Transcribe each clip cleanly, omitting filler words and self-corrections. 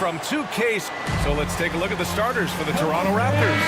from 2K. So let's take a look at the starters for the Toronto Raptors.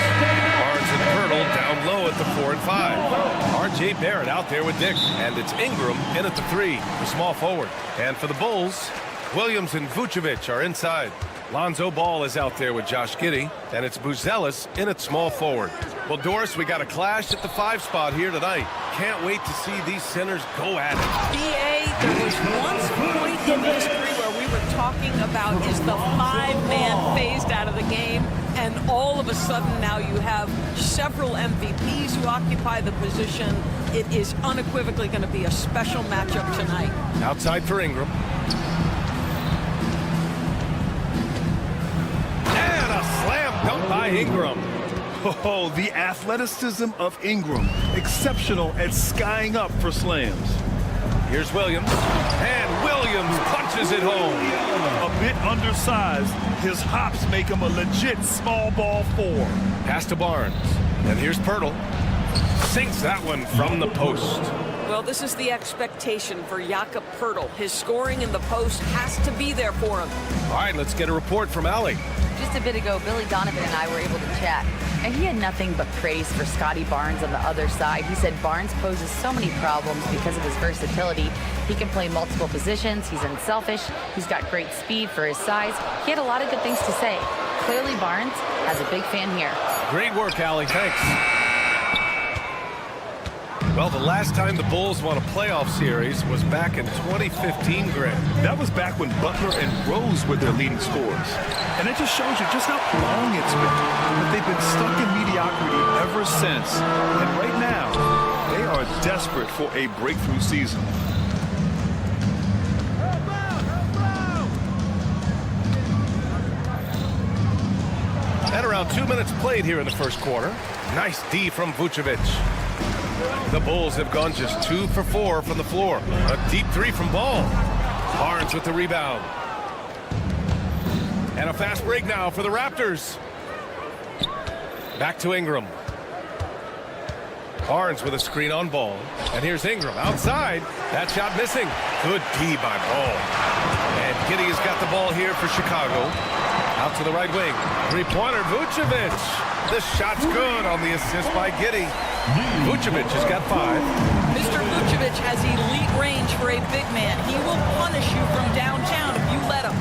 Barnes and Pirtle down low at the 4 and 5. R.J. Barrett out there with Dick. And it's Ingram in at the 3, the small forward. And for the Bulls, Williams and Vucevic are inside. Lonzo Ball is out there with Josh Giddey, and it's Buzelis in at small forward. Well, Doris, we got a clash at the 5 spot here tonight. Can't wait to see these centers go at it. B.A., there was once a point in history where we were talking about is the 5-man phased out of the game, and all of a sudden now you have several MVPs who occupy the position. It is unequivocally going to be a special matchup tonight. Outside for Ingram. Slam dunk by Ingram. Oh, the athleticism of Ingram. Exceptional at skying up for slams. Here's Williams. And Williams punches it home. A bit undersized. His hops make him a legit small ball 4. Pass to Barnes. And here's Pirtle. Sinks that one from the post. Well, this is the expectation for Jakob Pirtle. His scoring in the post has to be there for him. All right, let's get a report from Allie. Just a bit ago, Billy Donovan and I were able to chat, and he had nothing but praise for Scotty Barnes on the other side. He said Barnes poses so many problems because of his versatility. He can play multiple positions, he's unselfish, he's got great speed for his size. He had a lot of good things to say. Clearly Barnes has a big fan here. Great work, Allie, thanks. Well, the last time the Bulls won a playoff series was back in 2015, Greg. That was back when Butler and Rose were their leading scorers. And it just shows you just how long it's been. But they've been stuck in mediocrity ever since. And right now, they are desperate for a breakthrough season. And around 2 minutes played here in the first quarter. Nice D from Vucevic. The Bulls have gone just 2 for 4 from the floor. A deep 3 from Ball. Barnes with the rebound. And a fast break now for the Raptors. Back to Ingram. Barnes with a screen on Ball. And here's Ingram outside. That shot missing. Good D by Ball. And Giddey has got the ball here for Chicago. Out to the right wing. 3-pointer, Vucevic. The shot's good on the assist by Giddey. Vucevic has got 5. Mr. Vucevic has elite range for a big man. He will punish you from downtown if you let him.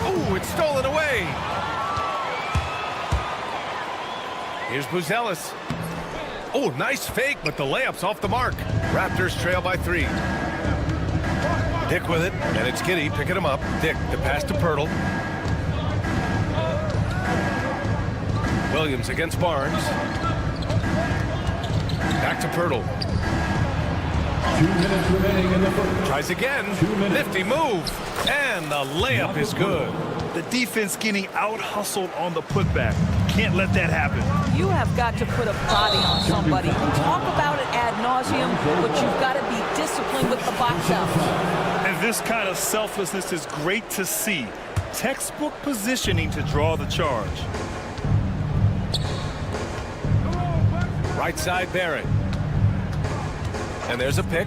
Oh, it's stolen away. Here's Buzelis. Oh, nice fake, but the layup's off the mark. Raptors trail by 3. Dick with it, and it's Giddey picking him up. Dick, the pass to Pirtle. Williams against Barnes. Back to Pirtle. 2 minutes remaining in the first. Tries again. Nifty move. And the layup is good. The defense getting out-hustled on the putback. Can't let that happen. You have got to put a body on somebody. Talk about it ad nauseum, but you've got to be disciplined with the box out. And this kind of selflessness is great to see. Textbook positioning to draw the charge. Right side, Barrett. And there's a pick.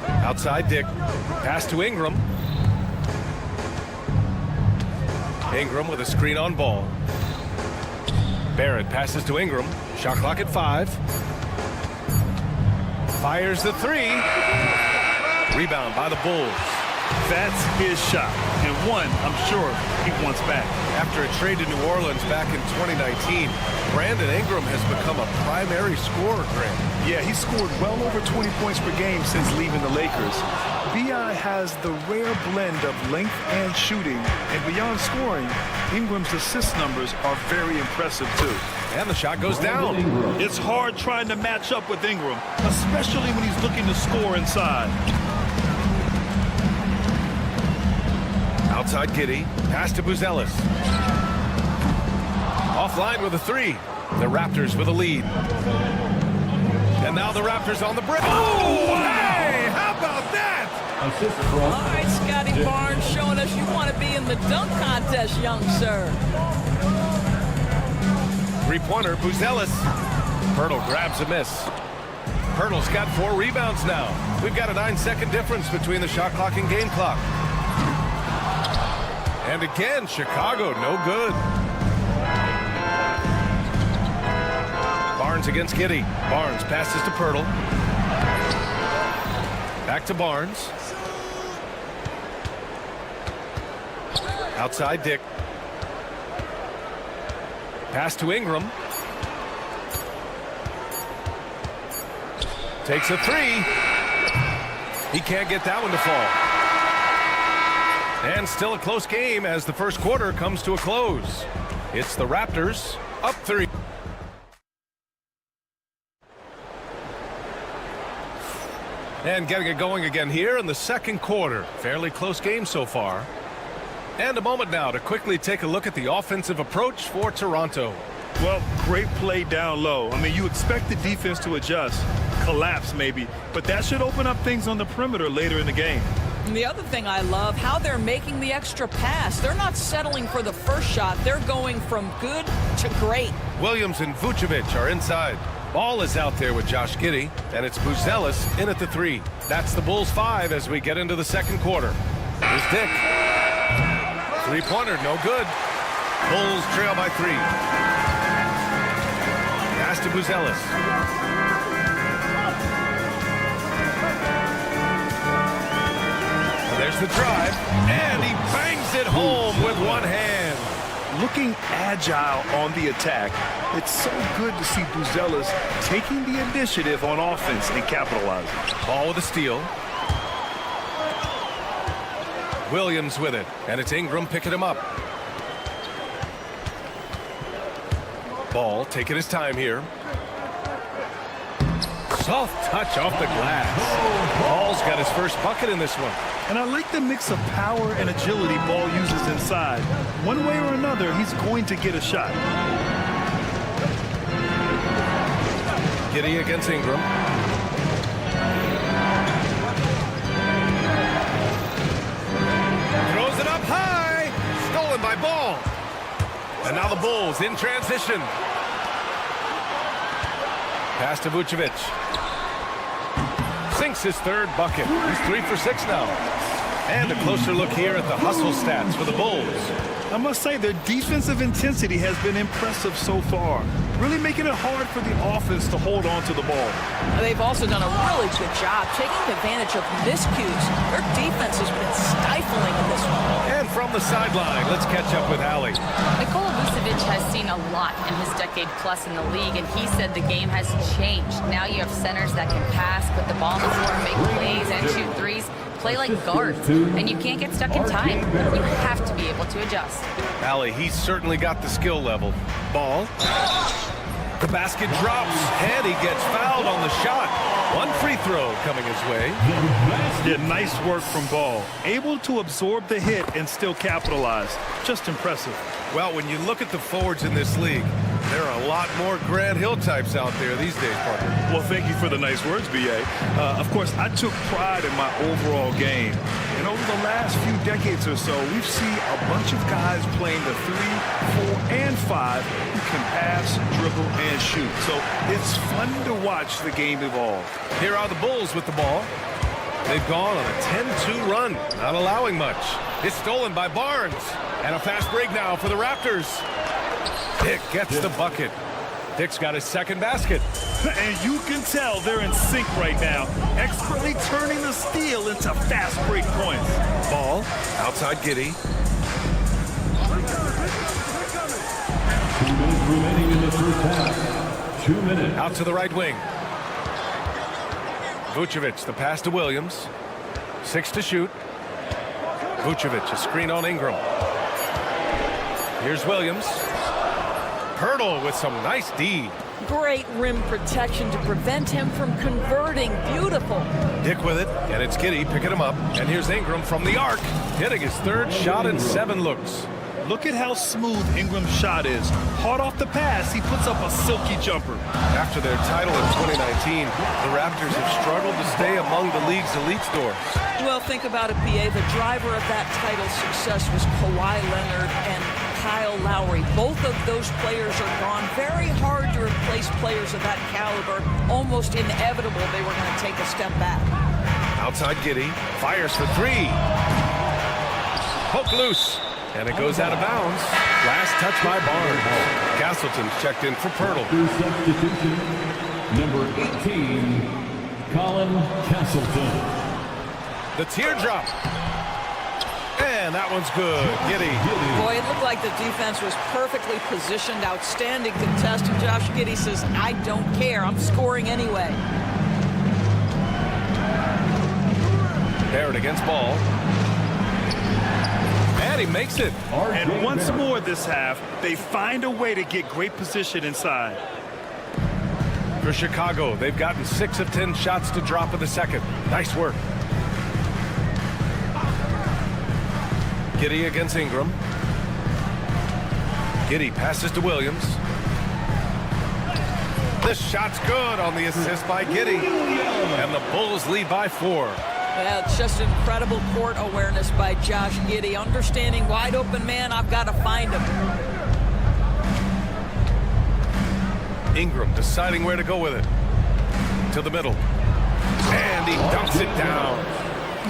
Outside, Dick. Pass to Ingram. Ingram with a screen on Ball. Barrett passes to Ingram. Shot clock at 5. Fires the 3. Rebound by the Bulls. That's his shot, and one I'm sure he wants back. After a trade to New Orleans back in 2019, Brandon Ingram has become a primary scorer, Grant. Yeah, he scored well over 20 points per game since leaving the Lakers. B.I. has the rare blend of length and shooting, and beyond scoring, Ingram's assist numbers are very impressive too. And the shot goes down. It's hard trying to match up with Ingram, especially when he's looking to score inside. Outside Giddey, pass to Buzelis. Offline with a 3. The Raptors with a lead. And now the Raptors on the break. Oh, hey, how about that? All right, Scotty Barnes showing us you want to be in the dunk contest, young sir. 3-pointer, Buzelis. Pirtle grabs a miss. Pirtle's got 4 rebounds now. We've got a 9-second difference between the shot clock and game clock. And again, Chicago, no good. Barnes against Giddey. Barnes passes to Pirtle. Back to Barnes. Outside Dick. Pass to Ingram. Takes a three. He can't get that one to fall. And still a close game as the first quarter comes to a close. It's the Raptors up 3. And getting it going again here in the second quarter. Fairly close game so far. And a moment now to quickly take a look at the offensive approach for Toronto. Well, great play down low. I mean, you expect the defense to adjust, collapse maybe, but that should open up things on the perimeter later in the game. And the other thing I love, how they're making the extra pass. They're not settling for the first shot. They're going from good to great. Williams and Vucevic are inside. Ball is out there with Josh Giddey, and it's Buzelis in at the 3. That's the Bulls 5 as we get into the second quarter. Here's Dick. Three-pointer, no good. Bulls trail by 3. Pass to Buzelis. There's the drive, and he bangs it home with one hand. Looking agile on the attack, it's so good to see Buzelis taking the initiative on offense and capitalizing. Ball with a steal. Williams with it, and it's Ingram picking him up. Ball taking his time here. Soft touch off the glass. Ball's got his first bucket in this one. And I like the mix of power and agility Ball uses inside. One way or another, he's going to get a shot. Giddey against Ingram. Throws it up high. Stolen by Ball. And now the Bulls in transition. Pass to Vucevic. Sinks his third bucket. He's 3 for 6 now. And a closer look here at the hustle stats for the Bulls. I must say their defensive intensity has been impressive so far, really making it hard for the offense to hold on to the ball. They've also done a really good job taking advantage of miscues. Their defense has been stifling in this one. And from the sideline, let's catch up with Allie. Nikola Vucevic has seen a lot in his decade plus in the league, and he said the game has changed. Now you have centers that can pass, put the ball on the floor, make plays, and shoot threes. Play like guards, and you can't get stuck in time. You have to be able to adjust. Allie, he's certainly got the skill level. Ball. The basket drops, and he gets fouled on the shot. One free throw coming his way. Yeah, nice work from Ball. Able to absorb the hit and still capitalize. Just impressive. Well, when you look at the forwards in this league, there are a lot more Grant Hill types out there these days, partner. Well, thank you for the nice words, B.A. Of course, I took pride in my overall game. And over the last few decades or so, we've seen a bunch of guys playing the 3, 4, and 5 who can pass, dribble, and shoot. So it's fun to watch the game evolve. Here are the Bulls with the ball. They've gone on a 10-2 run, not allowing much. It's stolen by Barnes. And a fast break now for the Raptors. Dick gets the bucket. Dick's got his second basket. And you can tell they're in sync right now, expertly turning the steal into fast break points. Ball outside Giddey. 2 minutes remaining in the first half. 2 minutes. Out to the right wing. Vucevic, the pass to Williams. 6 to shoot. Vucevic, a screen on Ingram. Here's Williams. Pirtle with some nice D. Great rim protection to prevent him from converting. Beautiful. Dick with it, and it's Giddey picking him up. And here's Ingram from the arc, hitting his third shot in 7 looks. Look at how smooth Ingram's shot is. Hard off the pass, he puts up a silky jumper. After their title in 2019, the Raptors have struggled to stay among the league's elite stores. Well, think about it, PA. The driver of that title success was Kawhi Leonard and Kyle Lowry. Both of those players are gone. Very hard to replace players of that caliber. Almost inevitable they were going to take a step back. Outside Giddey, fires for 3. Poke loose. And it goes out of bounds. Last touch by Barnes. Castleton's checked in for Pirtle. Substitution, number 18, Colin Castleton. The teardrop. And that one's good. Giddey. Boy, it looked like the defense was perfectly positioned. Outstanding contest. And Josh Giddey says, I don't care. I'm scoring anyway. Barrett against ball. And he makes it. And once more this half, they find a way to get great position inside. For Chicago, they've gotten 6 of 10 shots to drop in the second. Nice work. Giddey against Ingram. Giddey passes to Williams. This shot's good on the assist by Giddey. And the Bulls lead by 4. Yeah, it's just incredible court awareness by Josh Giddey. Understanding wide open man, I've got to find him. Ingram deciding where to go with it. To the middle. And he dunks it down.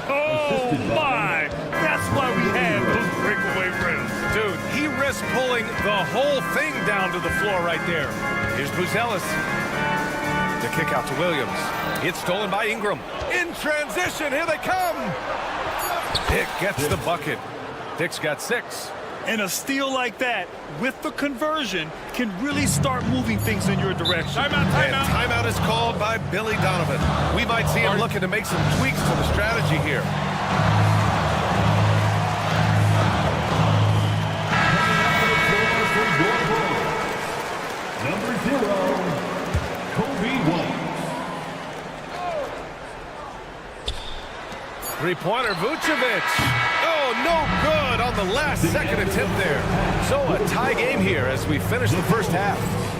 Oh, my! That's why we had those breakaway rims. Dude, he risked pulling the whole thing down to the floor right there. Here's Buzelis. The kick out to Williams. It's stolen by Ingram. In transition, here they come. Dick gets the bucket. Dick's got 6. And a steal like that, with the conversion, can really start moving things in your direction. And timeout is called by Billy Donovan. We might see him looking to make some tweaks to the strategy here. Number 0, Kobe White. Three-pointer, Vucevic. Oh, no good on the last second attempt there. So a tie game here as we finish the first half.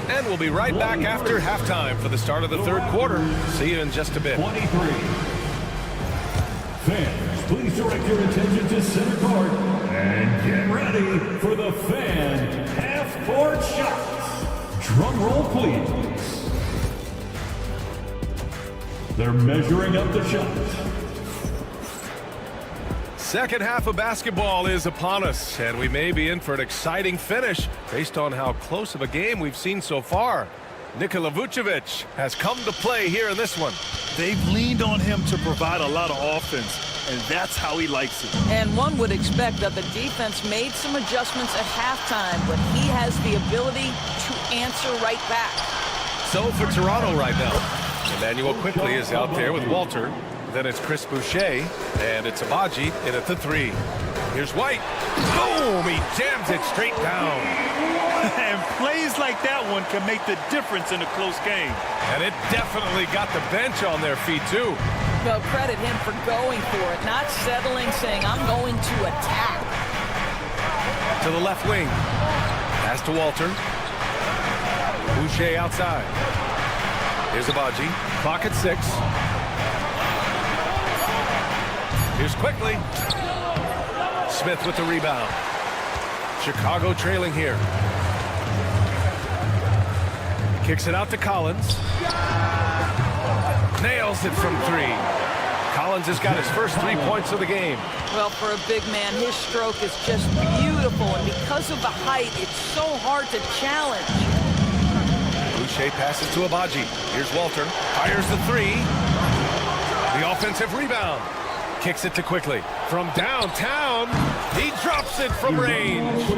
And we'll be right back after halftime for the start of the third quarter. See you in just a bit. 23. Fans, please direct your attention to center court and get ready for the fan half-court shots. Drum roll, please. They're measuring up the shots. Second half of basketball is upon us, and we may be in for an exciting finish based on how close of a game we've seen so far. Nikola Vucevic has come to play here in this one. They've leaned on him to provide a lot of offense, and that's how he likes it. And one would expect that the defense made some adjustments at halftime, but he has the ability to answer right back. So for Toronto right now, Emmanuel quickly is out there with Walter. Then it's Chris Boucher, and it's Abaji in at the 3. Here's White. Boom! He jams it straight down. And plays like that one can make the difference in a close game. And it definitely got the bench on their feet, too. Well, credit him for going for it, not settling, saying, I'm going to attack. To the left wing. Pass to Walter. Boucher outside. Here's Abaji. Clock at 6. Here's quickly. Smith with the rebound. Chicago trailing here. Kicks it out to Collins. Nails it from 3. Collins has got his first 3 points of the game. Well, for a big man, his stroke is just beautiful, and because of the height, it's so hard to challenge. Boucher passes to Abaji. Here's Walter. Fires the 3. The offensive rebound. Kicks it to Quickly. From downtown, he drops it from range.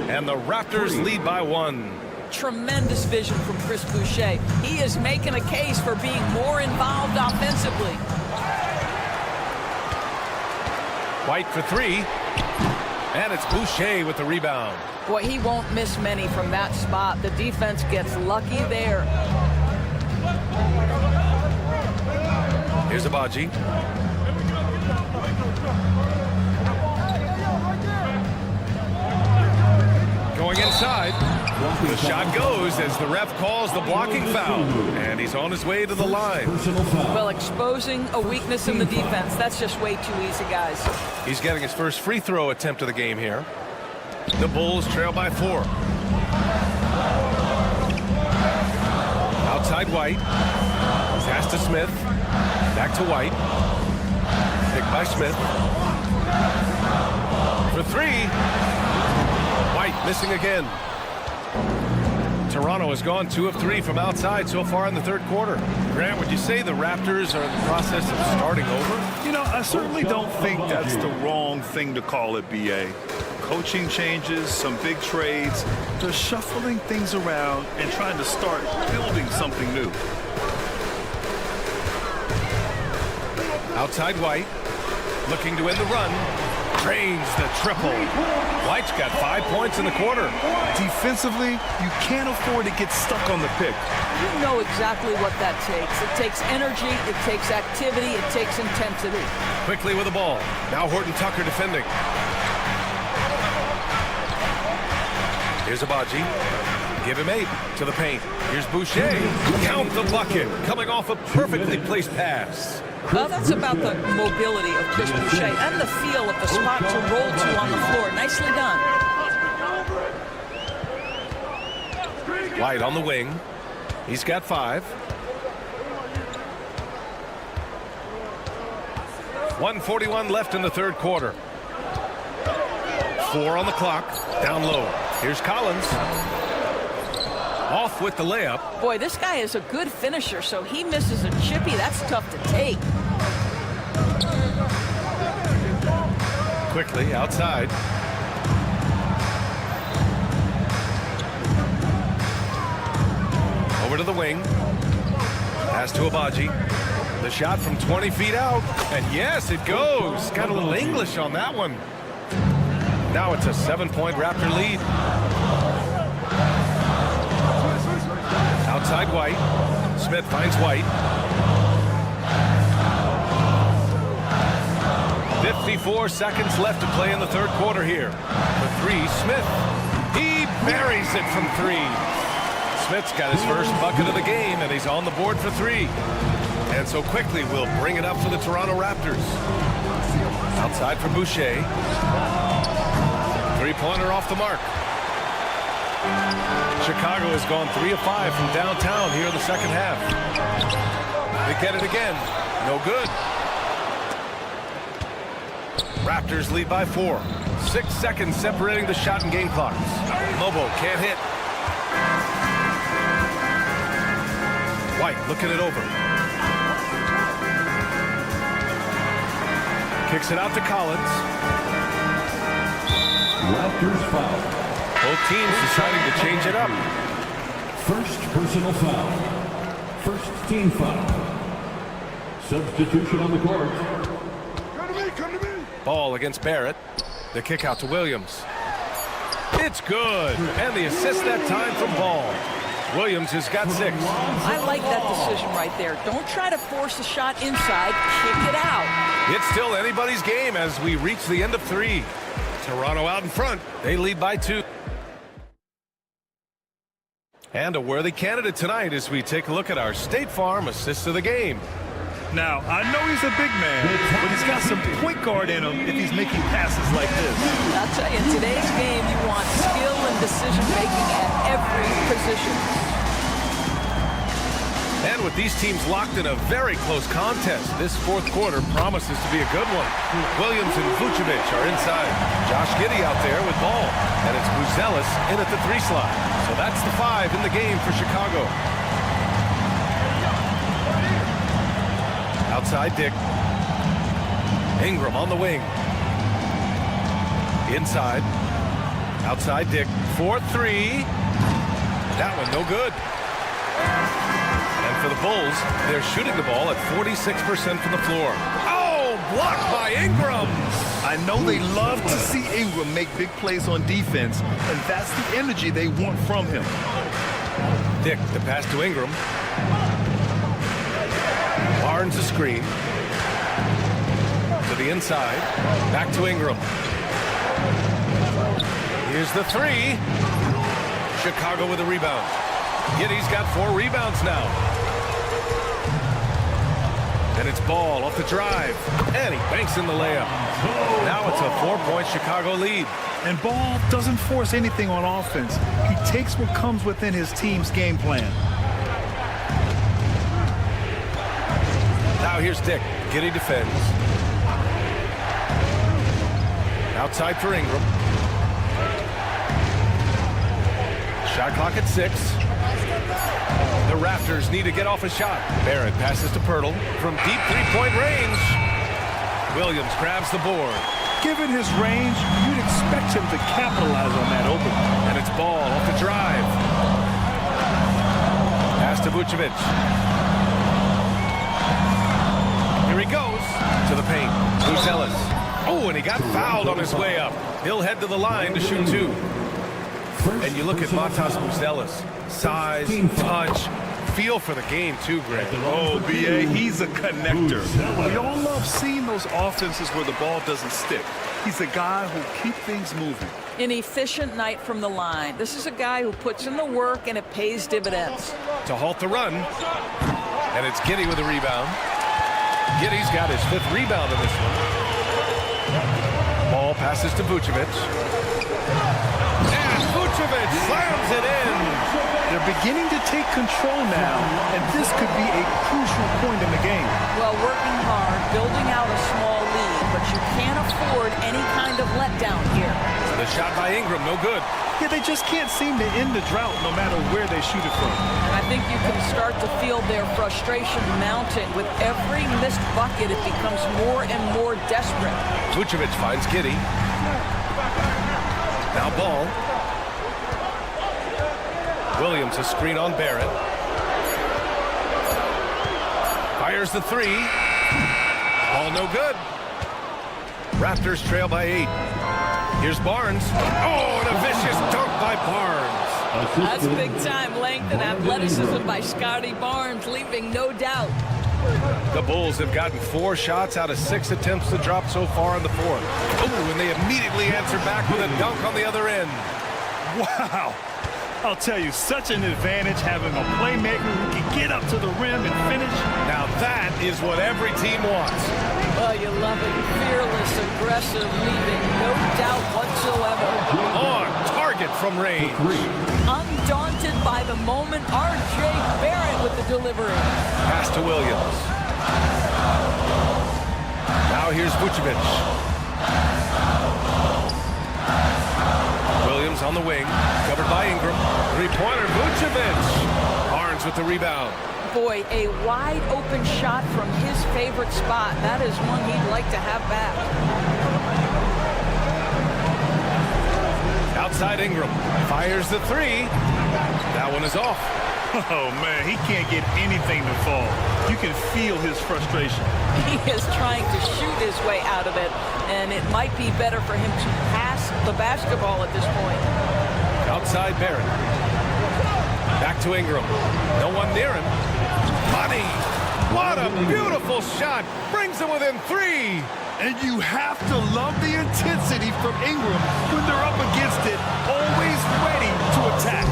And the Raptors lead by 1. Tremendous vision from Chris Boucher. He is making a case for being more involved offensively. White for 3. And it's Boucher with the rebound. Boy, he won't miss many from that spot. The defense gets lucky there. Here's Abaji. Going inside. The shot goes as the ref calls the blocking foul. And he's on his way to the line. Well, exposing a weakness in the defense, that's just way too easy, guys. He's getting his first free throw attempt of the game here. The Bulls trail by 4. Outside White. Pass to Smith. Back to White. Picked by Smith. For 3. missing again. Toronto has gone 2 of 3 from outside so far in the third quarter. Grant, would you say the Raptors are in the process of starting over? You know, I certainly don't think that's the wrong thing to call it, B.A. Coaching changes, some big trades. They're shuffling things around and trying to start building something new. Outside White, looking to end the run. Drains the triple. White's got 5 points in the quarter. Defensively, you can't afford to get stuck on the pick. You know exactly what that takes. It takes energy, it takes activity, it takes intensity. Quickly with the ball. Now Horton Tucker defending. Here's Abaji. Give him 8 to the paint. Here's Boucher. Count the bucket. Coming off a perfectly placed pass. Well, that's about the mobility of Chris Boucher and the feel of the spot to roll to on the floor. Nicely done. White on the wing. He's got 5. 1:41 left in the third quarter. 4 on the clock. Down low. Here's Collins. Off with the layup. Boy, this guy is a good finisher, so he misses a chippy. That's tough to take. Quickly outside. Over to the wing. Pass to Abaji. The shot from 20 feet out. And yes, it goes. Got a little English on that one. Now it's a 7-point Raptor lead. Outside White. Smith finds White. 54 seconds left to play in the third quarter here. The 3, Smith. He buries it from 3. Smith's got his first bucket of the game, and he's on the board for 3. And so quickly we'll bring it up for the Toronto Raptors. Outside for Boucher. 3-pointer off the mark. Chicago has gone 3 of 5 from downtown here in the second half. They get it again. No good. Raptors lead by 4. 6 seconds separating the shot and game clocks. Lobo can't hit. White looking it over. Kicks it out to Collins. Raptors foul. Both teams deciding to change it up. First personal foul. First team foul. Substitution on the court. Come to me. Ball against Barrett. The kick out to Williams. It's good. And the assist that time from Ball. Williams has got 6. I like that decision right there. Don't try to force a shot inside. Kick it out. It's still anybody's game as we reach the end of 3. Toronto out in front. They lead by 2. And a worthy candidate tonight as we take a look at our State Farm assist of the game. Now, I know he's a big man, but he's got some point guard in him if he's making passes like this. I'll tell you, in today's game, you want skill and decision-making at every position. And with these teams locked in a very close contest, this fourth quarter promises to be a good one. Williams and Vucevic are inside. Josh Giddey out there with ball. And it's Buzelis in at the 3 slot. So that's the 5 in the game for Chicago. Outside Dick. Ingram on the wing. Inside. Outside Dick. 4-3. That one no good. And for the Bulls, they're shooting the ball at 46% from the floor. Oh, blocked by Ingram. I know they love to see Ingram make big plays on defense, and that's the energy they want from him. Dick, the pass to Ingram. Barnes a screen. To the inside. Back to Ingram. Here's the 3. Chicago with a rebound. Giddey's got 4 rebounds now. And it's Ball off the drive. And he banks in the layup. Now it's a 4-point Chicago lead. And Ball doesn't force anything on offense. He takes what comes within his team's game plan. Now here's Dick. Giddey defends. Outside for Ingram. Shot clock at 6. The Raptors need to get off a shot. Barrett passes to Pirtle from deep three-point range. Williams grabs the board. Given his range, you'd expect him to capitalize on that opening. And it's Ball off the drive. Pass to Vucevic. Here he goes to the paint. Buzelis. Oh, and he got fouled on his way up. He'll head to the line to shoot 2. And you look at Matas Buzelis. Size, touch, feel for the game too, Greg. Oh, B.A., he's a connector. We all love seeing those offenses where the ball doesn't stick. He's a guy who'll keep things moving. An efficient night from the line. This is a guy who puts in the work and it pays dividends. To halt the run. And it's Giddey with a rebound. Giddey's got his 5th rebound in this one. Ball passes to Vucevic. And Vucevic slams it in. They're beginning to take control now, and this could be a crucial point in the game. Well, working hard, building out a small lead, but you can't afford any kind of letdown here. The shot by Ingram, no good. Yeah, they just can't seem to end the drought no matter where they shoot it from. And I think you can start to feel their frustration mounting. With every missed bucket, it becomes more and more desperate. Vucevic finds Giddey. Now Ball. Williams a screen on Barrett. Fires the 3. Ball no good. Raptors trail by 8. Here's Barnes. Oh, and a vicious dunk by Barnes. That's big-time length and athleticism by Scotty Barnes, leaving no doubt. The Bulls have gotten 4 shots out of 6 attempts to drop so far in the 4th. Oh, and they immediately answer back with a dunk on the other end. Wow. I'll tell you, such an advantage having a playmaker who can get up to the rim and finish. Now that is what every team wants. Oh, you love it. Fearless, aggressive, leaving no doubt whatsoever. On target from range. Undaunted by the moment, R.J. Barrett with the delivery. Pass to Williams. Now here's Vucevic. Williams on the wing, covered by Ingram. 3-pointer, Vucevic. Barnes with the rebound. Boy, a wide open shot from his favorite spot. That is one he'd like to have back. Outside Ingram, fires the 3. That one is off. Oh, man, he can't get anything to fall. You can feel his frustration. He is trying to shoot his way out of it, and it might be better for him to pass the basketball at this point. Outside Barrett. Back to Ingram. No one near him. Money! What a beautiful shot! Brings him within 3. And you have to love the intensity from Ingram when they're up against it, always ready to attack.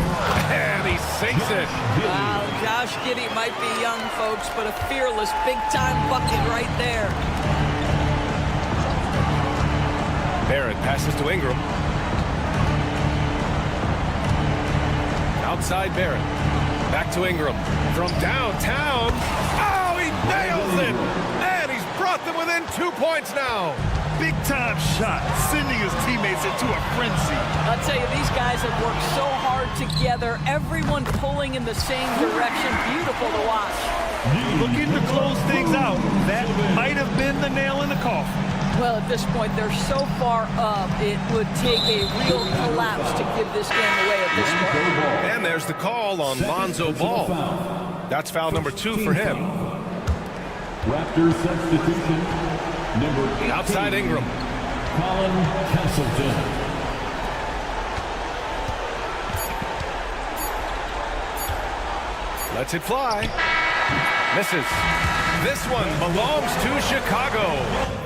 And he sinks it. Wow, Josh Giddey might be young, folks, but a fearless, big-time bucket right there. Barrett passes to Ingram. Outside Barrett. Back to Ingram. From downtown. Oh, he nails it! And he's brought them within 2 points now. Big-time shot, sending his teammates into a frenzy. I'll tell you, these guys have worked so hard together. Everyone pulling in the same direction. Beautiful to watch. Looking to close things out. That might have been the nail in the coffin. Well, at this point, they're so far up, it would take a real collapse to give this game away at this point. And there's the call on Lonzo Ball. That's foul number 2 for him. Raptors substitution, number 18. Outside Ingram. Colin Castleton. Lets it fly. Misses. This one belongs to Chicago.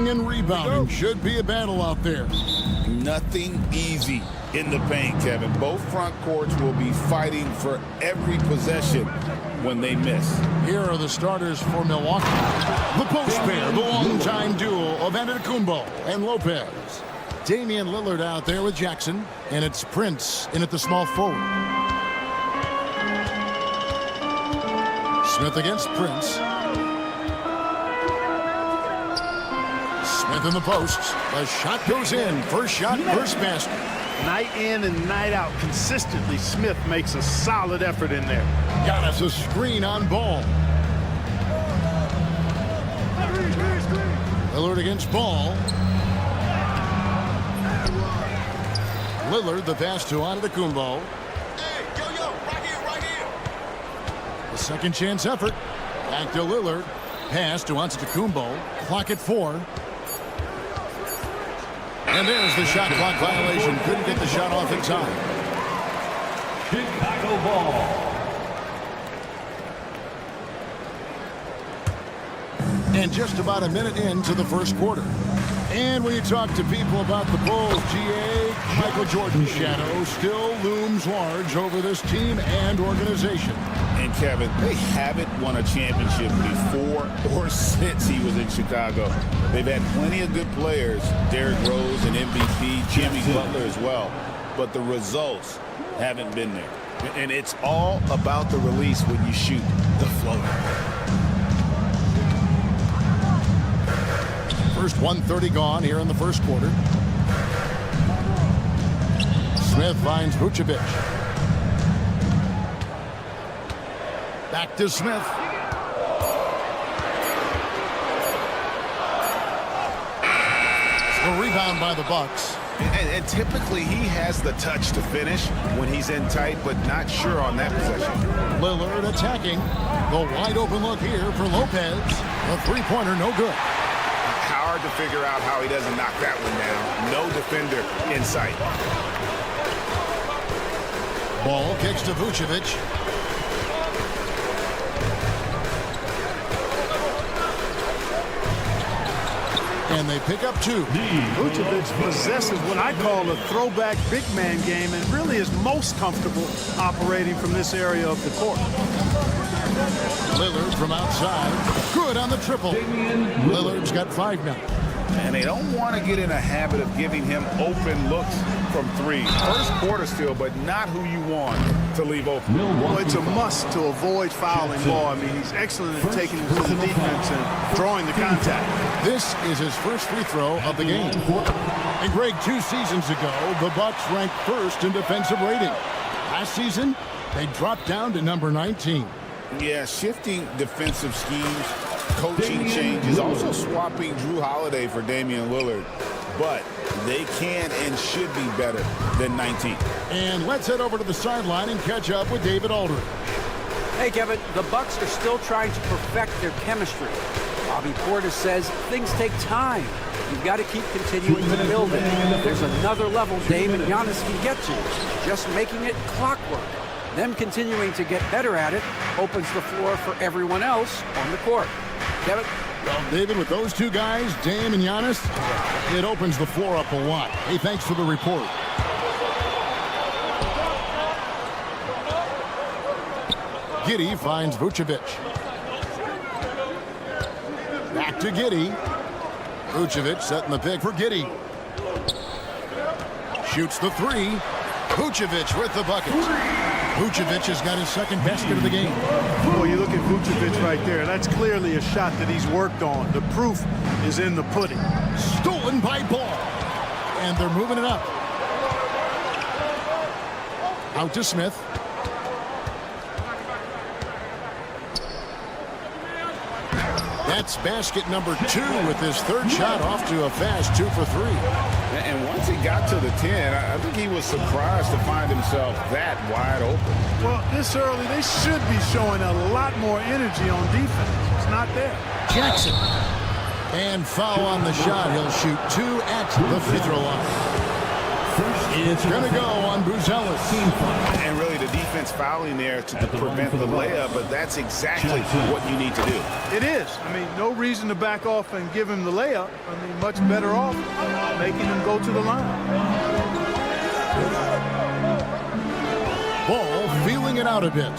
Shooting and rebounding should be a battle out there. Nothing easy in the paint, Kevin. Both front courts will be fighting for every possession when they miss. Here are the starters for Milwaukee. The post pair, the longtime duo of Antetokounmpo and Lopez. Damian Lillard out there with Jackson, and it's Prince in at the small forward. Smith against Prince. Smith in the post. The shot goes in. First shot, first basket. Night in and night out, consistently, Smith makes a solid effort in there. Got us a screen on Ball. Lillard against Ball. Lillard, the pass to Antetokounmpo. Hey, right here. The second chance effort. Back to Lillard. Pass to Antetokounmpo. Clock at 4. And there's the shot clock violation. Couldn't get the shot off in time. Chicago ball. And just about a minute into the first quarter. And when you talk to people about the Bulls, GA, Michael Jordan's shadow still looms large over this team and organization. And Kevin, they haven't won a championship before or since he was in Chicago. They've had plenty of good players, Derrick Rose and MVP, Jimmy Butler as well. But the results haven't been there. And it's all about the release when you shoot the floater. First 1:30 gone here in the first quarter. Smith finds Vucevic. Back to Smith. The rebound by the Bucks. And typically he has the touch to finish when he's in tight, but not sure on that possession. Lillard attacking. The wide open look here for Lopez. The three-pointer no good. Hard to figure out how he doesn't knock that one down. No defender in sight. Ball kicks to Vucevic. And they pick up 2. Vucevic possesses what I call a throwback big man game and really is most comfortable operating from this area of the court. Lillard from outside. Good on the triple. Lillard's got 5 now. And they don't want to get in a habit of giving him open looks from 3. First quarter still, but not who you want to leave open. Well, it's a must to avoid fouling Ball. I mean, he's excellent at taking him to the defense and drawing the contact. This is his first free throw of the game. And Greg, 2 seasons ago, the Bucks ranked first in defensive rating. Last season, they dropped down to number 19. Yeah, shifting defensive schemes, coaching changes, also swapping Drew Holiday for Damian Lillard. But they can and should be better than 19. And let's head over to the sideline and catch up with David Aldridge. Hey, Kevin, the Bucks are still trying to perfect their chemistry. Bobby Portis says things take time. You've got to keep continuing to build it. There's another level Dame and Giannis can get to, just making it clockwork. Them continuing to get better at it opens the floor for everyone else on the court. Kevin? Well, David, with those 2 guys, Dame and Giannis, it opens the floor up a lot. Hey, thanks for the report. Giddey finds Vucevic. Back to Giddey. Vucevic setting the pick for Giddey. Shoots the 3. Vucevic with the bucket. Vucevic has got his second basket of the game. Boy, you look at Vucevic right there. That's clearly a shot that he's worked on. The proof is in the pudding. Stolen by Ball. And they're moving it up. Out to Smith. That's basket number 2 with his third shot off to a fast 2 for 3. And once he got to the 10, I think he was surprised to find himself that wide open. Well, this early, they should be showing a lot more energy on defense. It's not there. Jackson. And foul on the shot. He'll shoot 2 at the free throw line. It's going to go on Buzelis. And really, the defense Giannis fouling there to prevent the layup, but that's exactly what you need to do. It is. I mean, no reason to back off and give him the layup. I mean, much better off making him go to the line. Ball feeling it out a bit.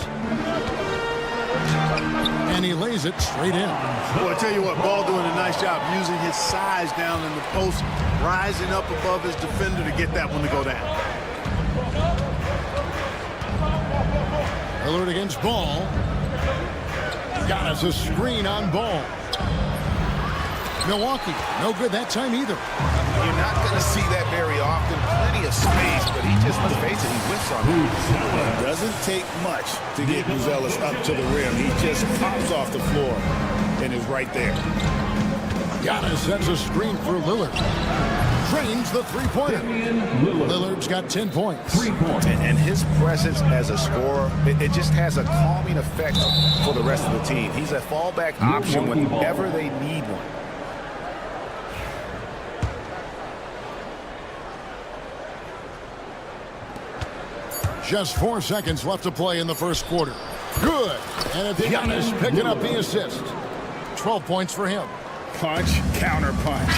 And he lays it straight in. Well, I tell you what, Ball doing a nice job using his size down in the post, rising up above his defender to get that one to go down. Lillard against Ball. Got us a screen on Ball. Milwaukee, no good that time either. You're not going to see that very often. Plenty of space, but he just, let's face it, he whiffs on it. It doesn't take much to get Buzelis up to the rim. He just pops off the floor and is right there. Giannis sets a screen for Lillard. Drains the three-pointer. Lillard's got 10 points. 3 points. And his presence as a scorer, it just has a calming effect for the rest of the team. He's a fallback option whenever they need one. Just 4 seconds left to play in the first quarter. Good. And it's Giannis picking up the assist. 12 points for him. Punch, counter punch.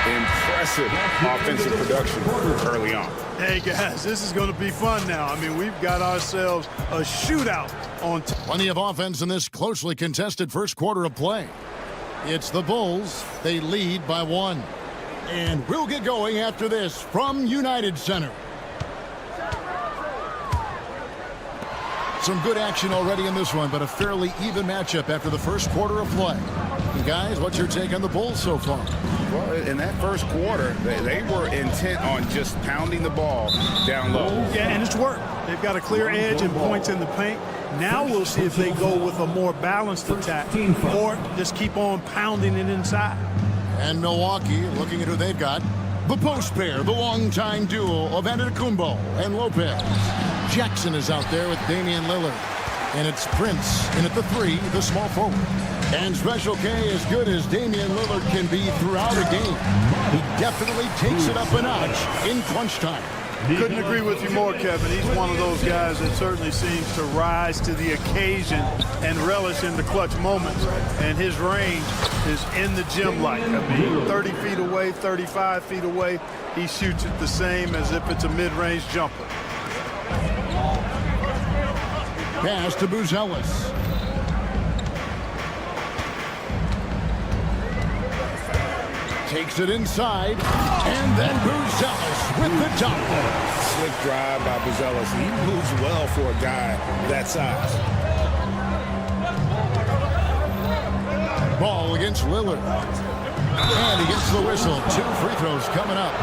Impressive offensive production early on. Hey, guys, this is going to be fun now. I mean, we've got ourselves a shootout on. Plenty of offense in this closely contested first quarter of play. It's the Bulls. They lead by 1. And we'll get going after this from United Center. Some good action already in this one, but a fairly even matchup after the first quarter of play. And guys, what's your take on the Bulls so far? Well, in that first quarter, they were intent on just pounding the ball down low. Yeah, and it's worked. They've got a clear edge and points in the paint. Now we'll see if they go with a more balanced attack or just keep on pounding it inside. And Milwaukee, looking at who they've got. The post pair, the longtime duo of Antetokounmpo and Lopez. Jackson is out there with Damian Lillard. And it's Prince in at the 3, the small forward. And Special K, as good as Damian Lillard can be throughout a game, he definitely takes it up a notch in crunch time. Couldn't agree with you more, Kevin. He's one of those guys that certainly seems to rise to the occasion and relish in the clutch moments. And his range is in the gym like. I mean, 30 feet away, 35 feet away, he shoots it the same as if it's a mid-range jumper. Pass to Buzelis. Takes it inside, and then Buzelis with the dunk. Slick drive by Buzelis. He moves well for a guy that size. Ball against Lillard. And he gets the whistle. 2 free throws coming up.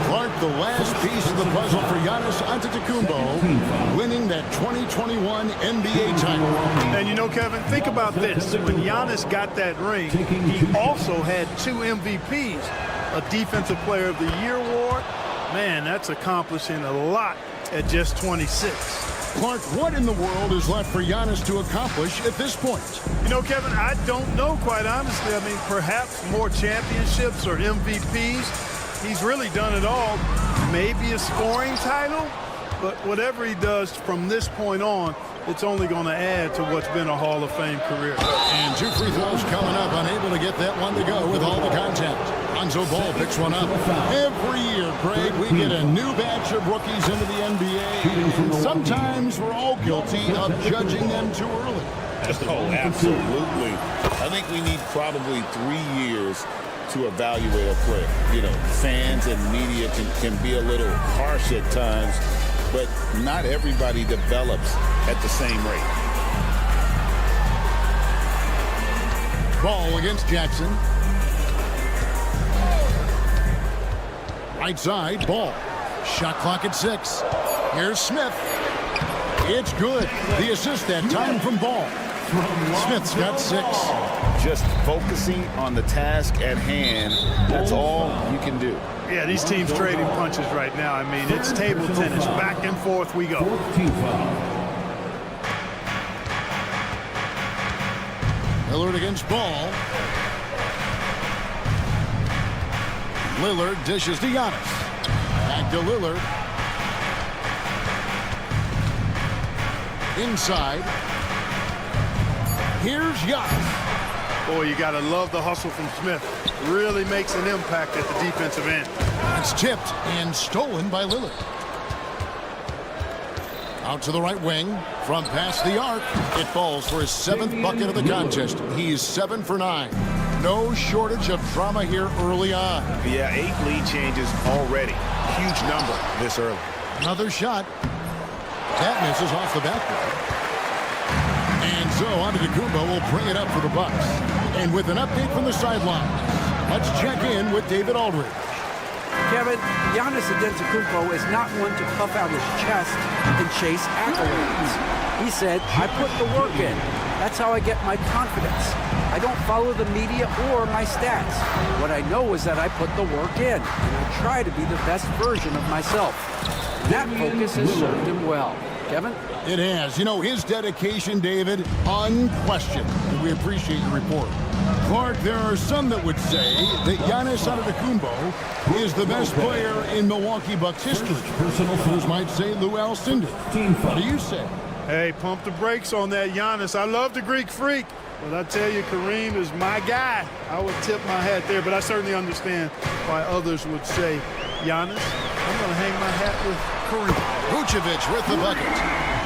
Clark, the last piece of the puzzle for Giannis Antetokounmpo, winning that 2021 NBA title. And you know, Kevin, think about this. When Giannis got that ring, he also had 2 MVPs, a Defensive Player of the Year award. Man, that's accomplishing a lot at just 26. Clark, what in the world is left for Giannis to accomplish at this point? You know, Kevin, I don't know, quite honestly. I mean, perhaps more championships or MVPs. He's really done it all. Maybe a scoring title, but whatever he does from this point on, it's only going to add to what's been a Hall of Fame career. And 2 free throws coming up, unable to get that one to go with all the contact. Lonzo Ball picks one up. Every year, Craig, we get a new batch of rookies into the NBA. Sometimes we're all guilty of judging them too early. Oh, absolutely. I think we need probably 3 years to evaluate a player. You know, fans and media can be a little harsh at times, but not everybody develops at the same rate. Ball against Jackson. Right side, Ball. Shot clock at 6. Here's Smith. It's good. The assist that time from Ball. Smith's got 6. Just focusing on the task at hand, that's all you can do. Yeah, these teams trading punches right now. I mean, it's table tennis. Back and forth we go. Lillard against Ball. Lillard dishes to Giannis. Back to Lillard. Inside. Here's Giannis. Boy, you got to love the hustle from Smith. Really makes an impact at the defensive end. It's tipped and stolen by Lillard. Out to the right wing. From past the arc. It falls for his 7th bucket of the contest. He's 7 for 9. No shortage of drama here early on. Yeah, 8 lead changes already. Huge number this early. Another shot. That misses off the backboard. And so Antetokounmpo will bring it up for the Bucks. And with an update from the sideline, let's check in with David Aldridge. Kevin, Giannis Antetokounmpo is not one to puff out his chest and chase accolades. He said, I put the work in. That's how I get my confidence. I don't follow the media or my stats. What I know is that I put the work in, and I try to be the best version of myself. And that focus has served him well. Kevin? It has. You know, his dedication, David, unquestioned. And we appreciate your report. Clark, there are some that would say that Giannis Antetokounmpo is the best player in Milwaukee Bucks history. Others might say Lou Alcindor. What do you say? Hey, pump the brakes on that Giannis. I love the Greek Freak. But I tell you, Kareem is my guy. I would tip my hat there, but I certainly understand why others would say Giannis. I'm going to hang my hat with Kareem. Vucevic with the bucket.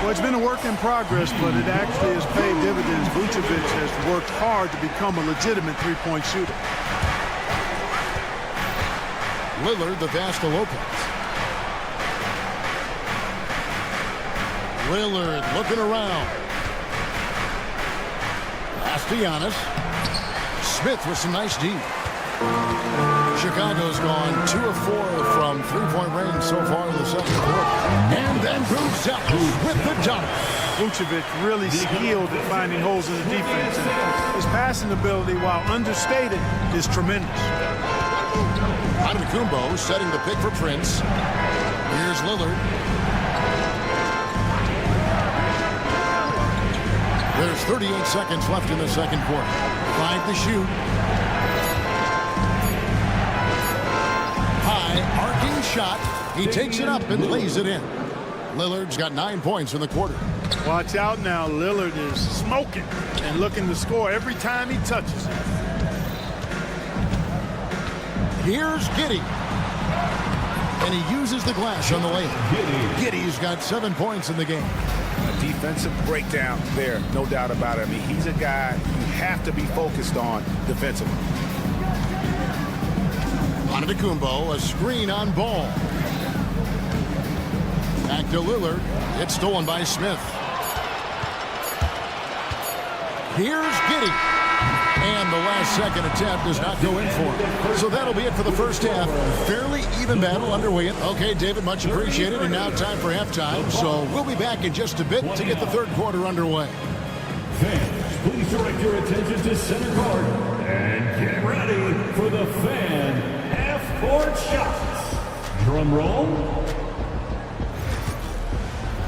Well, it's been a work in progress, but it actually has paid dividends. Vucevic has worked hard to become a legitimate three-point shooter. Lillard, the pass to Lopez. Lillard looking around. Pass to Giannis. Smith with some nice D. Chicago's gone 2 of 4 from three-point range so far in the second quarter. And then Vucevic with the dunk. Vucevic really skilled at finding holes in the defense. And his passing ability, while understated, is tremendous. Antetokounmpo setting the pick for Prince. Here's Lillard. There's 38 seconds left in the second quarter. 5 to shoot. High arcing shot. He takes it up and lays it in. Lillard's got 9 points in the quarter. Watch out now. Lillard is smoking and looking to score every time he touches it. Here's Giddey. And he uses the glass on the layup. Giddey's got 7 points in the game. A defensive breakdown there, no doubt about it. I mean, he's a guy you have to be focused on defensively. Antetokounmpo, a screen on Ball. Back to Lillard. It's stolen by Smith. Here's Giddey. And the last second attempt does not go in for him. So that'll be it for the first half. Fairly even battle underway. Okay, David, much appreciated. And now time for halftime. So we'll be back in just a bit to get the third quarter underway. Fans, please direct your attention to center court and get ready for the fan half-court shots. Drum roll.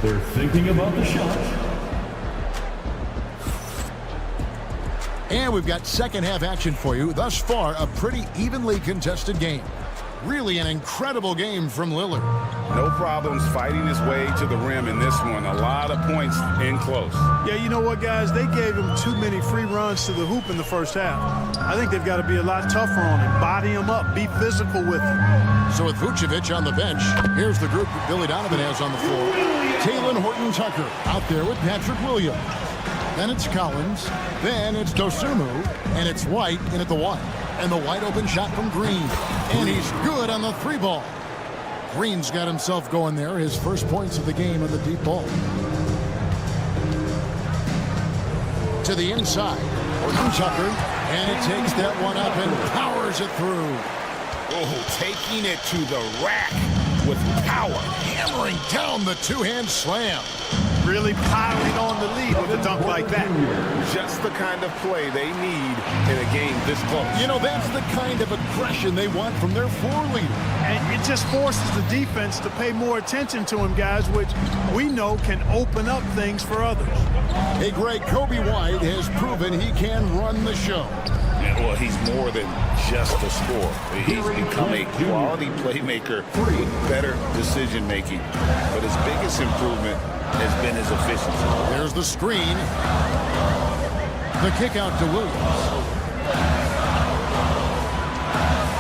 They're thinking about the shot. And we've got second half action for you. Thus far, a pretty evenly contested game. Really an incredible game from Lillard. No problems fighting his way to the rim in this one. A lot of points in close. Yeah, you know what, guys? They gave him too many free runs to the hoop in the first half. I think they've got to be a lot tougher on him. Body him up. Be physical with him. So with Vucevic on the bench, here's the group that Billy Donovan has on the floor. Talen Horton-Tucker out there with Patrick Williams. Then it's Collins. Then it's Dosunmu. And it's White in at the 1. And the wide open shot from Green. And he's good on the 3 ball. Green's got himself going there. His first points of the game on the deep ball. To the inside. Horton-Tucker. And it takes that one up and powers it through. Oh, taking it to the rack with power. Hammering down the two-hand slam. Really piling on the lead with a dunk like that. Just the kind of play they need in a game this close. You know, that's the kind of aggression they want from their floor leader. And it just forces the defense to pay more attention to him, guys, which we know can open up things for others. Hey, Greg, Kobe White has proven he can run the show. Well, he's more than just a scorer. He's become a quality playmaker with better decision-making. But his biggest improvement has been his efficiency. There's the screen. The kick out to Williams.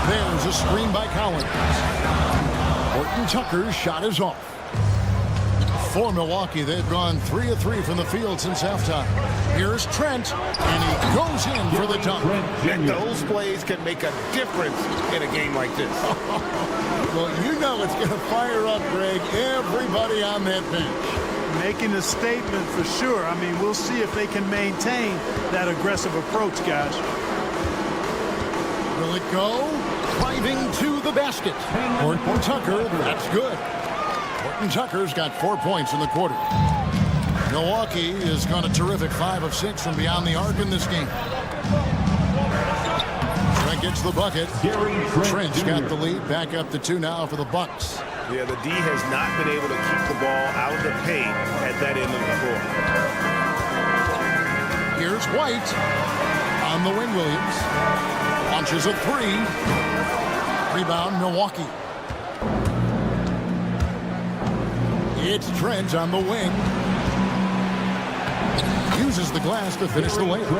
There's a screen by Collins. Horton Tucker's shot is off. For Milwaukee, they've gone 3 of 3 from the field since halftime. Here's Trent, and he goes in for the dunk. And those plays can make a difference in a game like this. Well, you know it's going to fire up, Greg, everybody on that bench. Making a statement for sure. I mean, we'll see if they can maintain that aggressive approach, guys. Will it go? Driving to the basket. Horton Tucker, that's good. Horton Tucker's got 4 points in the quarter. Milwaukee has gone a terrific 5 of 6 from beyond the arc in this game. Trent gets the bucket. Trent's got the lead. Back up to 2 now for the Bucks. Yeah, the D has not been able to keep the ball out of the paint at that end of the floor. Here's White on the wing. Williams launches a 3. Rebound Milwaukee. It's Trent on the wing. Uses the glass to finish the layup.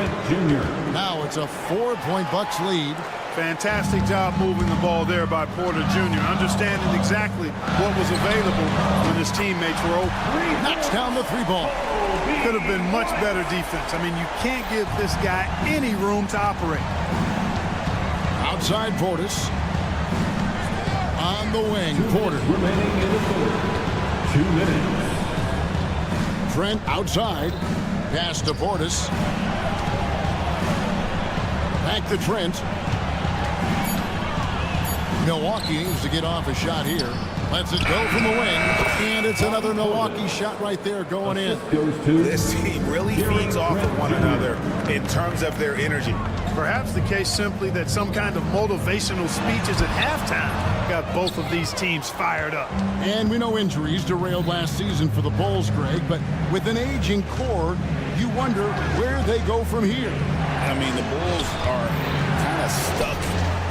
Now it's a 4-point Bucks lead. Fantastic job moving the ball there by Porter Jr. Understanding exactly what was available when his teammates were open. Knocks down the 3 ball. Could have been much better defense. I mean, you can't give this guy any room to operate. Outside Portis. On the wing, Porter. Remaining in the quarter. 2 minutes. Trent outside. Pass to Portis. Back to Trent. Milwaukee aims to get off a shot here. Lets it go from the wing. And it's another Milwaukee shot right there going in. This team really feeds off of one another in terms of their energy. Perhaps the case simply that some kind of motivational speeches at halftime got both of these teams fired up. And we know injuries derailed last season for the Bulls, Greg, but with an aging core, you wonder where they go from here. I mean, the Bulls are kind of stuck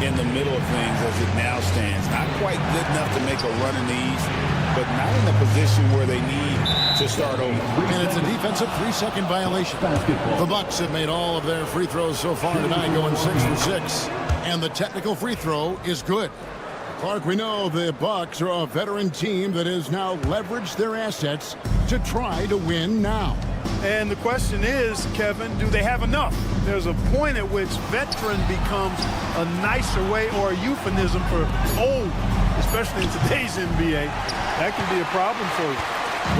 in the middle of things as it now stands. Not quite good enough to make a run in the East, but not in the position where they need to start over. And it's a defensive 3-second violation. The Bucks have made all of their free throws so far tonight, going 6 for 6. And the technical free throw is good. Clark, we know the Bucks are a veteran team that has now leveraged their assets to try to win now. And the question is, Kevin, do they have enough? There's a point at which veteran becomes a nicer way or a euphemism for old, especially in today's NBA. That can be a problem for you.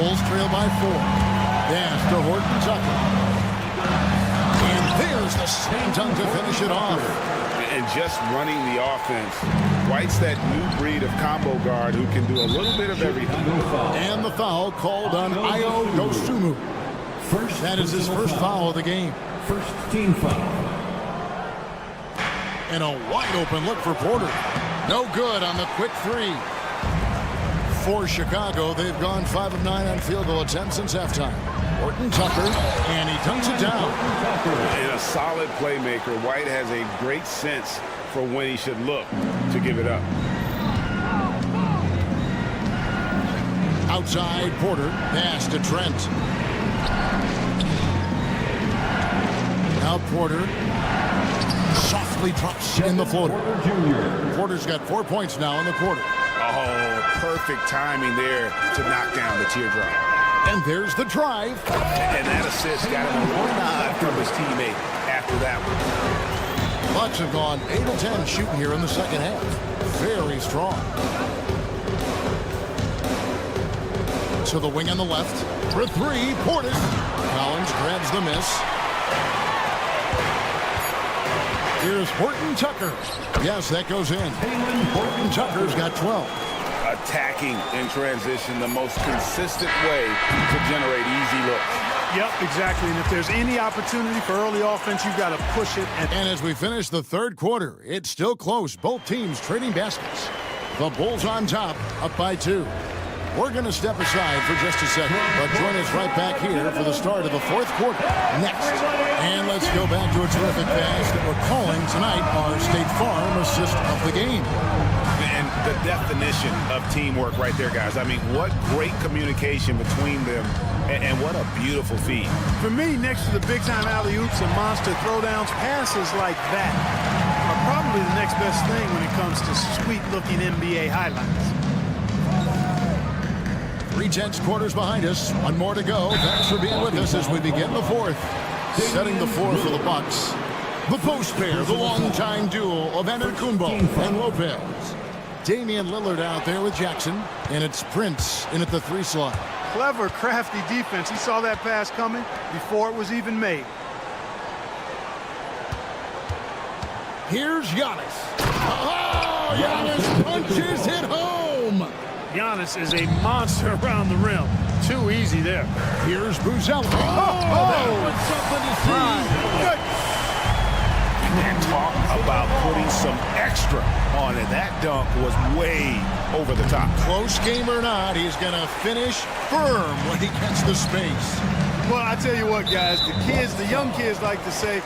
Bulls trail by 4. Pass to Horton Tucker. And there's the slam dunk to finish it off. And just running the offense, White's that new breed of combo guard who can do a little bit of everything. And the foul called on Ayo Dosunmu. That is his first foul of the game. First team foul. And a wide open look for Porter. No good on the quick 3. For Chicago, they've gone 5 of 9 on field goal attempts since halftime. Horton Tucker, and he dunks it down. And a solid playmaker, White has a great sense for when he should look to give it up. Outside Porter, pass to Trent. Now Porter softly drops in the floater. Porter's got 4 points now in the quarter. Oh, perfect timing there to knock down the teardrop. And there's the drive. And that assist got him a nod from his teammate after that one. Bucks have gone 8 of 10 shooting here in the second half. Very strong. To the wing on the left. For 3, Portis. Collins grabs the miss. Here's Horton Tucker. Yes, that goes in. Horton Tucker's got 12. Attacking in transition, the most consistent way to generate easy looks. Yep, exactly. And if there's any opportunity for early offense, you've got to push it. And as we finish the third quarter, it's still close. Both teams trading baskets. The Bulls on top, up by 2. We're going to step aside for just a second, but join us right back here for the start of the fourth quarter next. And let's go back to a terrific pass that we're calling tonight our State Farm assist of the game. And the definition of teamwork right there, guys. I mean, what great communication between them, and what a beautiful feed. For me, next to the big-time alley-oops and monster throwdowns, passes like that are probably the next best thing when it comes to sweet-looking NBA highlights. 3/10 quarters behind us. One more to go. Thanks for being with us as we begin the fourth. Setting the floor for the Bucks. The post pair, the longtime duo of Antetokounmpo and Lopez. Damian Lillard out there with Jackson, and it's Prince in at the 3 slot. Clever, crafty defense. He saw that pass coming before it was even made. Here's Giannis. Oh, Giannis punches it home. Giannis is a monster around the rim. Too easy there. Here's Buzella. That was something to see. Good. And talk about putting some extra on it. That dunk was way over the top. Close game or not, he's going to finish firm when he gets the space. Well, I tell you what, guys, the young kids like to say,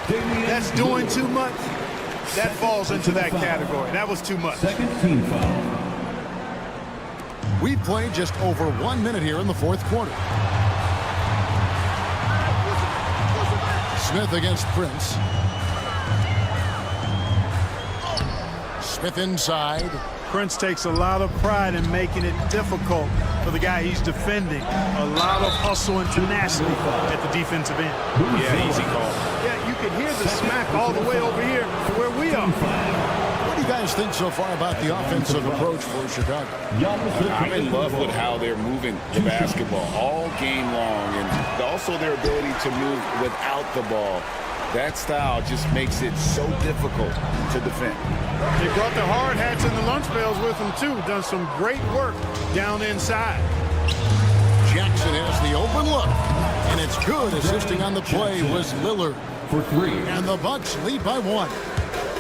that's doing too much. That falls into that category. That was too much. Second team foul. We've played just over 1 minute here in the fourth quarter. Smith against Prince. Smith inside. Prince takes a lot of pride in making it difficult for the guy he's defending. A lot of hustle and tenacity at the defensive end. Yeah, easy call. Yeah, you can hear the smack all the way over here to where we are. What do you guys think so far about the offensive approach for Chicago? I'm in love with how they're moving the basketball all game long, and also their ability to move without the ball. That style just makes it so difficult to defend. They brought the hard hats and the lunch pails with them, too. Done some great work down inside. Jackson has the open look, and it's good. Assisting on the play was Lillard. For 3. And the Bucks lead by 1.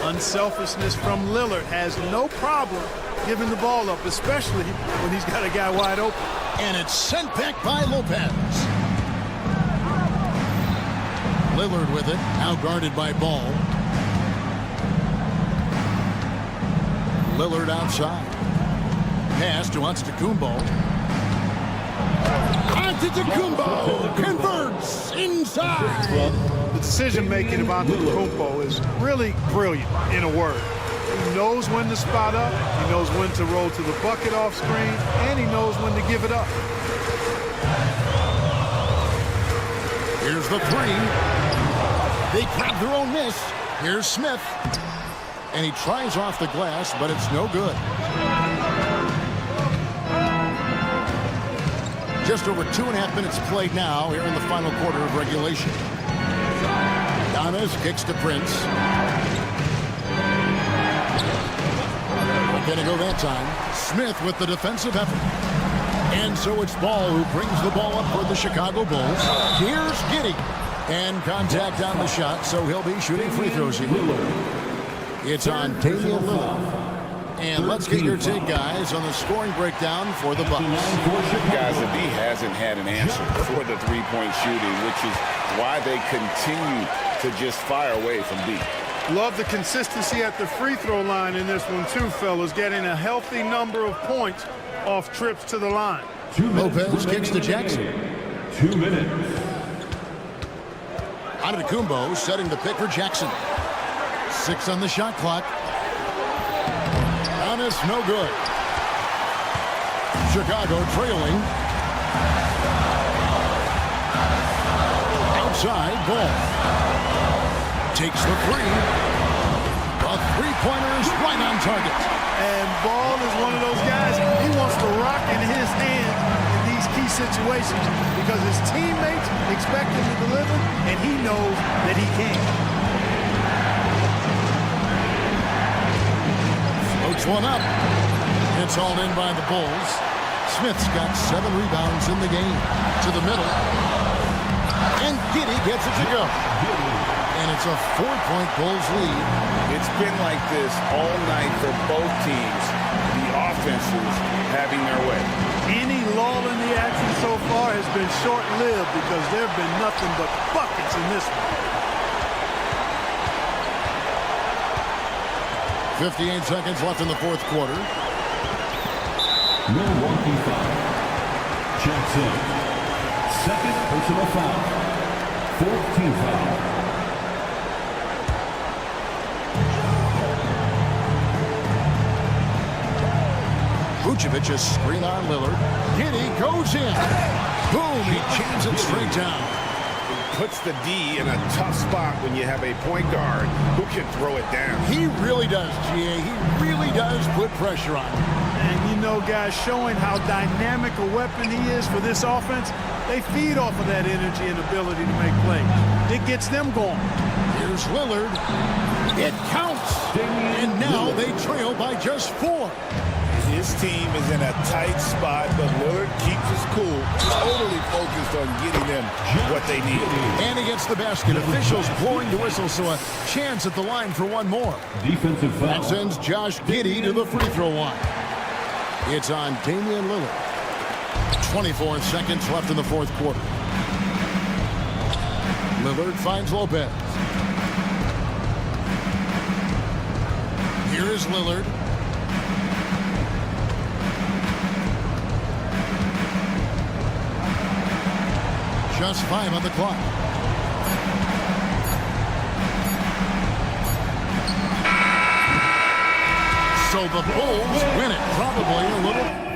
Unselfishness from Lillard has no problem giving the ball up, especially when he's got a guy wide open. And it's sent back by Lopez. Lillard with it, now guarded by Ball. Lillard outside. Pass to Antetokounmpo. Antetokounmpo converts inside. The decision-making about Antetokounmpo is really brilliant, in a word. He knows when to spot up, he knows when to roll to the bucket off screen, and he knows when to give it up. Here's the 3. They grab their own miss. Here's Smith. And he tries off the glass, but it's no good. Just over 2.5 minutes played now here in the final quarter of regulation. Giannis kicks to Prince. Not gonna go that time. Smith with the defensive effort. And so it's Ball who brings the ball up for the Chicago Bulls. Here's Giddey. And contact on the shot, so he'll be shooting free throws here. It's on Damian Lillard. And let's get your take, guys, on the scoring breakdown for the Bucks. Guys, the D hasn't had an answer for the three-point shooting, which is why they continue to just fire away from deep. Love the consistency at the free throw line in this one, too, fellas. Getting a healthy number of points off trips to the line. Lopez kicks to Jackson. 2 minutes. Antetokounmpo setting the pick for Jackson. 6 on the shot clock. Giannis, no good. Chicago trailing. Outside, Ball. Takes the 3. A three-pointer is right on target. And Ball is one of those guys, he wants the rock in his hand in these key situations because his teammates expect him to deliver, and he knows that he can. Floats one up. It's hauled in by the Bulls. Smith's got 7 rebounds in the game. To the middle. And Giddey gets it to go. And it's a 4-point Bulls lead. It's been like this all night for both teams. The offenses having their way. Any lull in the action so far has been short-lived because there have been nothing but buckets in this one. 58 seconds left in the fourth quarter. Milwaukee foul. Checks in. Second personal foul. 14th foul. Vucevic is screen on Lillard. Giddey goes in. Boom, he jams it straight down. Puts the D in a tough spot when you have a point guard who can throw it down. He really does, GA. He really does put pressure on him. And you know, guys, showing how dynamic a weapon he is for this offense, they feed off of that energy and ability to make plays. It gets them going. Here's Lillard. It counts. And now they trail by just 4. His team is in a tight spot, but Lillard keeps his cool, totally focused on getting them what they need. And he gets the basket. Officials blowing the whistle, so a chance at the line for one more. Defensive foul. That sends Josh Giddey to the free throw line. It's on Damian Lillard. 24 seconds left in the fourth quarter. Lillard finds Lopez. Here is Lillard. Just 5 on the clock. So the Bulls win it. Probably a little...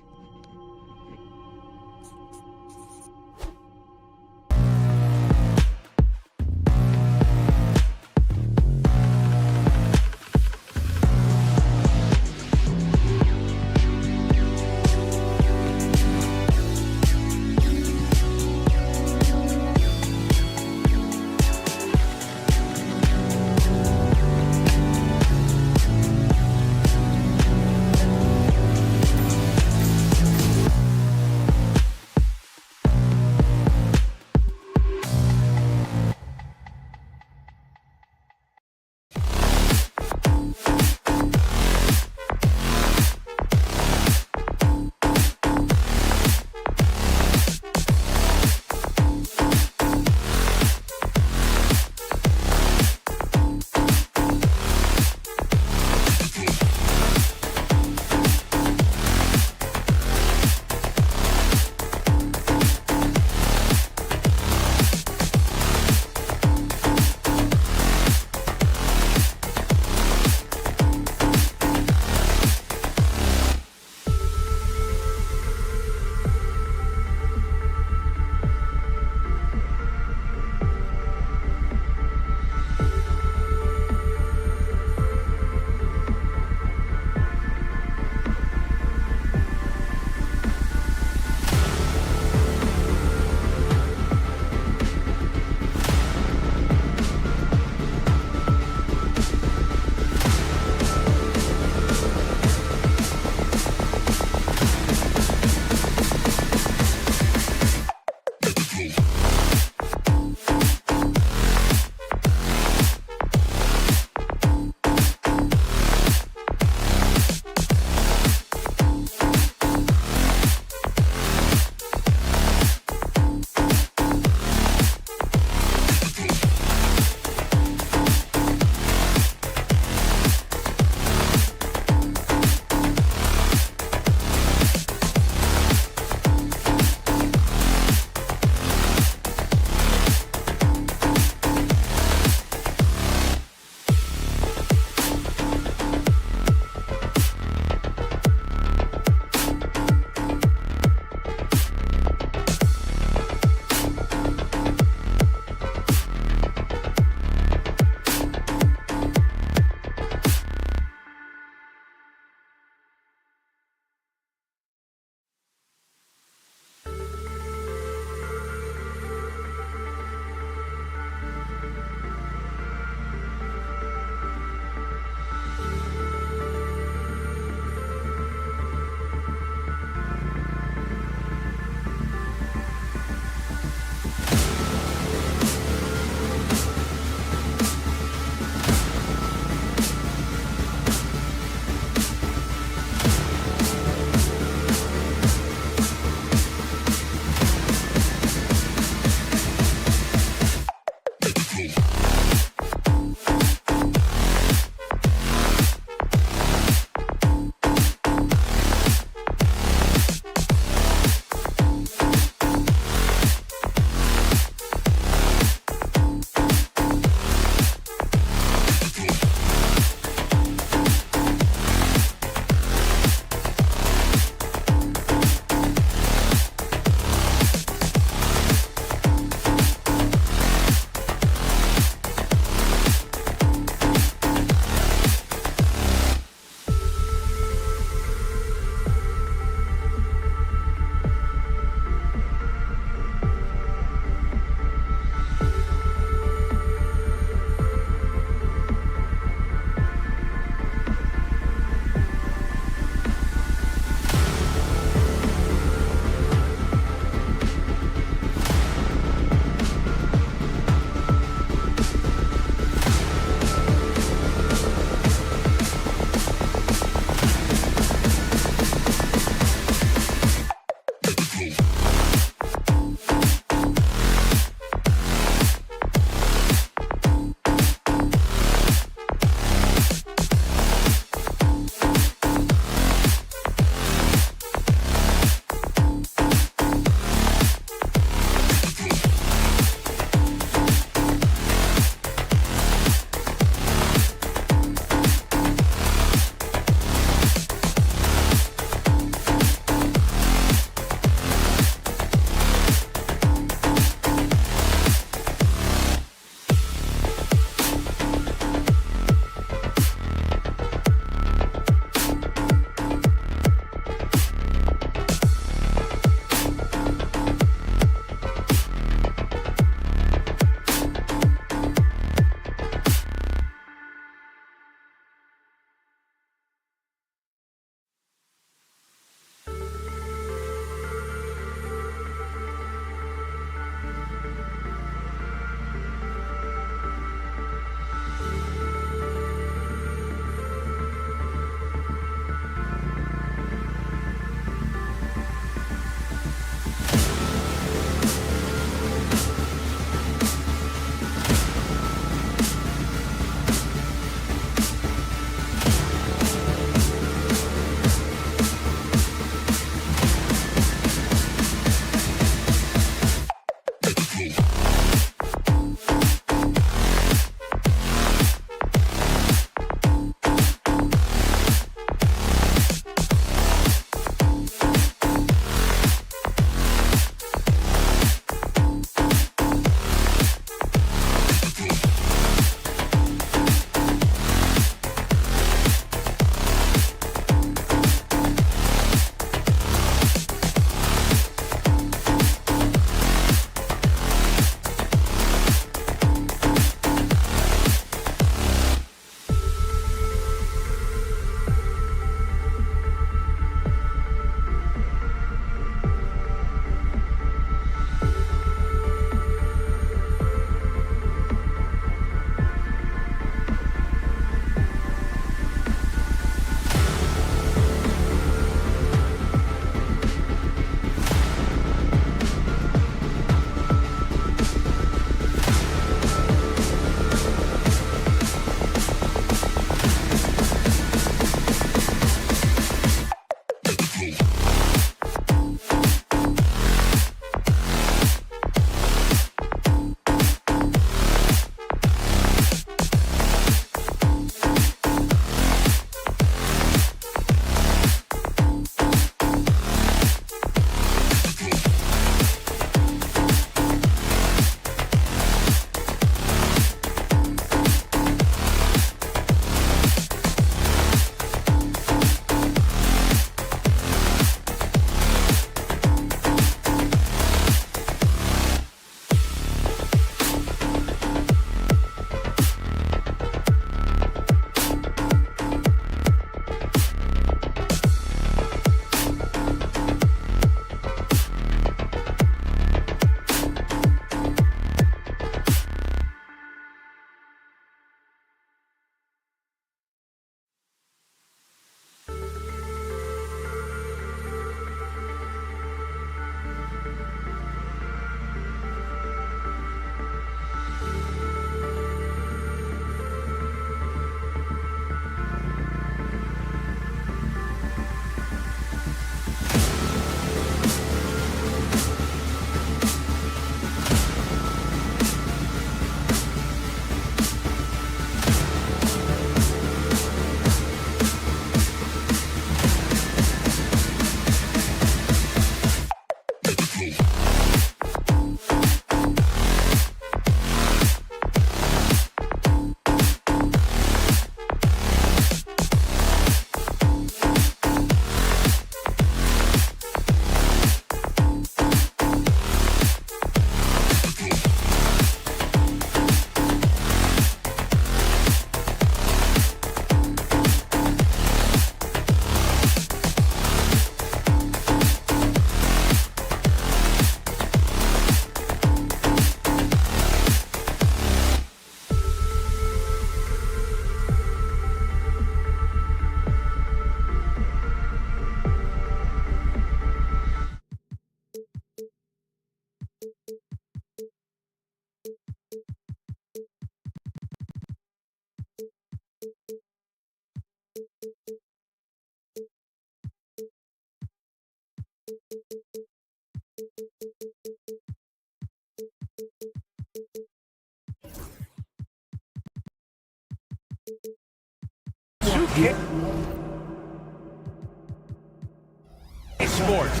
Sports.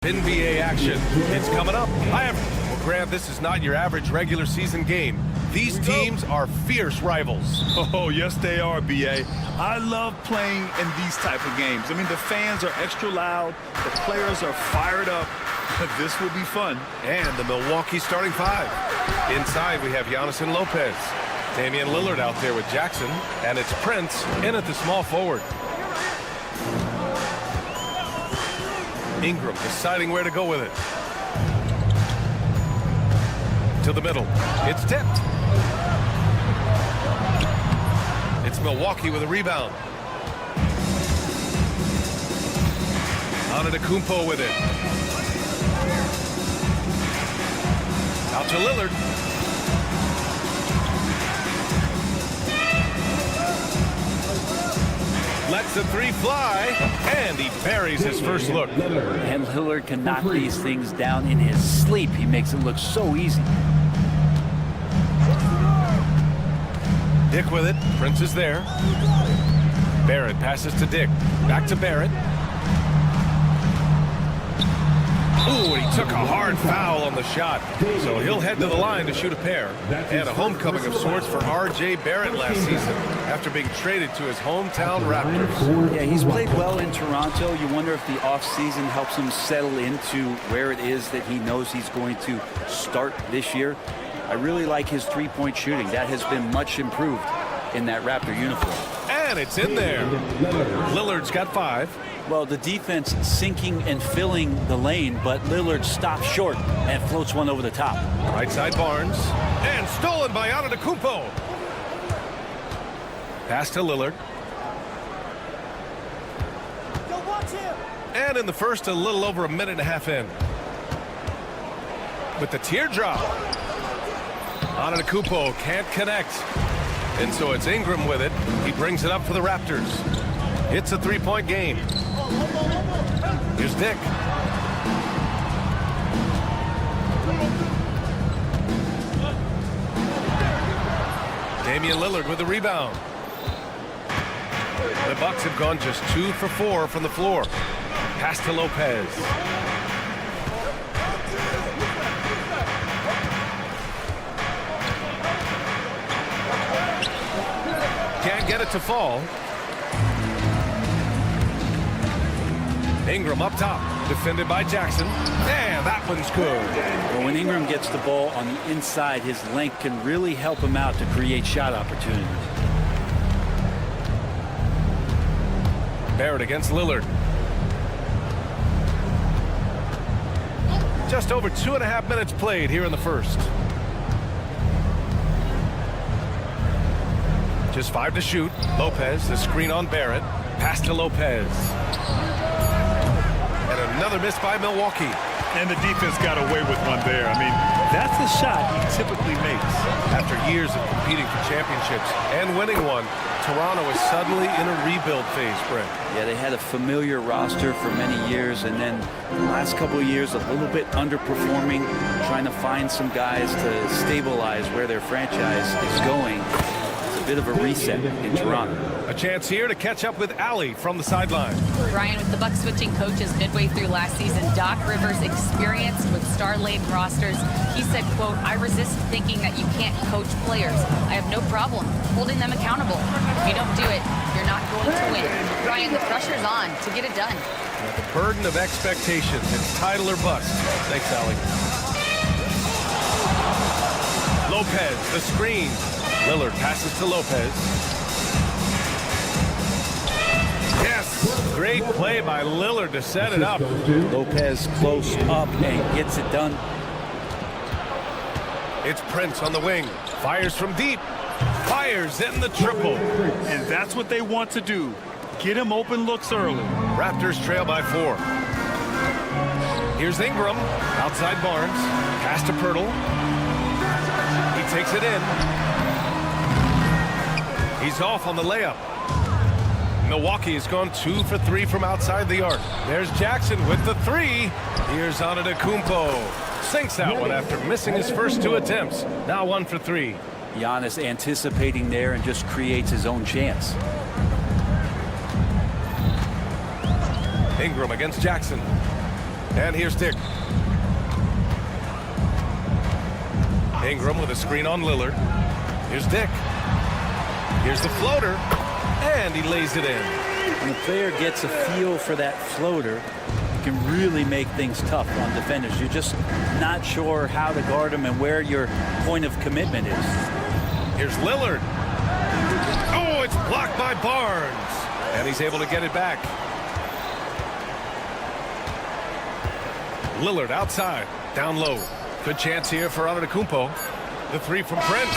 NBA action. It's coming up. Well, Grant, this is not your average regular season game. These teams are fierce rivals. Oh, yes, they are, B.A. I love playing in these type of games. I mean, the fans are extra loud. The players are fired up. This will be fun. And the Milwaukee starting five. Inside, we have Giannis and Lopez. Damian Lillard out there with Jackson. And it's Prince in at the small forward. Ingram deciding where to go with it. To the middle. It's tipped. It's Milwaukee with a rebound. Antetokounmpo with it. Out to Lillard. Lets the three fly, and he buries his first look. And Lillard can knock these things down in his sleep. He makes it look so easy. Dick with it. Prince is there. Barrett passes to Dick. Back to Barrett. Ooh, and he took a hard foul on the shot. So he'll head to the line to shoot a pair. And a homecoming of sorts for R.J. Barrett last season after being traded to his hometown Raptors. Yeah, he's played well in Toronto. You wonder if the offseason helps him settle into where it is that he knows he's going to start this year. I really like his three-point shooting. That has been much improved in that Raptor uniform. And it's in there. Lillard's got 5. Well, the defense sinking and filling the lane, but Lillard stops short and floats one over the top. Right side Barnes. And stolen by Antetokounmpo. Pass to Lillard. And in the first, a little over a minute and a half in. With the teardrop. Antetokounmpo can't connect. And so it's Ingram with it. He brings it up for the Raptors. It's a three-point game. Here's Dick. Damian Lillard with the rebound. The Bucks have gone just 2 for 4 from the floor. Pass to Lopez. Can't get it to fall. Ingram up top, defended by Jackson. And that one's good. Well, when Ingram gets the ball on the inside, his length can really help him out to create shot opportunities. Barrett against Lillard. Just over 2.5 minutes played here in the first. Just 5 to shoot. Lopez, the screen on Barrett. Pass to Lopez. And another miss by Milwaukee. And the defense got away with one there. I mean, that's the shot he typically makes. After years of competing for championships and winning one, Toronto is suddenly in a rebuild phase, Brent. Yeah, they had a familiar roster for many years, and then the last couple of years a little bit underperforming, trying to find some guys to stabilize where their franchise is going. Bit of a reset in Toronto. A chance here to catch up with Allie from the sideline. Brian, with the Bucks switching coaches midway through last season, Doc Rivers, experienced with star-laden rosters, he said, quote, "I resist thinking that you can't coach players. I have no problem holding them accountable. If you don't do it, you're not going to win." Brian, the pressure's on to get it done. The burden of expectations. It's title or bust. Thanks, Allie. Lopez, the screen. Lillard passes to Lopez. Yes! Great play by Lillard to set it up. Lopez close up and gets it done. It's Prince on the wing. Fires from deep. Fires in the triple. And that's what they want to do. Get him open looks early. Raptors trail by 4. Here's Ingram. Outside Barnes. Pass to Pirtle. He takes it in. He's off on the layup. Milwaukee has gone 2 for 3 from outside the arc. There's Jackson with the 3. Here's Antetokounmpo. Sinks that one after missing his first 2 attempts. Now 1 for 3. Giannis anticipating there and just creates his own chance. Ingram against Jackson. And here's Dick. Ingram with a screen on Lillard. Here's Dick. Here's the floater. And he lays it in. When the player gets a feel for that floater, it can really make things tough on defenders. You're just not sure how to guard them and where your point of commitment is. Here's Lillard. Oh, it's blocked by Barnes. And he's able to get it back. Lillard outside, down low. Good chance here for Antetokounmpo. The 3 from Prince.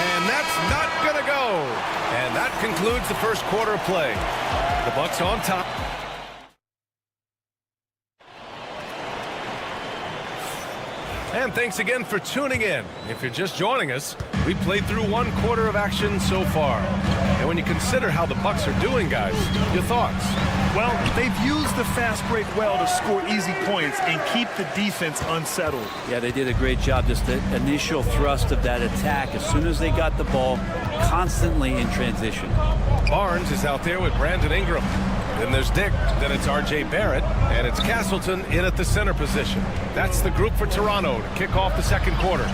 And that's not going to go. And that concludes the first quarter of play. The Bucks on top. And thanks again for tuning in. If you're just joining us, we played through 1 quarter of action so far. And when you consider how the Bucks are doing, guys, your thoughts? Well, they've used the fast break well to score easy points and keep the defense unsettled. Yeah, they did a great job. Just the initial thrust of that attack as soon as they got the ball, constantly in transition. Barnes is out there with Brandon Ingram. Then there's Dick. Then it's R.J. Barrett. And it's Castleton in at the center position. That's the group for Toronto to kick off the second quarter.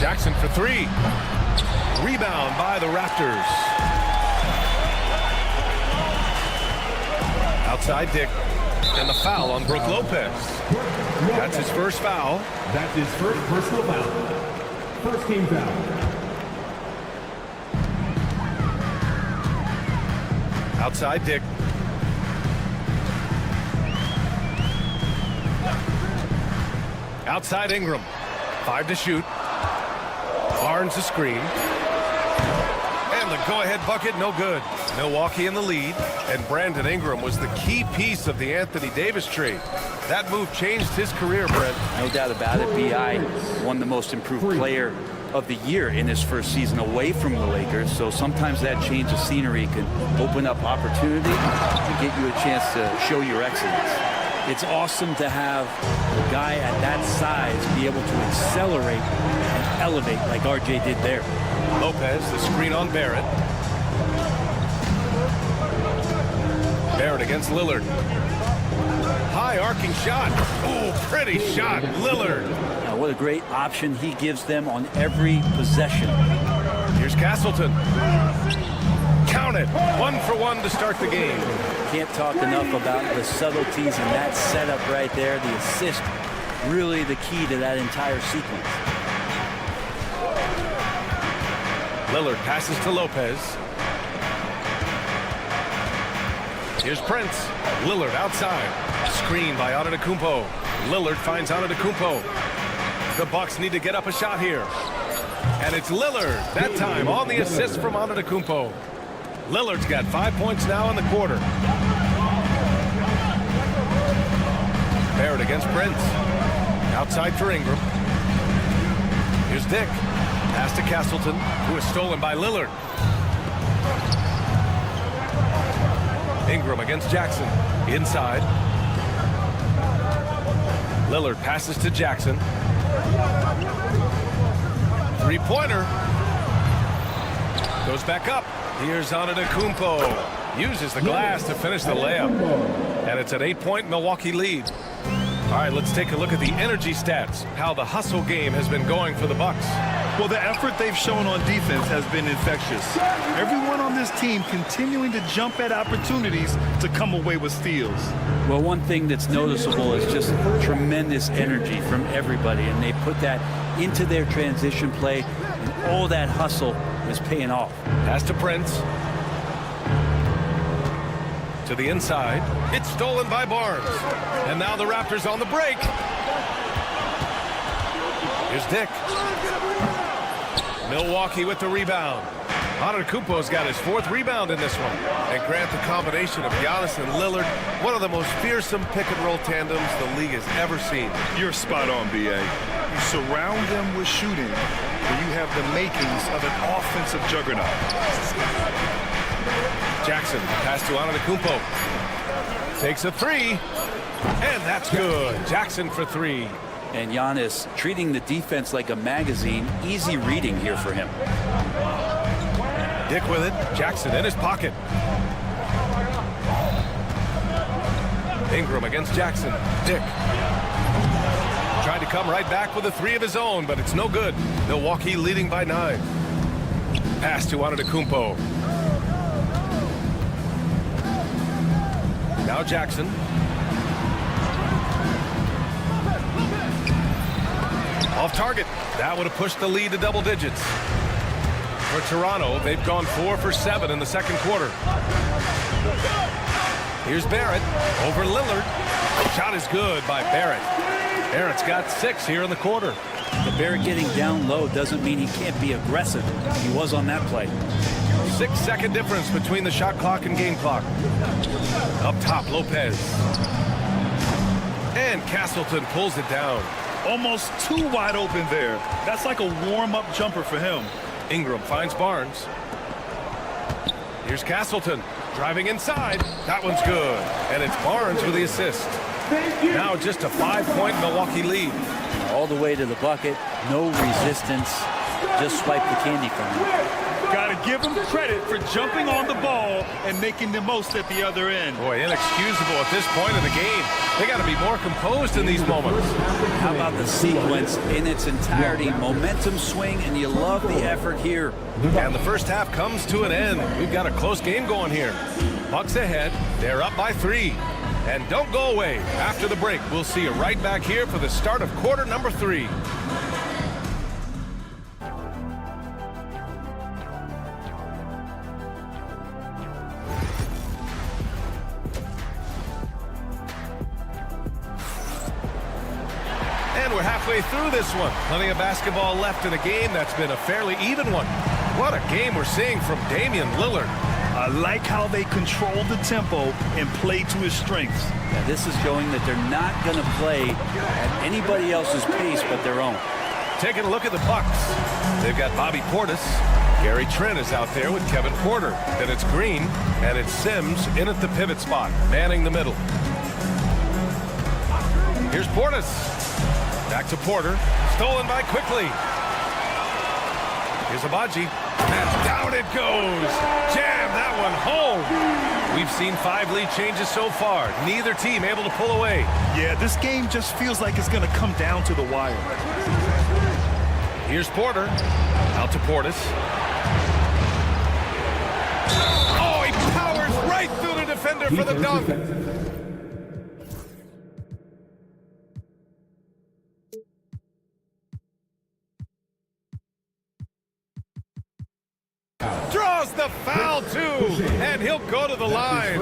Jackson for 3. Rebound by the Raptors. Outside Dick. And the foul on Brook Lopez. That's his first foul. That's his first personal foul. First team foul. Outside Dick. Outside Ingram. 5 to shoot. Barnes the screen. And the go-ahead bucket, no good. Milwaukee in the lead. And Brandon Ingram was the key piece of the Anthony Davis trade. That move changed his career, Brent. No doubt about it. B.I. won the most improved player of the year in his first season away from the Lakers. So sometimes that change of scenery can open up opportunity and get you a chance to show your excellence. It's awesome to have a guy at that size be able to accelerate and elevate like RJ did there. Lopez, the screen on Barrett. Barrett against Lillard. High arcing shot. Oh, pretty shot, Lillard. Now, what a great option he gives them on every possession. Here's Castleton. Count it. 1 for 1 to start the game. Can't talk enough about the subtleties in that setup right there. The assist, really the key to that entire sequence. Lillard passes to Lopez. Here's Prince. Lillard outside. Screen by Antetokounmpo. Lillard finds Antetokounmpo. The Bucks need to get up a shot here. And it's Lillard, that time on the assist from Antetokounmpo. Lillard's got 5 points now in the quarter. Barrett against Prince. Outside for Ingram. Here's Dick. Pass to Castleton, who is stolen by Lillard. Ingram against Jackson. Inside. Lillard passes to Jackson. 3-pointer. Goes back up. Here's Antetokounmpo. Uses the glass to finish the layup. And it's an 8-point Milwaukee lead. All right, let's take a look at the energy stats. How the hustle game has been going for the Bucks. Well, the effort they've shown on defense has been infectious. Everyone on this team continuing to jump at opportunities to come away with steals. Well, one thing that's noticeable is just tremendous energy from everybody, and they put that into their transition play, and all that hustle is paying off. Pass to Prince. To the inside. It's stolen by Barnes. And now the Raptors on the break. Here's Dick. Milwaukee with the rebound. Antetokounmpo's got his 4th rebound in this one. And Grant, the combination of Giannis and Lillard, one of the most fearsome pick-and-roll tandems the league has ever seen. You're spot on, B.A. You surround them with shooting, and you have the makings of an offensive juggernaut. Jackson, pass to Antetokounmpo. Takes a 3, and that's good. Jackson for 3. And Giannis treating the defense like a magazine. Easy reading here for him. Dick with it. Jackson in his pocket. Ingram against Jackson. Dick. Tried to come right back with a 3 of his own, but it's no good. Milwaukee leading by 9. Pass to Antetokounmpo. Now Jackson. Off target. That would have pushed the lead to double digits. For Toronto, they've gone 4 for 7 in the second quarter. Here's Barrett over Lillard. Shot is good by Barrett. Barrett's got 6 here in the quarter. But Barrett getting down low doesn't mean he can't be aggressive. He was on that play. 6-second difference between the shot clock and game clock. Up top, Lopez. And Castleton pulls it down. Almost too wide open there. That's like a warm-up jumper for him. Ingram finds Barnes. Here's Castleton driving inside. That one's good. And it's Barnes with the assist. Now just a 5-point Milwaukee lead. All the way to the bucket. No resistance. Just swipe the candy from him. Got to give him credit for jumping on the ball and making the most at the other end. Boy, inexcusable at this point in the game. They got to be more composed in these moments. How about the sequence in its entirety? Momentum swing, and you love the effort here. And the first half comes to an end. We've got a close game going here. Bucks ahead. They're up by 3. And don't go away. After the break, we'll see you right back here for the start of quarter number 3. We're halfway through this one. Plenty of basketball left in a game that's been a fairly even one. What a game we're seeing from Damian Lillard. I like how they control the tempo and play to his strengths. Yeah, this is showing that they're not going to play at anybody else's pace but their own. Taking a look at the Bucks. They've got Bobby Portis. Gary Trent is out there with Kevin Porter. Then it's Green, and it's Sims in at the pivot spot, manning the middle. Here's Portis. Back to Porter. Stolen by Quickly. Here's Abaji. And down it goes. Jam that one home. We've seen 5 lead changes so far. Neither team able to pull away. Yeah, this game just feels like it's going to come down to the wire. Here's Porter. Out to Portis. Oh, he powers right through the defender for the dunk. Draws the foul, too, and he'll go to the line.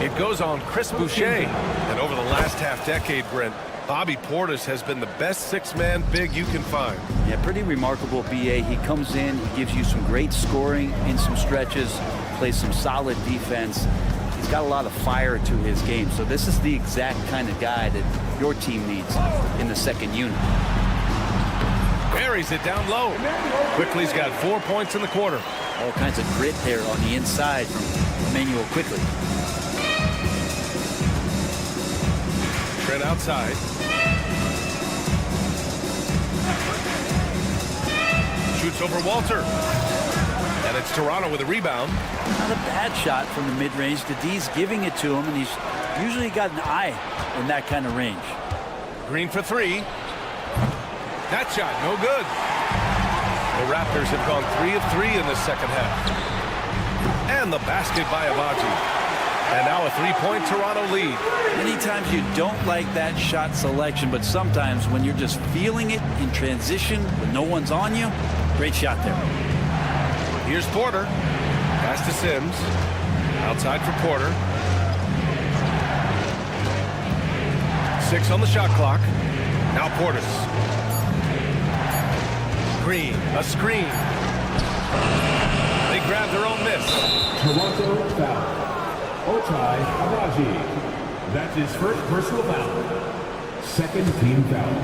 It goes on Chris Boucher. And over the last half-decade, Brent, Bobby Portis has been the best 6-man big you can find. Yeah, pretty remarkable, B.A. He comes in, he gives you some great scoring in some stretches, plays some solid defense. He's got a lot of fire to his game. So this is the exact kind of guy that your team needs in the second unit. Buries it down low. Quickly's got 4 points in the quarter. All kinds of grit there on the inside from Emmanuel Quickly. Trent outside. Shoots over Walter. And it's Toronto with a rebound. Not a bad shot from the mid-range. The D's giving it to him, and he's usually got an eye in that kind of range. Green for 3. That shot, no good. The Raptors have gone 3 of 3 in the second half. And the basket by Abaji. And now a 3-point Toronto lead. Many times you don't like that shot selection, but sometimes when you're just feeling it in transition when no one's on you, great shot there. Here's Porter. Pass to Sims. Outside for Porter. 6 on the shot clock. Now Portis. Green, a screen. They grab their own miss. Toronto foul. Ochai Agbaji. That's his first personal foul. Second team foul.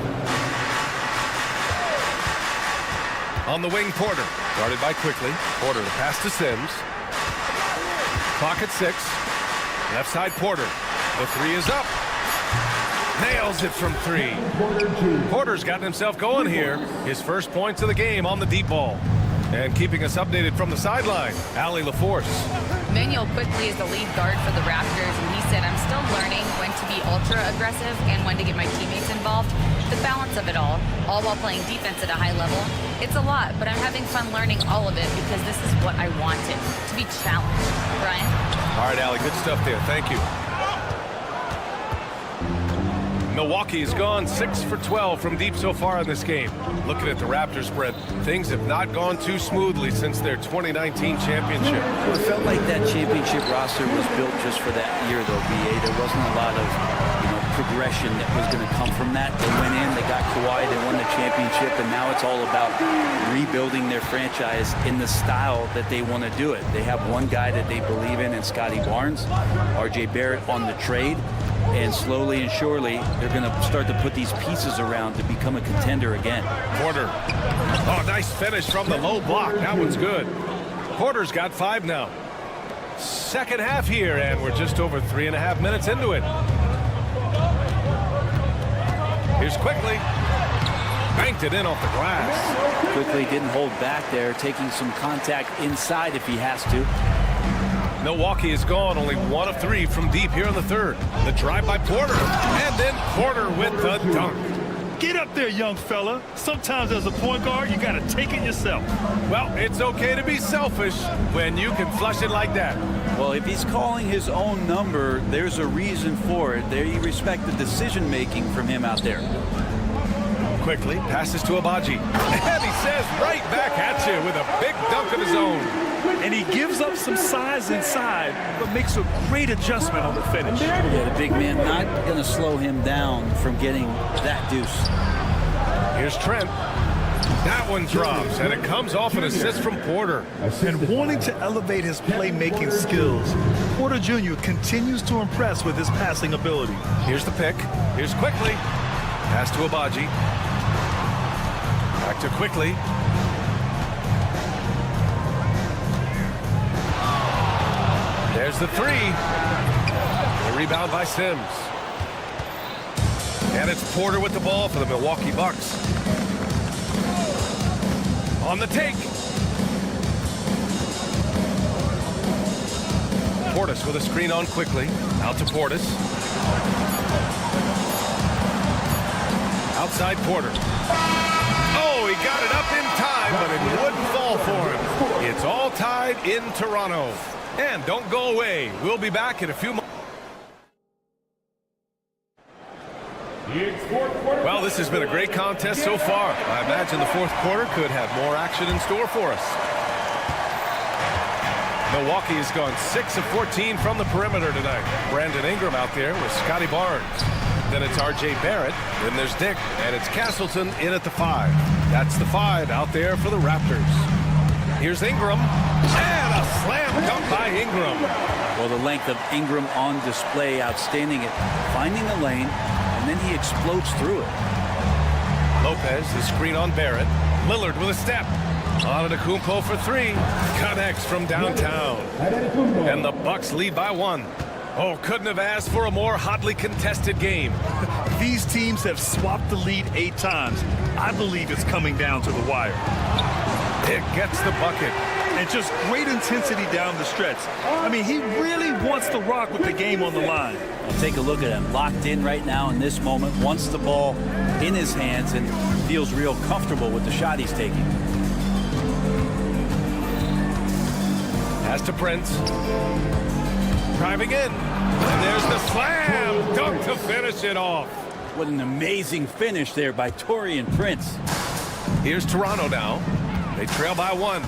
On the wing, Porter. Guarded by Quickly. Porter to pass to Sims. Clock at 6. Left side, Porter. The 3 is up. Nails it from 3. Porter's gotten himself going here. His first points of the game on the deep ball. And keeping us updated from the sideline, Allie LaForce. Manuel Quickly is the lead guard for the Raptors, and he said, I'm still learning when to be ultra aggressive and when to get my teammates involved. The balance of it all while playing defense at a high level. It's a lot, but I'm having fun learning all of it because this is what I wanted, to be challenged. Brian? All right, Allie, good stuff there. Thank you. Milwaukee has gone 6 for 12 from deep so far in this game. Looking at the Raptors, Brent, things have not gone too smoothly since their 2019 championship. Well, it felt like that championship roster was built just for that year, though, B.A. There wasn't a lot of progression that was going to come from that. They went in, they got Kawhi, they won the championship, and now it's all about rebuilding their franchise in the style that they want to do it. They have one guy that they believe in Scotty Barnes, R.J. Barrett on the trade. And slowly and surely, they're going to start to put these pieces around to become a contender again. Porter. Oh, nice finish from the low block. That one's good. Porter's got 5 now. Second half here, and we're just over 3.5 minutes into it. Here's Quickly. Banked it in off the glass. Quickly didn't hold back there, taking some contact inside if he has to. Milwaukee is gone, only 1 of 3 from deep here in the third. The drive by Porter, and then Porter with the dunk. Get up there, young fella. Sometimes as a point guard, you got to take it yourself. Well, it's okay to be selfish when you can flush it like that. Well, if he's calling his own number, there's a reason for it. There, you respect the decision-making from him out there. Quickly passes to Agbaji. And he says right back at you with a big dunk of his own. And he gives up some size inside, but makes a great adjustment on the finish. Yeah, the big man not going to slow him down from getting that deuce. Here's Trent. That one drops, and it comes off an assist from Porter. And wanting to elevate his playmaking skills, Porter Jr. continues to impress with his passing ability. Here's the pick. Here's Quickly. Pass to Agbaji. Back to Quickly. There's the 3. The rebound by Sims. And it's Porter with the ball for the Milwaukee Bucks. On the take. Portis with a screen on Quickly. Out to Portis. Outside Porter. Oh, he got it up in time, but it wouldn't fall for him. It's all tied in Toronto. And don't go away. We'll be back in a few moments. Well, this has been a great contest so far. I imagine the fourth quarter could have more action in store for us. Milwaukee has gone 6 of 14 from the perimeter tonight. Brandon Ingram out there with Scotty Barnes. Then it's R.J. Barrett. Then there's Dick. And it's Castleton in at the 5. That's the 5 out there for the Raptors. Here's Ingram. And a slam dunk by Ingram. Well, the length of Ingram on display, outstanding at finding a lane, and then he explodes through it. Lopez, the screen on Barrett. Lillard with a step. Antetokounmpo for 3. Connects from downtown. And the Bucks lead by 1. Oh, couldn't have asked for a more hotly contested game. These teams have swapped the lead 8 times. I believe it's coming down to the wire. Dick gets the bucket. And just great intensity down the stretch. I mean, he really wants to rock with the game on the line. Well, take a look at him. Locked in right now in this moment. Wants the ball in his hands and feels real comfortable with the shot he's taking. Pass to Prince. Driving in. And there's the slam dunk to finish it off. What an amazing finish there by Taurean Prince. Here's Toronto now. They trail by 1.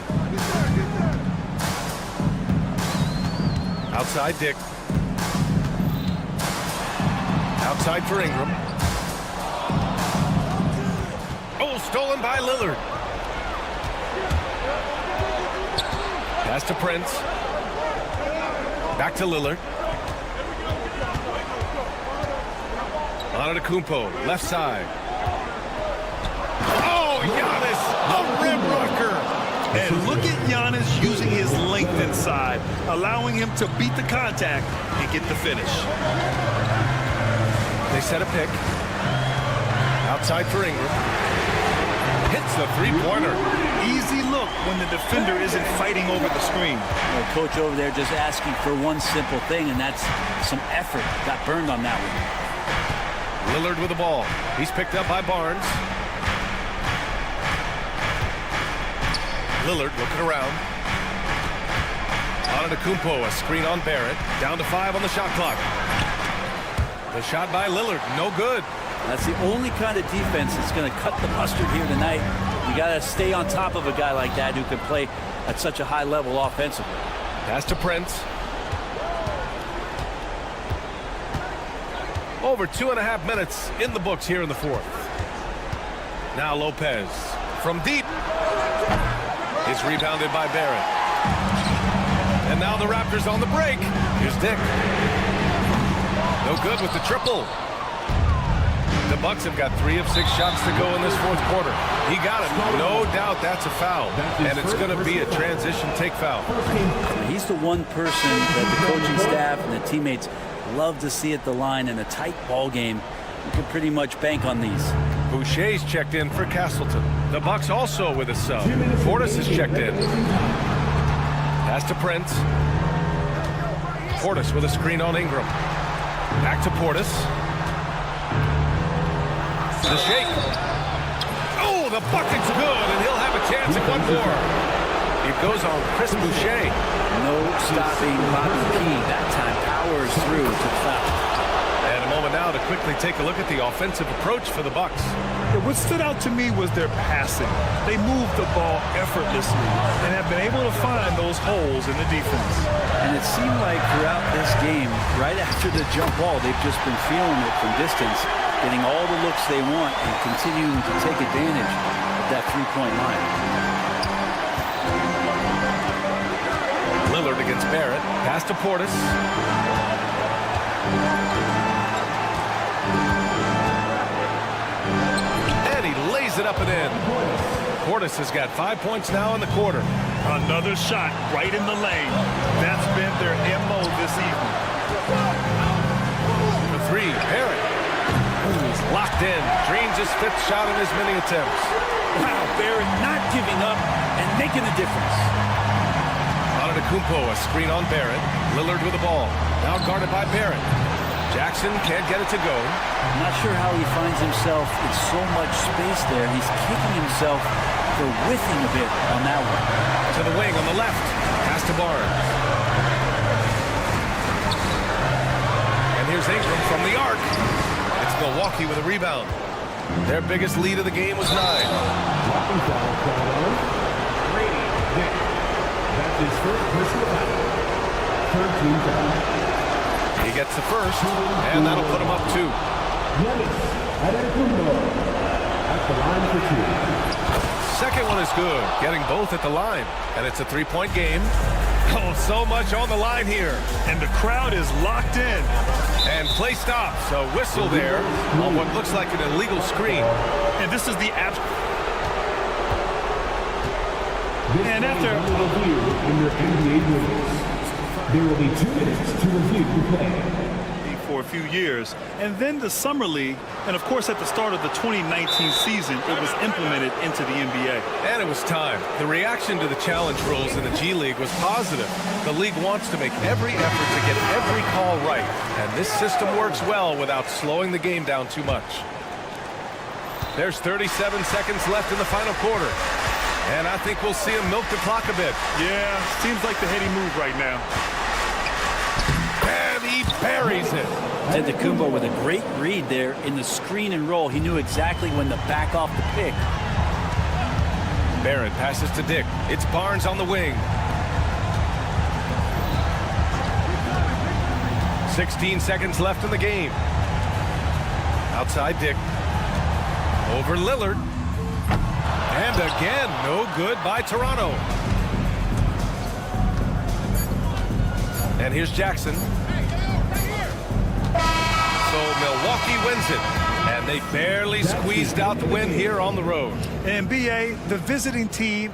Outside Dick. Outside for Ingram. Oh, stolen by Lillard. Pass to Prince. Back to Lillard. Antetokounmpo, left side. Oh, Giannis, a rim rocker. And look at Giannis using his length inside, allowing him to beat the contact and get the finish. They set a pick. Outside for Ingram. Hits the three-pointer. Easy look when the defender isn't fighting over the screen. The coach over there just asking for one simple thing, and that's some effort. Got burned on that one. Lillard with the ball. He's picked up by Barnes. Lillard looking around. Antetokounmpo, a screen on Barrett. Down to 5 on the shot clock. The shot by Lillard, no good. That's the only kind of defense that's going to cut the mustard here tonight. You got to stay on top of a guy like that who can play at such a high level offensively. Pass to Prince. Over 2.5 minutes in the books here in the fourth. Now Lopez from deep. Is rebounded by Barrett. And now the Raptors on the break. Here's Dick. No good with the triple. The Bucks have got 3 of 6 shots to go in this fourth quarter. He got it. No doubt that's a foul. And it's going to be a transition take foul. He's the one person that the coaching staff and the teammates love to see at the line in a tight ball game. You can pretty much bank on these. Boucher's checked in for Castleton. The Bucks also with a sub. Portis has checked in. Pass to Prince. Portis with a screen on Ingram. Back to Portis. The shake. Oh, the bucket's good, and he'll have a chance at one more. It goes on Chris Boucher. No stopping Bobby P. That time powers through to the foul. And a moment now to quickly take a look at the offensive approach for the Bucks. What stood out to me was their passing. They moved the ball effortlessly and have been able to find those holes in the defense. And it seemed like throughout this game, right after the jump ball, they've just been feeling it from distance, getting all the looks they want and continuing to take advantage of that three-point line. Lillard against Barrett. Pass to Portis. And he lays it up and in. Portis has got 5 points now in the quarter. Another shot right in the lane. That's been their MO this evening. For 3, Barrett. He's locked in. Dreams his 5th shot in as many attempts. Wow, Barrett not giving up and making a difference. Antetokounmpo, a screen on Barrett. Lillard with the ball. Now guarded by Barrett. Jackson can't get it to go. I'm not sure how he finds himself in so much space there. He's kicking himself for whiffing a bit on that one. To the wing on the left. Pass to Barnes. And here's Ingram from the arc. It's Milwaukee with a rebound. Their biggest lead of the game was 9. That's his first personal foul. 13 foul. He gets the first, and that'll put him up 2. At the line for 2. Second one is good, getting both at the line. And it's a 3-point game. Oh, so much on the line here. And the crowd is locked in. And play stops. A whistle there on what looks like an illegal screen. And this is the And after review in your NBA games, there will be 2 minutes to review the play. For a few years, and then the Summer League, and of course at the start of the 2019 season, it was implemented into the NBA. And it was time. The reaction to the challenge rules in the G League was positive. The league wants to make every effort to get every call right, and this system works well without slowing the game down too much. There's 37 seconds left in the final quarter. And I think we'll see him milk the clock a bit. Yeah, seems like the heady move right now. And he buries it. Antetokounmpo with a great read there in the screen and roll. He knew exactly when to back off the pick. Barrett passes to Dick. It's Barnes on the wing. 16 seconds left in the game. Outside Dick. Over Lillard. And again, no good by Toronto. And here's Jackson. So Milwaukee wins it. And they barely squeezed out the win here on the road. And BA, the visiting team.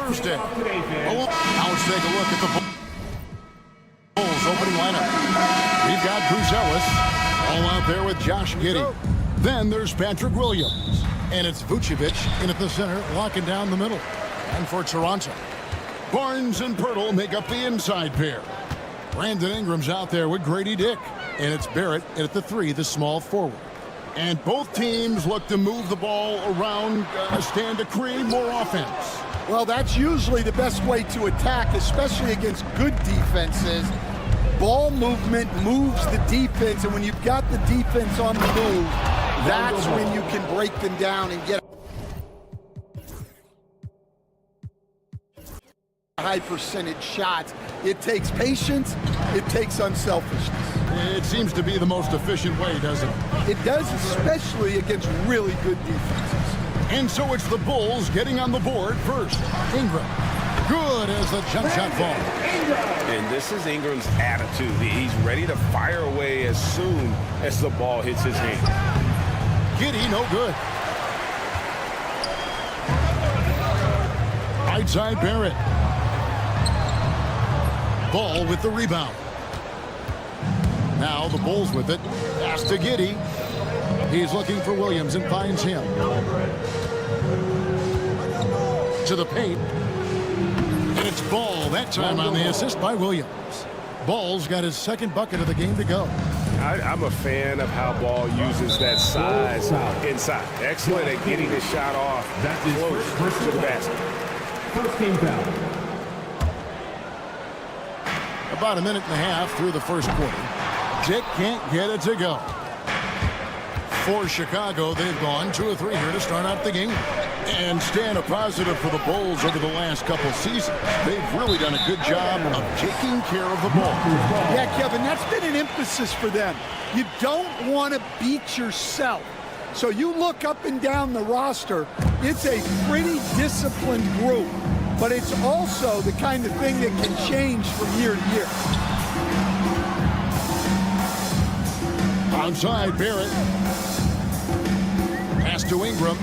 Thursday. Oh, now let's take a look at the Bulls opening lineup. We've got Bruce Ellis all out there with Josh Giddey. Then there's Patrick Williams. And it's Vucevic in at the center, locking down the middle. And for Toronto, Barnes and Pirtle make up the inside pair. Brandon Ingram's out there with Grady Dick. And it's Barrett at the 3, the small forward. And both teams look to move the ball around, stand to create more offense. Well, that's usually the best way to attack, especially against good defenses. Ball movement moves the defense, and when you've got the defense on the move, that's when you can break them down and get high percentage shots. It takes patience, it takes unselfishness. It seems to be the most efficient way, doesn't it? It does, especially against really good defenses. And so it's the Bulls getting on the board first. Ingram. Good as the jump shot falls. And this is Ingram's attitude. He's ready to fire away as soon as the ball hits his hand. Giddey, no good. Right side, Barrett. Ball with the rebound. Now the Bulls with it. Pass to Giddey. He's looking for Williams and finds him. To the paint. And it's Ball that time on the assist by Williams. Ball's got his second bucket of the game to go. I'm a fan of how Ball uses that size inside. Excellent at getting the shot off close to the basket. First team foul. About a minute and a half through the first quarter. Dick can't get it to go. For Chicago, they've gone 2 of 3 here to start out the game. And staying a positive for the Bulls over the last couple seasons. They've really done a good job of taking care of the ball. Yeah, Kevin, that's been an emphasis for them. You don't want to beat yourself. So you look up and down the roster, it's a pretty disciplined group. But it's also the kind of thing that can change from year to year. Outside, Barrett. Pass to Ingram.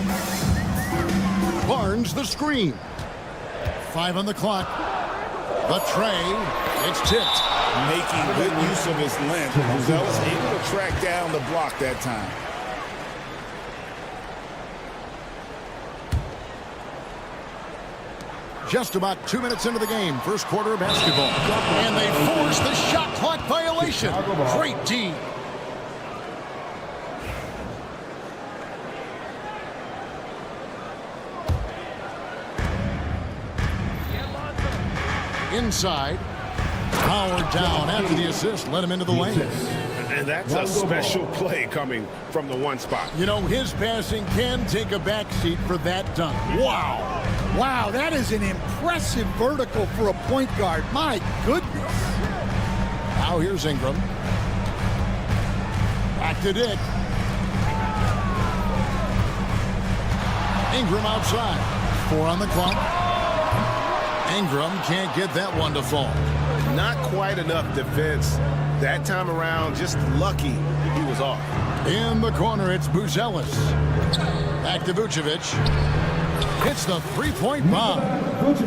Barnes the screen. 5 on the clock. The tray. It's tipped. Making good use of his length. Ellis able to track down the block that time. Just about 2 minutes into the game. First quarter of basketball. And they force the shot clock violation. Great D. Inside. Howard down after the assist. Let him into the lane. And that's a special play coming from the one spot. You know, his passing can take a backseat for that dunk. Wow. Wow, that is an impressive vertical for a point guard. My goodness. Now here's Ingram. Back to Dick. Ingram outside. 4 on the clock. Ingram can't get that one to fall. Not quite enough defense that time around. Just lucky he was off. In the corner, it's Ellis. Back to Vucevic. Hits the three-point bomb.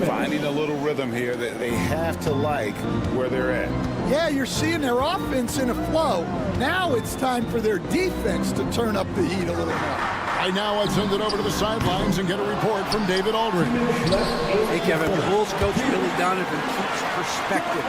Finding a little rhythm here that they have to like where they're at. Yeah, you're seeing their offense in a flow. Now it's time for their defense to turn up the heat a little more. Right now, I'd send it over to the sidelines and get a report from David Aldridge. Hey, Kevin, the Bulls coach Billy Donovan keeps perspective.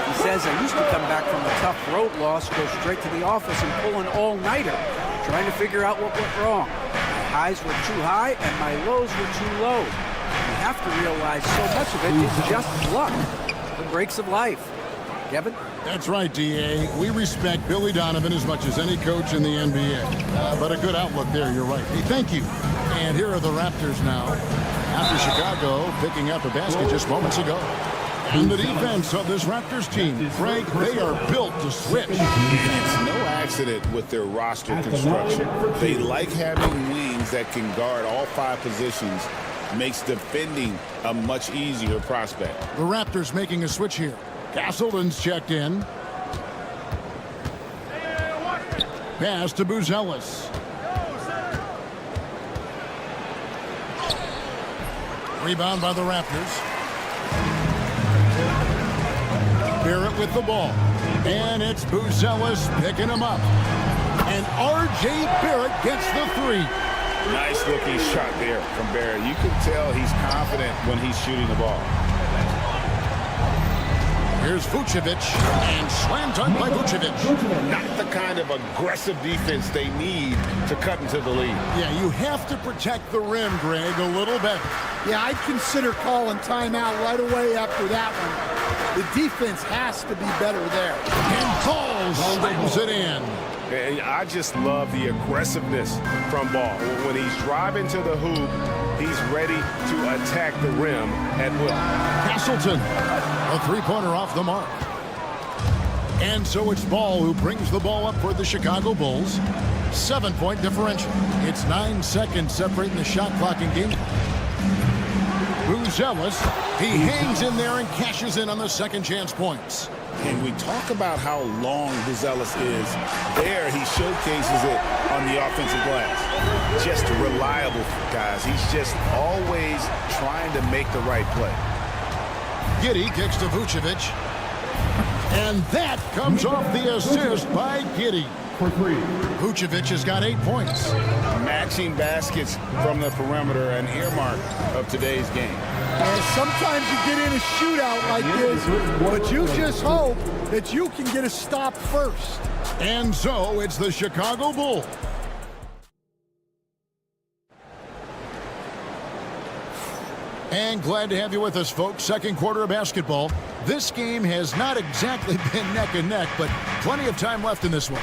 He says, I used to come back from a tough road loss, go straight to the office and pull an all-nighter, trying to figure out what went wrong. My highs were too high and my lows were too low. You have to realize so much of it is just luck, the breaks of life. Kevin? That's right, D.A. We respect Billy Donovan as much as any coach in the NBA. But a good outlook there, you're right. Hey, thank you. And here are the Raptors now. After Chicago picking up a basket just moments ago. And the defense of this Raptors team, Frank, they are built to switch. And it's no accident with their roster construction. They like having wings that can guard all 5 positions. Makes defending a much easier prospect. The Raptors making a switch here. Castleton's checked in. Pass to Ellis. Rebound by the Raptors. Barrett with the ball. And it's Buzelis picking him up. And R.J. Barrett gets the three. Nice looking shot there from Barrett. You can tell he's confident when he's shooting the ball. Here's Vucevic, and slam dunk by Vucevic. Not the kind of aggressive defense they need to cut into the lead. Yeah, you have to protect the rim, Greg, a little better. Yeah, I'd consider calling timeout right away after that one. The defense has to be better there. And Ball slams it in. And I just love the aggressiveness from Ball. When he's driving to the hoop, he's ready to attack the rim at will. Castleton, a three-pointer off the mark. And so it's Ball who brings the ball up for the Chicago Bulls. 7-point differential. It's 9 seconds separating the shot clock and game clock. Buzelis, he hangs in there and cashes in on the second chance points. And we talk about how long Buzelis is. There, he showcases it on the offensive glass. Just reliable, guys. He's just always trying to make the right play. Giddey kicks to Vucevic. And that comes off the assist by Giddey. Vucevic has got 8 points. Matching baskets from the perimeter, an earmark of today's game. And sometimes you get in a shootout like this, but you just hope that you can get a stop first. And so it's the Chicago Bulls. And glad to have you with us, folks. Second quarter of basketball. This game has not exactly been neck and neck, but plenty of time left in this one.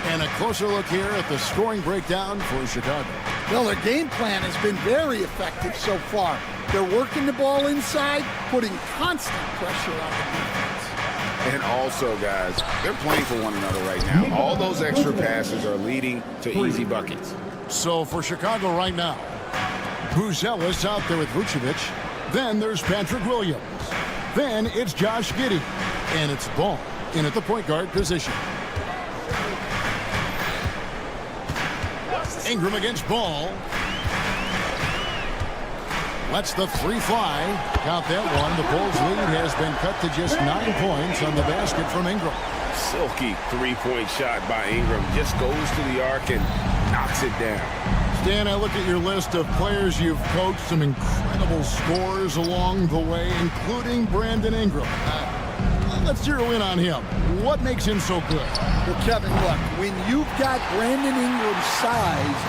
And a closer look here at the scoring breakdown for Chicago. Well, their game plan has been very effective so far. They're working the ball inside, putting constant pressure on the defense. And also, guys, they're playing for one another right now. All those extra passes are leading to easy buckets. So for Chicago right now, Buzelis out there with Vucevic. Then there's Patrick Williams. Then it's Josh Giddey. And it's Ball in at the point guard position. Ingram against Ball. Lets the three fly. Count that one. The Bulls lead has been cut to just 9 points on the basket from Ingram. Silky three-point shot by Ingram. Just goes to the arc and knocks it down. Stan, I look at your list of players you've coached, some incredible scores along the way, including Brandon Ingram. Let's zero in on him. What makes him so good? Well, Kevin, look, when you've got Brandon Ingram's size,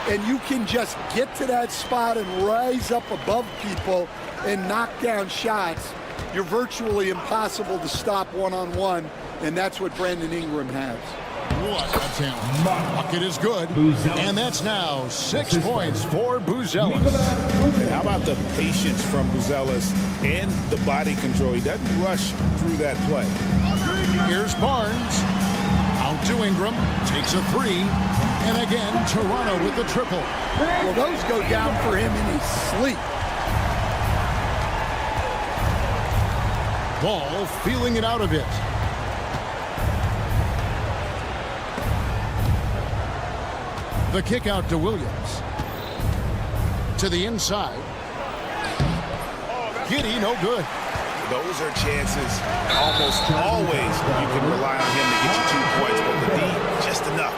and you can just get to that spot and rise up above people and knock down shots, you're virtually impossible to stop one-on-one, and that's what Brandon Ingram has. What a talent. Bucket is good. And that's now 6 points for Buzelis. How about the patience from Buzelis and the body control? He doesn't rush through that play. Here's Barnes. Out to Ingram. Takes a three. And again, Toronto with the triple. Well, those go down for him in his sleep. Ball feeling it out a bit. The kick out to Williams. To the inside. Giddey, no good. Those are chances almost always you can rely on him to get you 2 points, but the D, just enough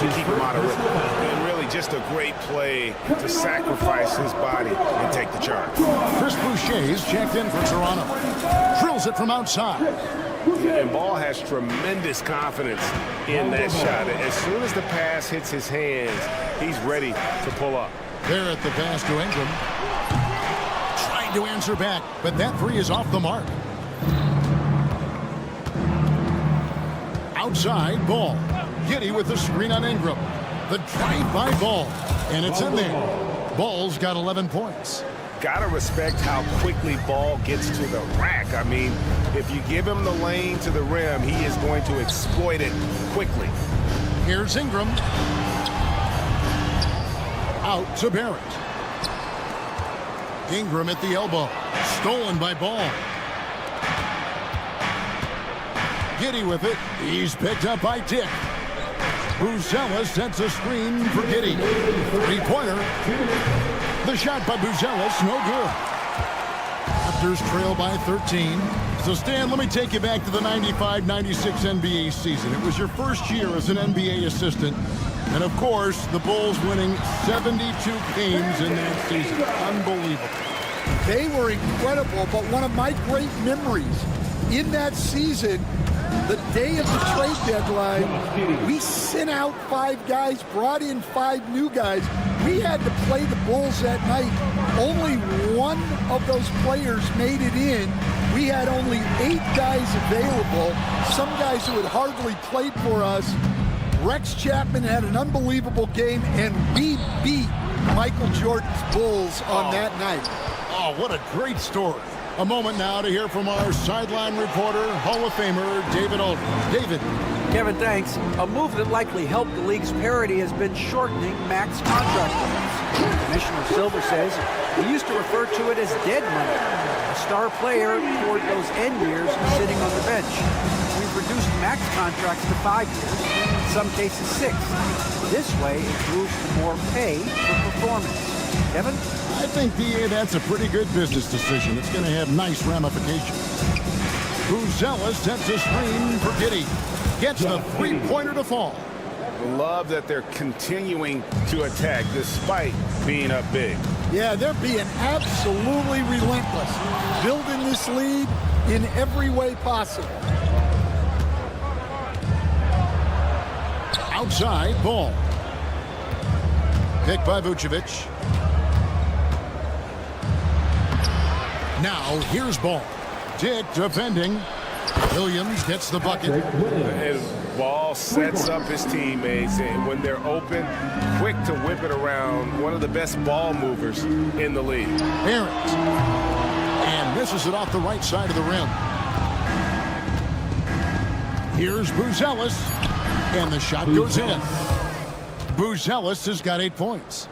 to keep him out of rhythm. And really just a great play to sacrifice his body and take the charge. Chris Boucher's checked in for Toronto. Drills it from outside. And Ball has tremendous confidence in that shot. As soon as the pass hits his hands, he's ready to pull up. There at the pass to Ingram. Trying to answer back, but that three is off the mark. Outside, Ball. Giddey with the screen on Ingram. The drive by Ball. And it's in there. Ball's got 11 points. Gotta respect how quickly Ball gets to the rack. I mean, if you give him the lane to the rim, he is going to exploit it quickly. Here's Ingram. Out to Barrett. Ingram at the elbow. Stolen by Ball. Giddey with it. He's picked up by Dick. Buzelis sets a screen for Giddey. Three-pointer. The shot by Buzelis, no good. Raptors trail by 13. So, Stan, let me take you back to the 95-96 NBA season. It was your first year as an NBA assistant. And, of course, the Bulls winning 72 games in that season. Unbelievable. They were incredible, but one of my great memories in that season, the day of the trade deadline, we sent out 5 guys, brought in 5 new guys. We had to play the Bulls that night. Only one of those players made it in. We had only 8 guys available, some guys who had hardly played for us. Rex Chapman had an unbelievable game, and we beat Michael Jordan's Bulls on that night. Oh, what a great story. A moment now to hear from our sideline reporter, Hall of Famer, David Aldridge. David. Kevin, thanks. A move that likely helped the league's parity has been shortening max contract limits. Commissioner Silver says we used to refer to it as dead money. A star player toward those end years sitting on the bench. We've reduced max contracts to 5 years, in some cases 6. This way, it moves to more pay for performance. Kevin? I think, DA, that's a pretty good business decision. It's going to have nice ramifications. Buzelis sets a screen for Giddey. Gets the three-pointer to fall. Love that they're continuing to attack despite being up big. Yeah, they're being absolutely relentless, building this lead in every way possible. Outside, ball. Picked by Vucevic. Now, here's ball. Dick defending. Williams gets the bucket. And Ball sets up his teammates, and when they're open, quick to whip it around. One of the best ball movers in the league. Barrett. And misses it off the right side of the rim. Here's Buzelis. And the shot goes in. Buzelis has got 8 points.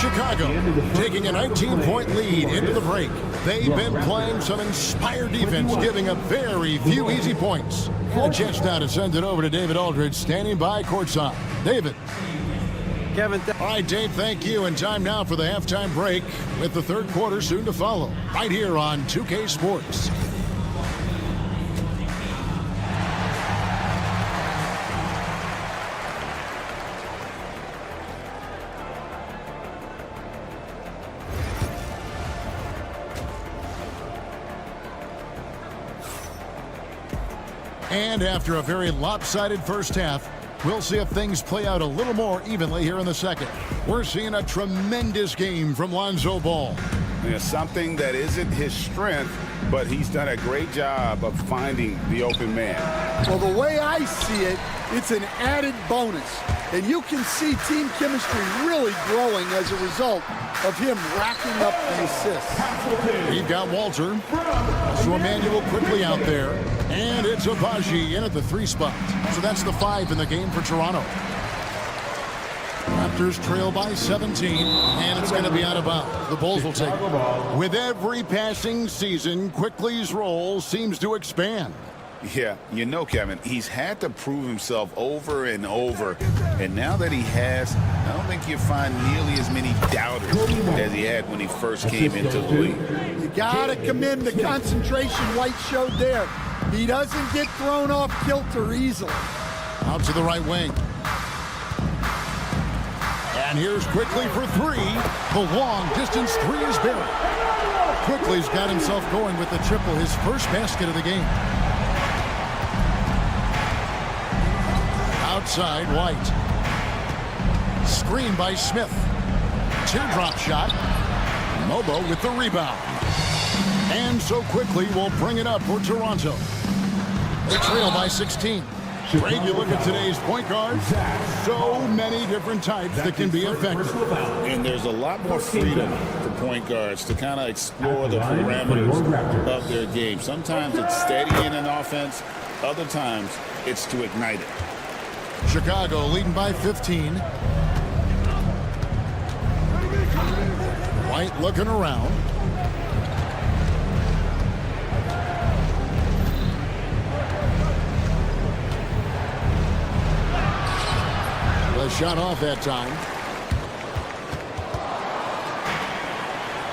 Chicago taking a 19-point lead into the break. They've been playing some inspired defense, giving up very few easy points. And a chance now to send it over to David Aldridge, standing by courtside. David. Kevin. All right, Dave, thank you. And time now for the halftime break with the third quarter soon to follow. Right here on 2K Sports. And after a very lopsided first half, we'll see if things play out a little more evenly here in the second. We're seeing a tremendous game from Lonzo Ball. Yeah, something that isn't his strength, but he's done a great job of finding the open man. Well, the way I see it, it's an added bonus. And you can see team chemistry really growing as a result of him racking up the assists. We've got Walter. So Emmanuel quickly out there. And it's Abaji in at the 3 spot. So that's the 5 in the game for Toronto. Raptors trail by 17, and it's going to be out of bounds. The Bulls will take it. With every passing season, Quickly's role seems to expand. Yeah, you know, Kevin, he's had to prove himself over and over. And now that he has, I don't think you find nearly as many doubters as he had when he first came into the league. You got to commend the concentration White showed there. He doesn't get thrown off kilter easily. Out to the right wing. And here's Quickly for 3. The long distance 3 is buried. Quickly's got himself going with the triple, his first basket of the game. Outside, White. Screen by Smith. Teardrop shot. Mobo with the rebound. And so Quickly will bring it up for Toronto. They trail by 16. Greg, you look at today's point guards, so many different types that can be effective. And there's a lot more freedom for point guards to kind of explore the parameters of their game. Sometimes it's steadying an offense. Other times it's to ignite it. Chicago leading by 15. White looking around. shot off that time.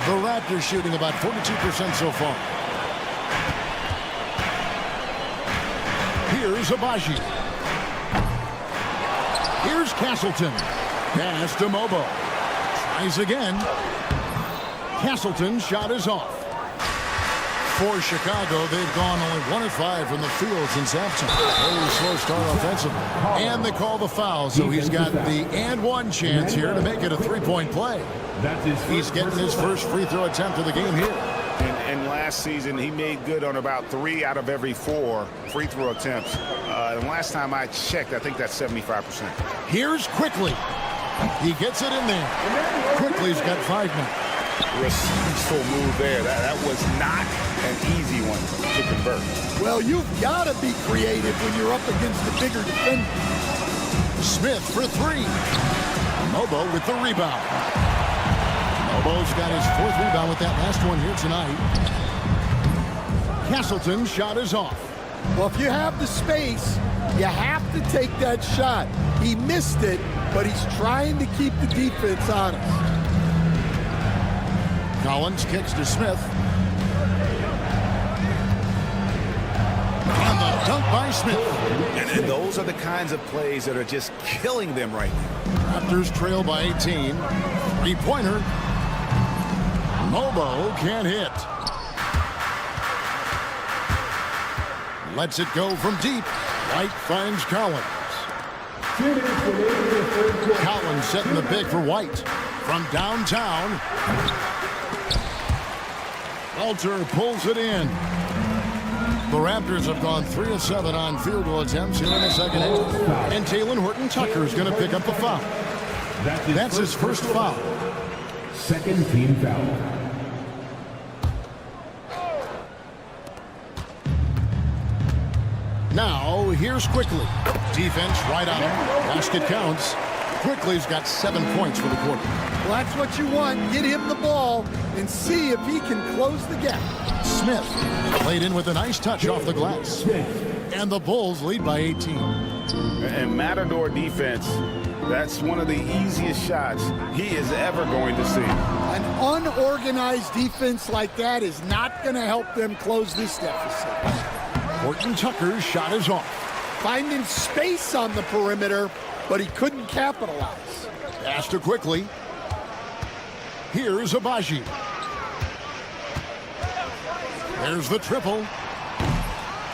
The Raptors shooting about 42% so far. Here's Abaji. Here's Castleton. Pass to Mobo. Tries again. Castleton's shot is off. For Chicago, they've gone only 1 of 5 from the field since halftime. Very slow start offensively. And they call the foul, so he's got the and one chance here to make it a three-point play. He's getting his first free throw attempt of the game here. And last season, he made good on about 3 out of every 4 free throw attempts. And last time I checked, I think that's 75%. Here's Quickly. He gets it in there. Quickly's got 5 minutes. Resourceful move there. That was not an easy one to convert. Well, you've got to be creative when you're up against the bigger defender. Smith for 3. Mobo with the rebound. Mobo's got his 4th rebound with that last one here tonight. Castleton's shot is off. Well, if you have the space, you have to take that shot. He missed it, but he's trying to keep the defense honest. Collins kicks to Smith. And the dunk by Smith. And those are the kinds of plays that are just killing them right now. Raptors trail by 18. Three-pointer. Mobo can't hit. Lets it go from deep. White finds Collins. Collins setting the big for White. From downtown. Walter pulls it in. The Raptors have gone 3 of 7 on field goal attempts here in the second half. And Talen Horton-Tucker is going to pick up the foul. That's his first foul. Second team foul. Now, here's Quickly. Defense right on him. Basket counts. Quickly's got 7 points for the quarter. Well, that's what you want. Get him the ball and see if he can close the gap. Smith played in with a nice touch off the glass. And the Bulls lead by 18. And Matador defense, that's one of the easiest shots he is ever going to see. An unorganized defense like that is not going to help them close this deficit. Horton-Tucker's shot is off. Finding space on the perimeter, but he couldn't capitalize. Pass to Quickly. Here's Abaji. There's the triple.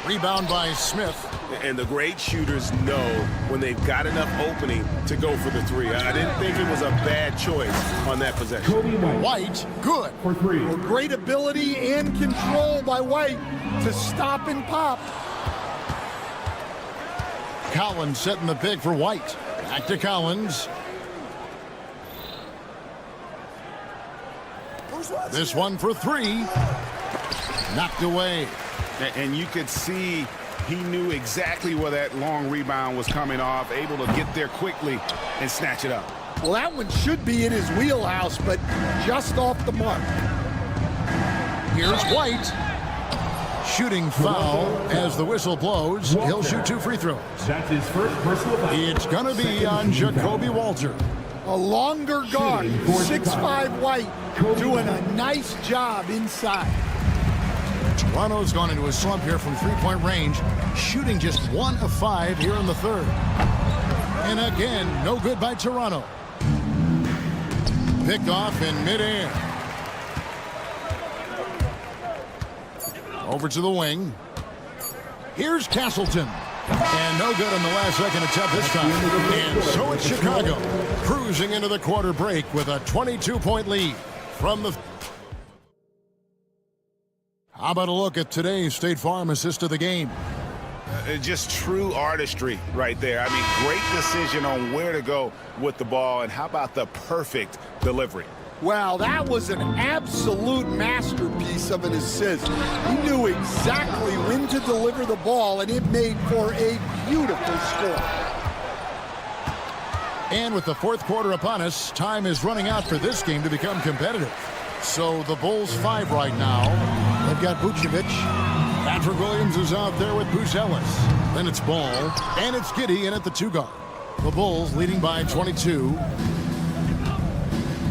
Rebound by Smith. And the great shooters know when they've got enough opening to go for the 3. I didn't think it was a bad choice on that possession. White, good. For 3. Well, great ability and control by White to stop and pop. Collins setting the big for White. Back to Collins. This one for 3. Knocked away. And you could see he knew exactly where that long rebound was coming off, able to get there quickly and snatch it up. Well, that one should be in his wheelhouse, but just off the mark. Here's White. Shooting foul as the whistle blows. He'll shoot 2 free throws. That's his first personal foul. It's going to be on Jacoby Walter. A longer guard, 6'5" White, doing a nice job inside. Toronto's gone into a slump here from three-point range, shooting just 1 of 5 here in the third. And again, no good by Toronto. Picked off in midair. Over to the wing. Here's Castleton. And no good on the last second attempt this time. And so it's Chicago cruising into the quarter break with a 22-point lead from the... How about a look at today's State Farm assist of the game? Just true artistry right there. I mean, great decision on where to go with the ball. And how about the perfect delivery? Wow, that was an absolute masterpiece of an assist. He knew exactly when to deliver the ball, and it made for a beautiful score. And with the fourth quarter upon us, time is running out for this game to become competitive. So the Bulls 5 right now. They've got Vucevic. Patrick Williams is out there with Bruce Ellis. Then it's Ball, and it's Giddey in at the 2 guard. The Bulls leading by 22.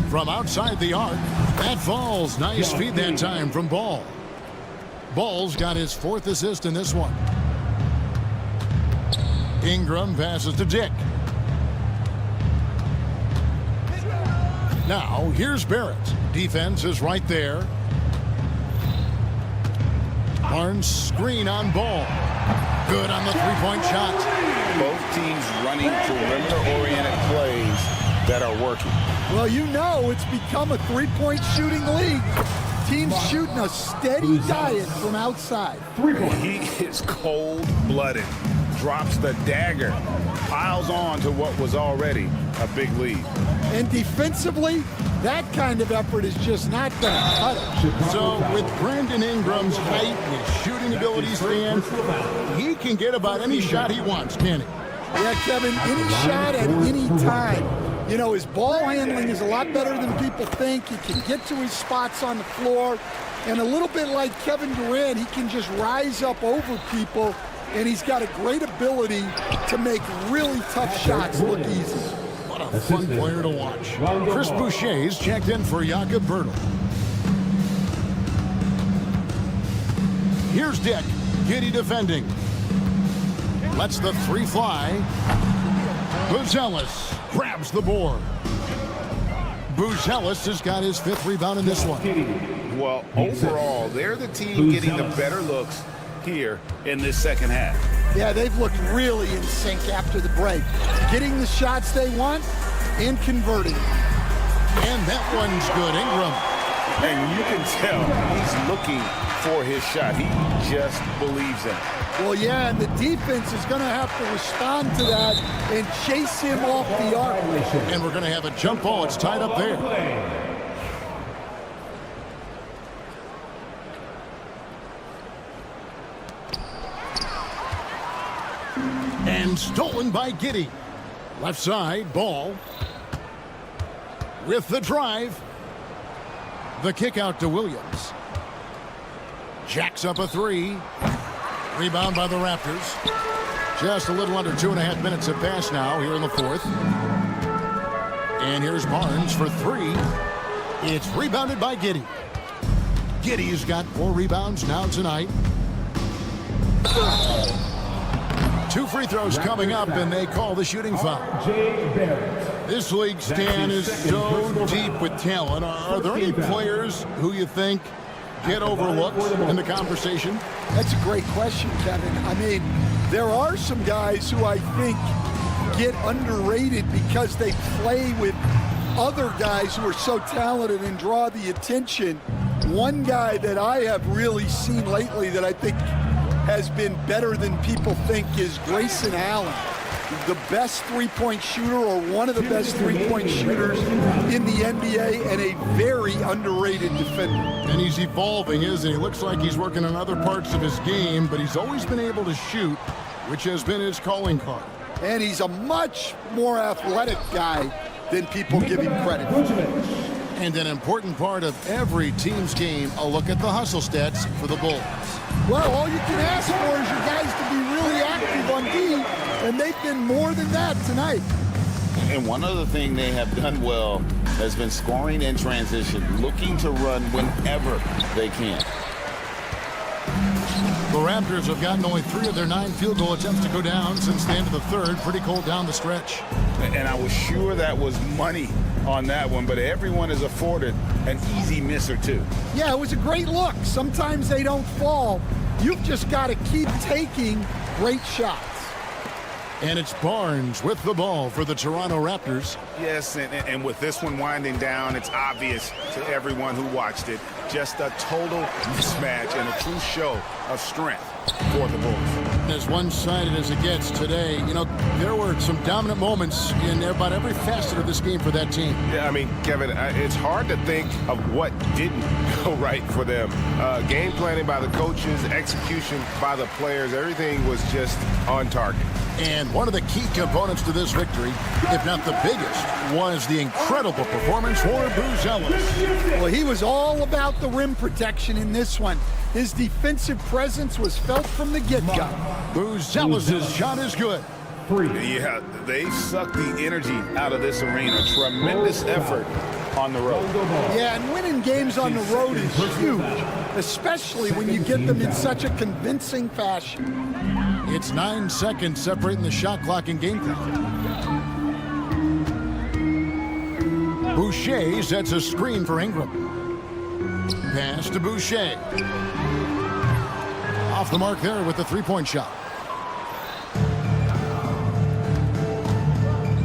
From outside the arc, that falls. Nice feed that time from Ball. Ball's got his 4th assist in this one. Ingram passes to Dick. Now, here's Barrett. Defense is right there. Barnes screen on Ball. Good on the three-point shot. Both teams running perimeter-oriented plays that are working. Well, you know it's become a three-point shooting league. Teams shooting a steady diet from outside. He is cold-blooded, drops the dagger, piles on to what was already a big lead. And defensively, that kind of effort is just not going to cut it. So with Brandon Ingram's height and his shooting abilities, Dan, he can get about any shot he wants, can he? Yeah, Kevin, any shot at any time. You know, his ball handling is a lot better than people think. He can get to his spots on the floor. And a little bit like Kevin Durant, he can just rise up over people. And he's got a great ability to make really tough shots look easy. What a fun player to watch. Chris Boucher's checked in for Jakob Poeltl. Here's Dick. Giddey defending. Lets the three fly. Buzelis grabs the board. Buzelis has got his 5th rebound in this one. Well, overall, they're the team getting the better looks here in this second half. Yeah, they've looked really in sync after the break. Getting the shots they want and converting. And that one's good. Ingram. And you can tell he's looking for his shot. He just believes in it. Well, yeah, and the defense is going to have to respond to that and chase him off the arc. And we're going to have a jump ball. It's tied up there. And stolen by Giddey. Left side, Ball. With the drive. The kick out to Williams. Jacks up a 3. Rebound by the Raptors. Just a little under 2.5 minutes have passed now here in the 4th. And here's Barnes for 3. It's rebounded by Giddey. Giddey's got 4 rebounds now tonight. 2 free throws coming up, and they call the shooting foul. This league, Stan, is so deep with talent. Are there any players who you think get overlooked in the conversation? That's a great question, Kevin. I mean, there are some guys who I think get underrated because they play with other guys who are so talented and draw the attention. One guy that I have really seen lately that I think has been better than people think is Grayson Allen. The best three-point shooter, or one of the best three-point shooters in the NBA, and a very underrated defender. And he's evolving, isn't he? Looks like he's working on other parts of his game, but he's always been able to shoot, which has been his calling card. And he's a much more athletic guy than people give him credit for. And an important part of every team's game, a look at the hustle stats for the Bulls. Well, all you can ask for is your guys to be really active on D, and they've been more than that tonight. And one other thing they have done well has been scoring in transition, looking to run whenever they can. The Raptors have gotten only 3 of their 9 field goal attempts to go down since the end of the 3rd. Pretty cold down the stretch. And I was sure that was money on that one, but everyone is afforded an easy miss or 2. Yeah, it was a great look. Sometimes they don't fall. You've just got to keep taking great shots. And it's Barnes with the ball for the Toronto Raptors. Yes, and with this one winding down, it's obvious to everyone who watched it. Just a total mismatch and a true show of strength for the Bulls. As one-sided as it gets today, you know, there were some dominant moments in about every facet of this game for that team. Yeah, I mean, Kevin, it's hard to think of what didn't go right for them. Game planning by the coaches, execution by the players, everything was just on target. And one of the key components to this victory, if not the biggest, was the incredible performance for Buzelis. Well, he was all about the rim protection in this one. His defensive presence was felt from the get-go. Buzelis' shot is good. 3. Yeah, they sucked the energy out of this arena. Tremendous effort on the road. Yeah, and winning games on the road is huge, especially when you get them in such a convincing fashion. It's 9 seconds separating the shot clock and game clock. Boucher sets a screen for Ingram. Pass to Boucher. Off the mark there with the three-point shot.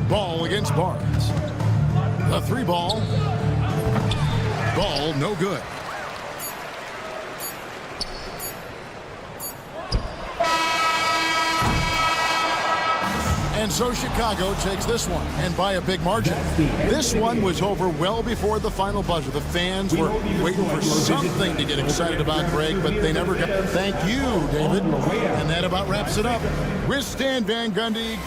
Ball against Barnes. The three ball. Ball no good. And so Chicago takes this one, and by a big margin. This one was over well before the final buzzer. The fans were waiting for something to get excited about, Greg, but they never got. Thank you, David. And that about wraps it up. With Stan Van Gundy.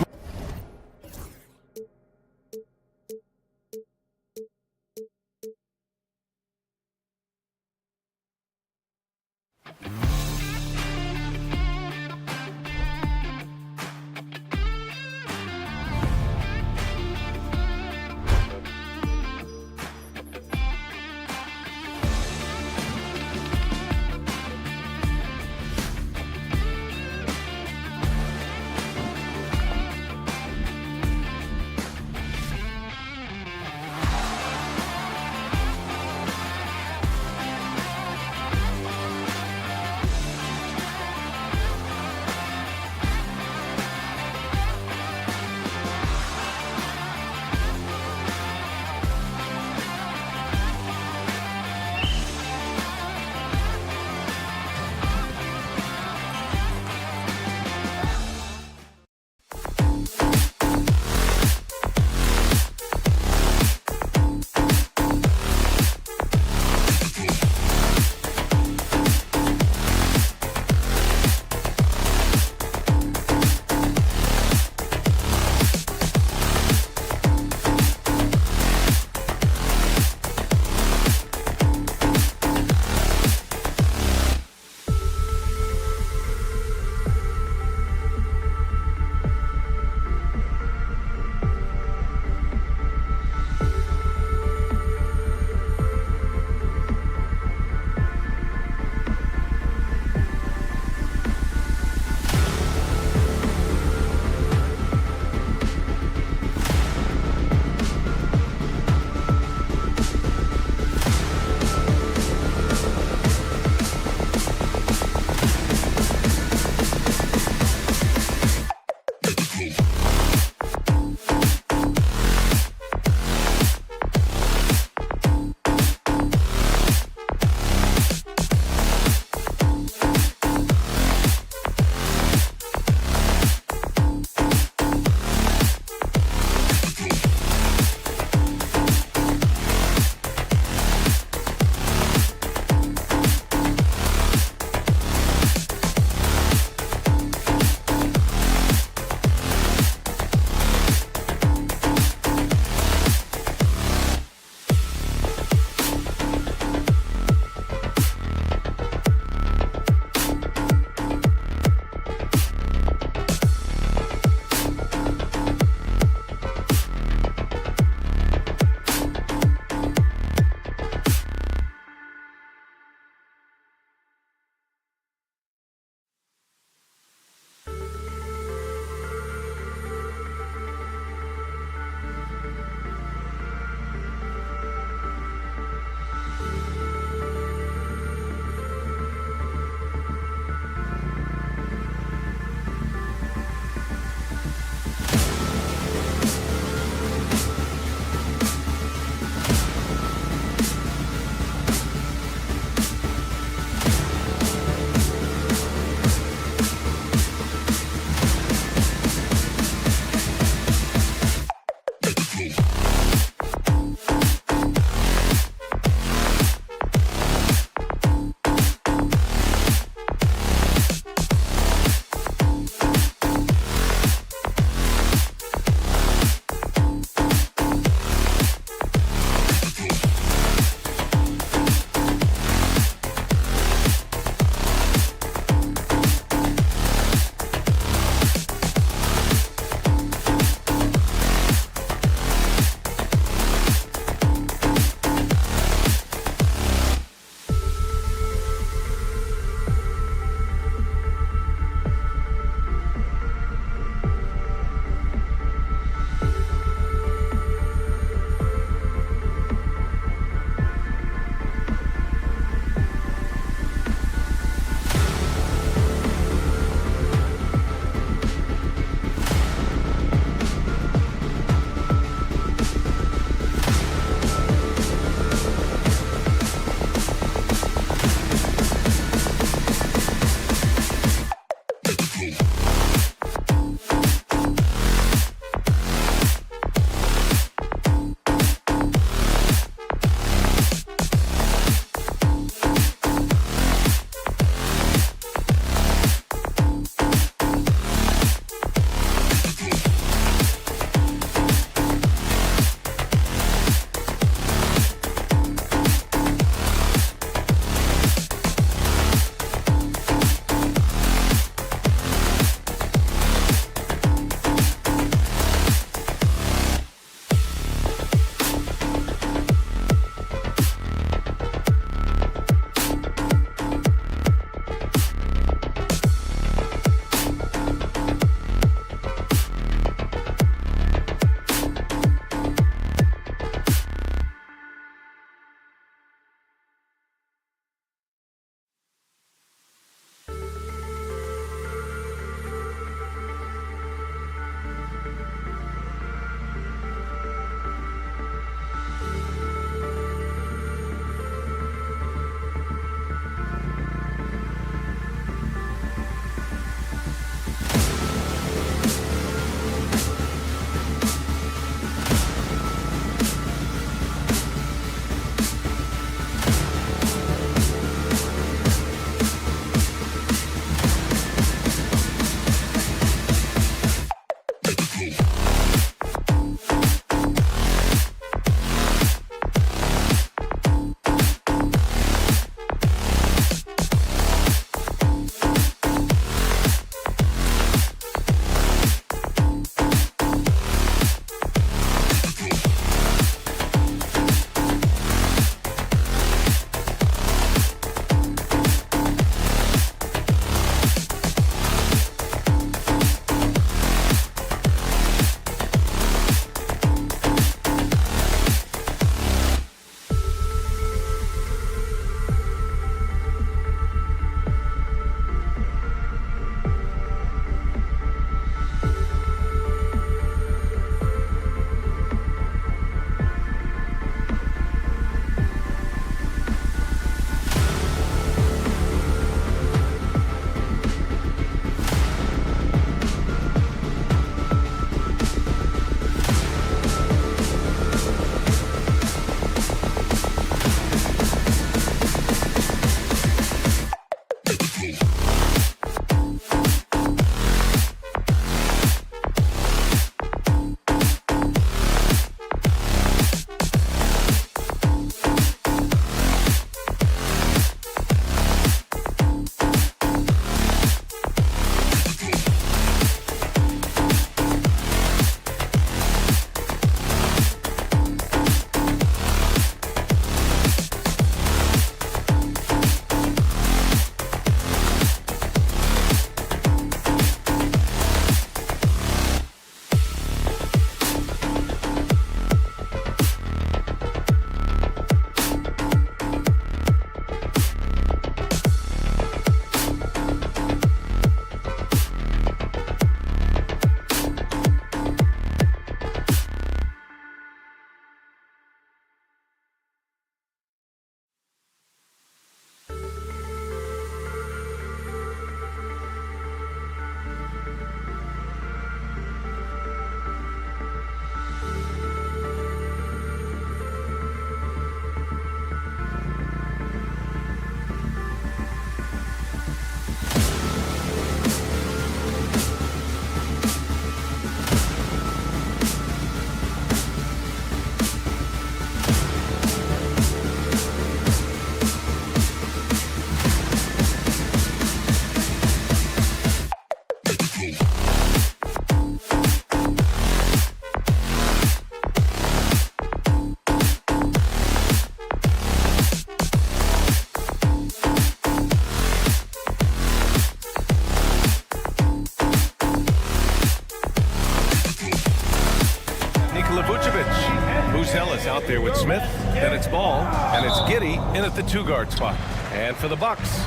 Bucks out there with Smith, then it's Ball, and it's Giddey in at the 2-guard spot. And for the Bucks,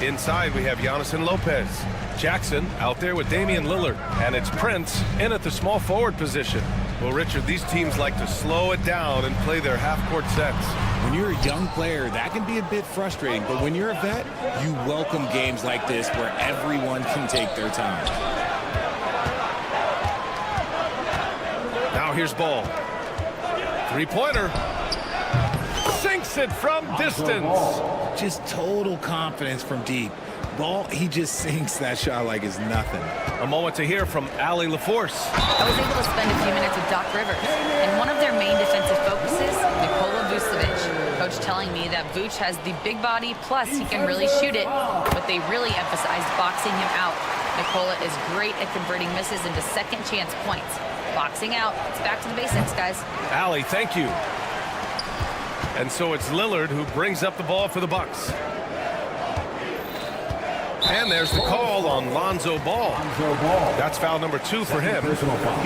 inside we have Giannis and Lopez. Jackson out there with Damian Lillard, and it's Prince in at the small forward position. Well, Richard, these teams like to slow it down and play their half-court sets. When you're a young player, that can be a bit frustrating, but when you're a vet, you welcome games like this where everyone can take their time. Now here's Ball. Three-pointer. Sinks it from distance. Just total confidence from deep. Ball, he just sinks that shot like it's nothing. A moment to hear from Allie LaForce. I was able to spend a few minutes with Doc Rivers, and one of their main defensive focuses, Nikola Vucevic. Coach telling me that Vuce has the big body, plus he can really shoot it, but they really emphasized boxing him out. Nikola is great at converting misses into second chance points. Boxing out, it's back to the basics, guys. Allie, thank you. And so it's Lillard who brings up the ball for the Bucks. And there's the call on Lonzo Ball. That's foul number 2 for him.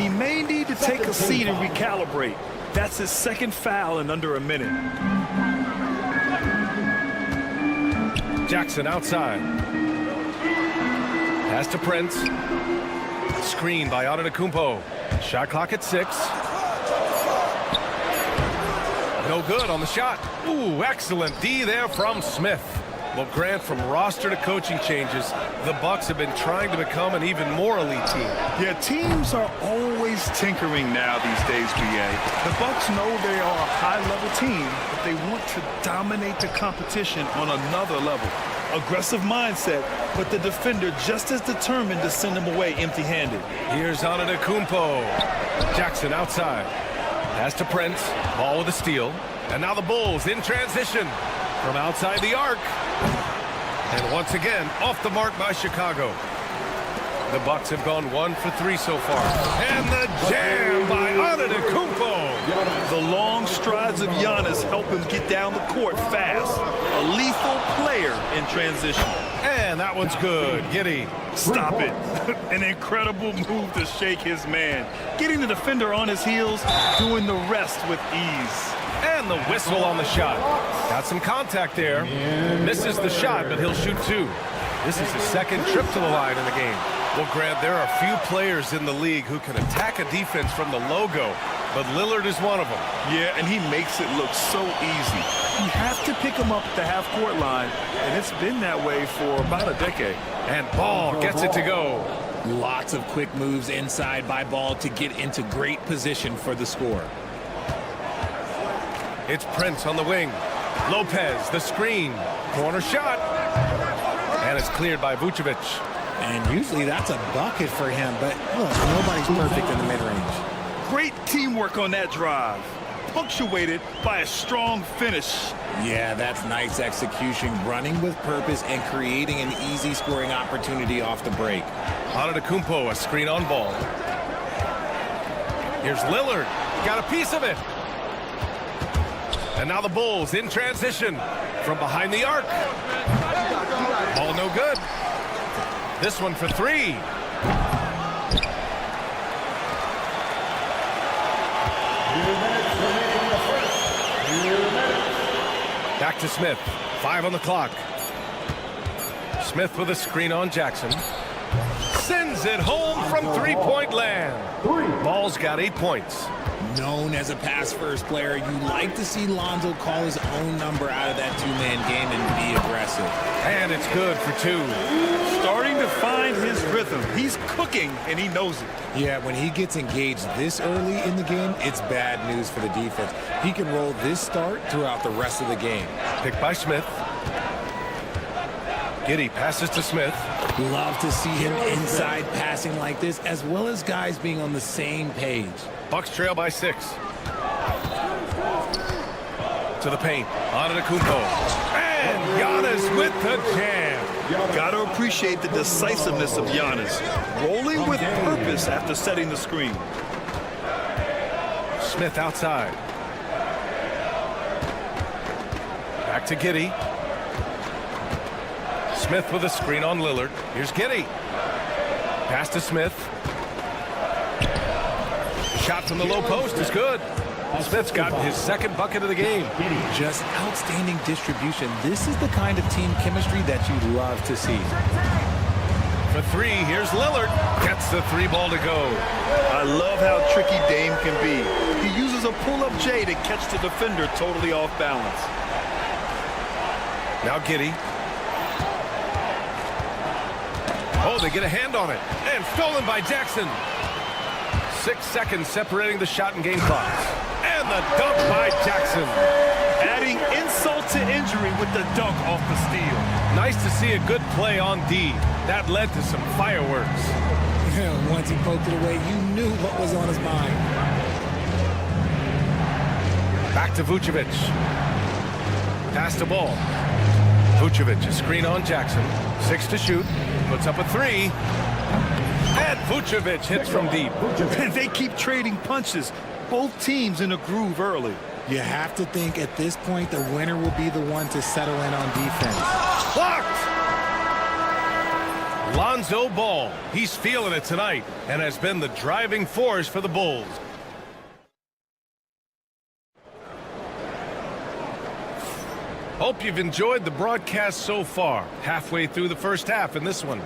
He may need to take a seat and recalibrate. That's his second foul in under a minute. Jackson outside. Pass to Prince. Screen by Antetokounmpo. Shot clock at 6. No good on the shot. Ooh, excellent D there from Smith. Well, Grant, from roster to coaching changes, the Bucks have been trying to become an even more elite team. Yeah, teams are always tinkering now these days, BA. The Bucks know they are a high-level team, but they want to dominate the competition on another level. Aggressive mindset, but the defender just as determined to send him away empty-handed. Here's Antetokounmpo. Jackson outside. Pass to Prince. Ball with a steal. And now the Bulls in transition from outside the arc. And once again, off the mark by Chicago. The Bucks have gone 1 for 3 so far. And the jam by Antetokounmpo. The long strides of Giannis help him get down the court fast. A lethal player in transition. And that one's good. Giddey. Stop it. An incredible move to shake his man. Getting the defender on his heels, doing the rest with ease. And the whistle on the shot. Got some contact there. Misses the shot, but he'll shoot 2. This is his second trip to the line in the game. Well, Grant, there are few players in the league who can attack a defense from the logo, but Lillard is one of them. Yeah, and he makes it look so easy. You have to pick him up at the half-court line, and it's been that way for about a decade. And Ball gets it to go. Lots of quick moves inside by Ball to get into great position for the score. It's Prince on the wing. Lopez, the screen. Corner shot. And it's cleared by Vucevic. And usually that's a bucket for him, but look, nobody's perfect in the mid-range. Great teamwork on that drive, punctuated by a strong finish. Yeah, that's nice execution, running with purpose and creating an easy scoring opportunity off the break. Antetokounmpo, a screen on Ball. Here's Lillard. Got a piece of it. And now the Bulls in transition from behind the arc. Ball no good. This one for 3. Back to Smith. 5 on the clock. Smith with a screen on Jackson. Sends it home from three-point land. Ball's got 8 points. Known as a pass-first player, you like to see Lonzo call his own number out of that two-man game and be aggressive. And it's good for 2. Starting to find his rhythm. He's cooking, and he knows it. Yeah, when he gets engaged this early in the game, it's bad news for the defense. He can roll this start throughout the rest of the game. Picked by Smith. Giddey passes to Smith. Love to see him inside passing like this, as well as guys being on the same page. Bucks trail by 6. To the paint. Antetokounmpo. And Giannis with the jam. Gotta appreciate the decisiveness of Giannis. Rolling with purpose after setting the screen. Smith outside. Back to Giddey. Smith with a screen on Lillard. Here's Giddey. Pass to Smith. Shot from the low post is good. Smith's gotten his second bucket of the game. Just outstanding distribution. This is the kind of team chemistry that you love to see. For three, here's Lillard. Gets the three ball to go. I love how tricky Dame can be. He uses a pull-up J to catch the defender totally off balance. Now Giddey. Oh, they get a hand on it. And stolen by Jackson. 6 seconds separating the shot and game clocks. And the dunk by Jackson. Adding insult to injury with the dunk off the steal. Nice to see a good play on D. That led to some fireworks. Once he poked it away, you knew what was on his mind. Back to Vucevic. Pass the ball. Vucevic, a screen on Jackson. 6 to shoot. Puts up a 3. And Vucevic hits from deep. And they keep trading punches. Both teams in a groove early. You have to think at this point the winner will be the one to settle in on defense. Blocked! Lonzo Ball. He's feeling it tonight and has been the driving force for the Bulls. Hope you've enjoyed the broadcast so far. Halfway through the first half in this one.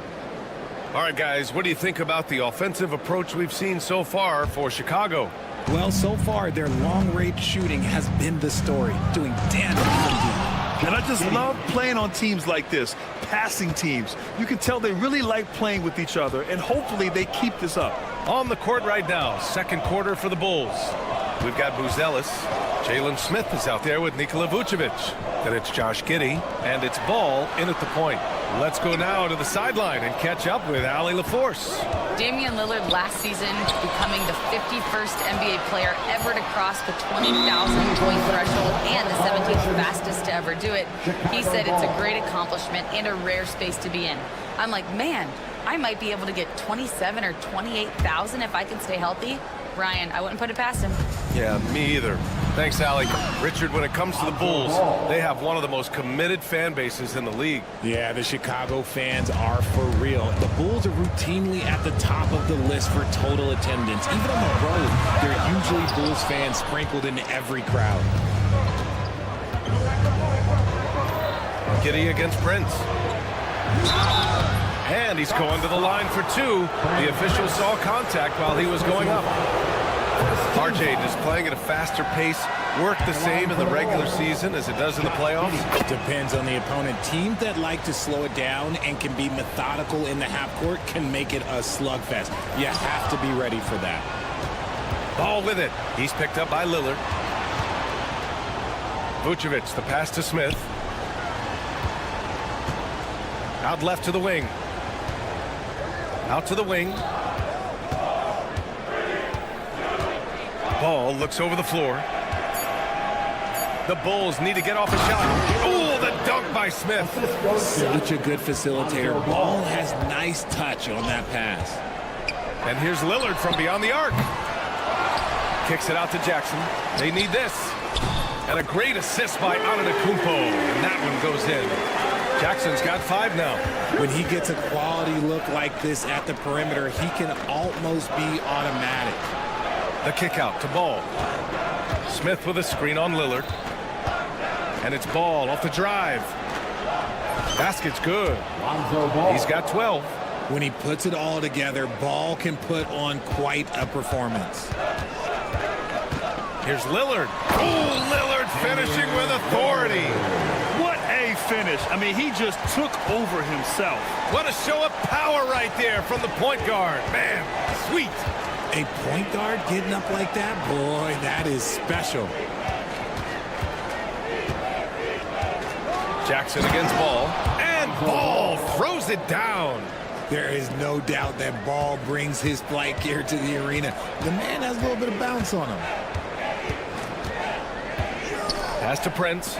All right, guys, what do you think about the offensive approach we've seen so far for Chicago? Well, so far, their long-range shooting has been the story, doing damage from deep. And I just love playing on teams like this, passing teams. You can tell they really like playing with each other, and hopefully they keep this up. On the court right now, second quarter for the Bulls. We've got Buzelis. Jalen Smith is out there with Nikola Vucevic. Then it's Josh Giddey, and it's Ball in at the point. Let's go now to the sideline and catch up with Allie LaForce. Damian Lillard last season becoming the 51st NBA player ever to cross the 20,000-point threshold and the 17th fastest to ever do it. He said it's a great accomplishment and a rare space to be in. I'm like, man, I might be able to get 27 or 28,000 if I can stay healthy. Ryan, I wouldn't put it past him. Yeah, me either. Thanks, Allie. Richard, when it comes to the Bulls, they have one of the most committed fan bases in the league. Yeah, the Chicago fans are for real. The Bulls are routinely at the top of the list for total attendance. Even on the road, there are usually Bulls fans sprinkled in every crowd. Giddey against Prince. And he's going to the line for 2. The official saw contact while he was going up. RJ, does playing at a faster pace work the same in the regular season as it does in the playoffs? Depends on the opponent. Teams that like to slow it down and can be methodical in the half court can make it a slugfest. You have to be ready for that. Ball with it. He's picked up by Lillard. Vucevic, the pass to Smith. Out left to the wing. Out to the wing. Ball looks over the floor. The Bulls need to get off a shot. Oh, the dunk by Smith. Such a good facilitator. Ball has nice touch on that pass. And here's Lillard from beyond the arc. Kicks it out to Jackson. They need this. And a great assist by Antetokounmpo. And that one goes in. Jackson's got 5 now. When he gets a quality look like this at the perimeter, he can almost be automatic. The kick out to Ball. Smith with a screen on Lillard. And it's Ball off the drive. Basket's good. He's got 12. When he puts it all together, Ball can put on quite a performance. Here's Lillard. Oh, Lillard finishing with authority. What a finish. I mean, he just took over himself. What a show of power right there from the point guard. Man, sweet. A point guard getting up like that? Boy, that is special. Jackson against Ball. And Ball throws it down. There is no doubt that Ball brings his flight gear to the arena. The man has a little bit of bounce on him. Pass to Prince.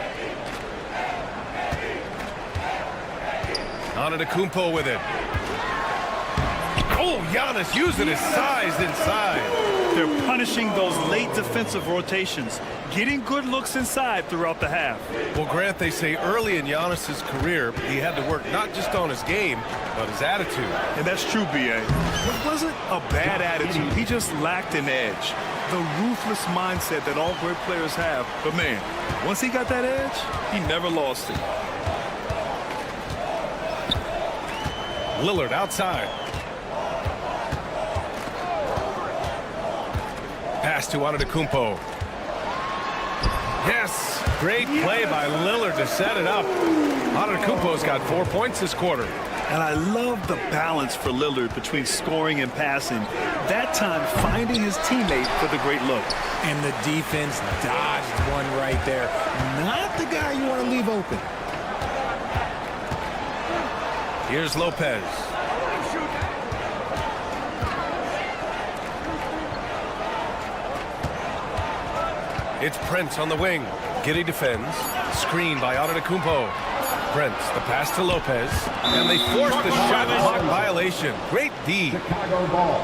Antetokounmpo with it. Oh, Giannis using his size inside. They're punishing those late defensive rotations, getting good looks inside throughout the half. Well, Grant, they say early in Giannis's career, he had to work not just on his game, but his attitude. And that's true, B.A. It wasn't a bad attitude. He just lacked an edge. The ruthless mindset that all great players have. But, man, once he got that edge, he never lost it. Lillard outside. Pass to Antetokounmpo. Yes, great play by Lillard to set it up. Antetokounmpo's got 4 points this quarter. And I love the balance for Lillard between scoring and passing. That time, finding his teammate for the great look. And the defense dodged one right there. Not the guy you want to leave open. Here's Lopez. It's Prince on the wing. Giddey defends. Screen by Antetokounmpo. Prince, the pass to Lopez. And they force the shot clock violation. Great D. Chicago ball.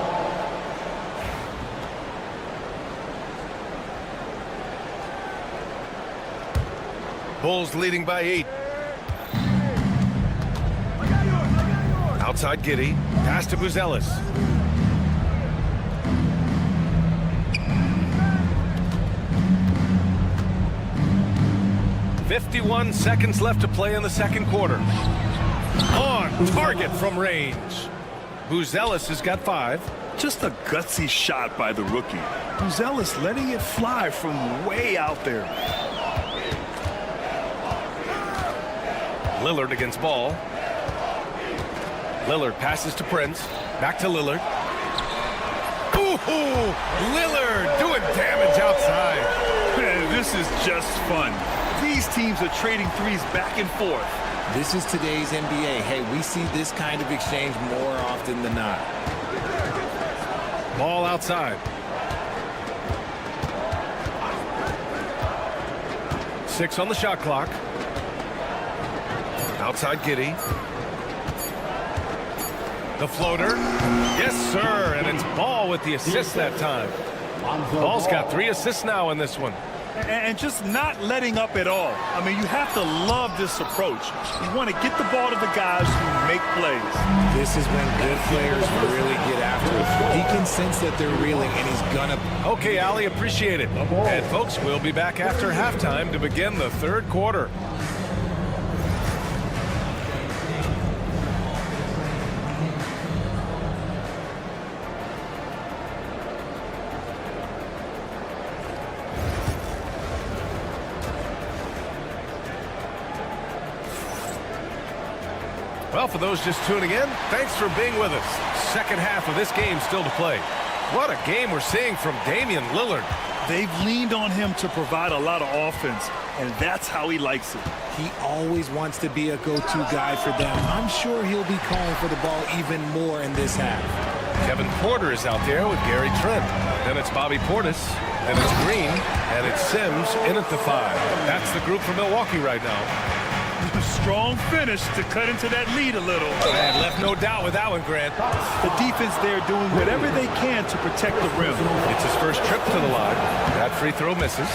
Bulls leading by 8. Outside Giddey. Pass to Buzelis. .51 seconds left to play in the second quarter. On target from range. Buzelis has got 5. Just a gutsy shot by the rookie. Buzelis letting it fly from way out there. Lillard against ball. Lillard passes to Prince. Back to Lillard. Ooh, Lillard doing damage outside. Man, this is just fun. These teams are trading threes back and forth. This is today's NBA. Hey, we see this kind of exchange more often than not. Ball outside. 6 on the shot clock. Outside Giddey. The floater. Yes, sir. And it's Ball with the assist that time. Ball's got 3 assists now in this one. And just not letting up at all. I mean, you have to love this approach. You want to get the ball to the guys who make plays. This is when good players really get after it. He can sense that they're reeling, and he's gonna. Okay, Ali, appreciate it. And folks, we'll be back after halftime to begin the third quarter. Well, for those just tuning in, thanks for being with us. Second half of this game still to play. What a game we're seeing from Damian Lillard. They've leaned on him to provide a lot of offense, and that's how he likes it. He always wants to be a go-to guy for them. I'm sure he'll be calling for the ball even more in this half. Kevin Porter is out there with Gary Trent. Then it's Bobby Portis. Then it's Green. And it's Sims in at the 5. That's the group for Milwaukee right now. Strong finish to cut into that lead a little. And left no doubt with that one, Grant. The defense there doing whatever they can to protect the rim. It's his first trip to the line. That free throw misses.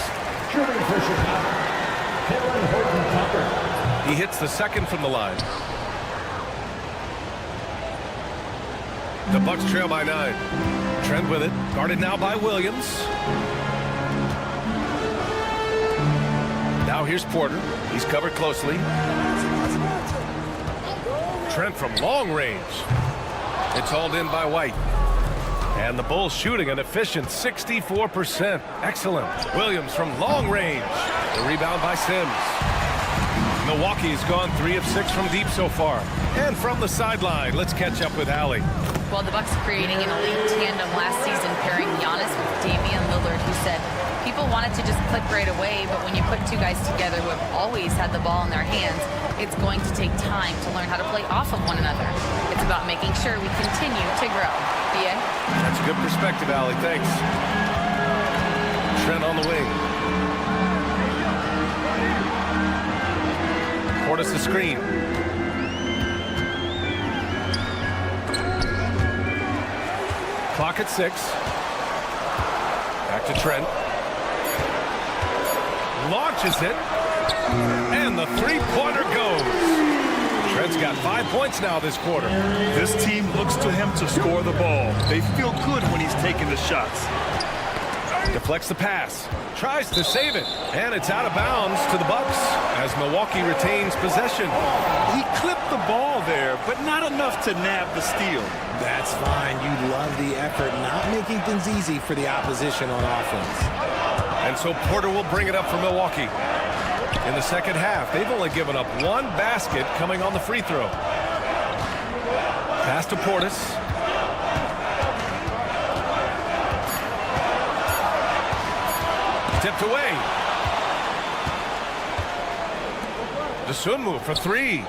He hits the second from the line. The Bucks trail by 9. Trent with it. Guarded now by Williams. Now here's Porter. He's covered closely. Trent from long range. It's hauled in by White. And the Bulls shooting an efficient 64%. Excellent. Williams from long range. The rebound by Sims. Milwaukee's gone 3 of 6 from deep so far. And from the sideline, let's catch up with Allie. Well, the Bucks creating an elite tandem last season, pairing Giannis with Damian Lillard, who said people wanted to just click right away, but when you put 2 guys together who have always had the ball in their hands, it's going to take time to learn how to play off of one another. It's about making sure we continue to grow. B.A.? That's a good perspective, Allie. Thanks. Trent on the wing. Portis the screen. Clock at 6. Back to Trent. Launches it. And the three-pointer goes. Trent's got 5 points now this quarter. This team looks to him to score the ball. They feel good when he's taking the shots. Deflects the pass. Tries to save it. And it's out of bounds to the Bucks as Milwaukee retains possession. He clipped the ball there, but not enough to nab the steal. That's fine. You love the effort, not making things easy for the opposition on offense. And so Porter will bring it up for Milwaukee. In the second half, they've only given up one basket coming on the free throw. Pass to Portis. Tipped away. Dosunmu for three.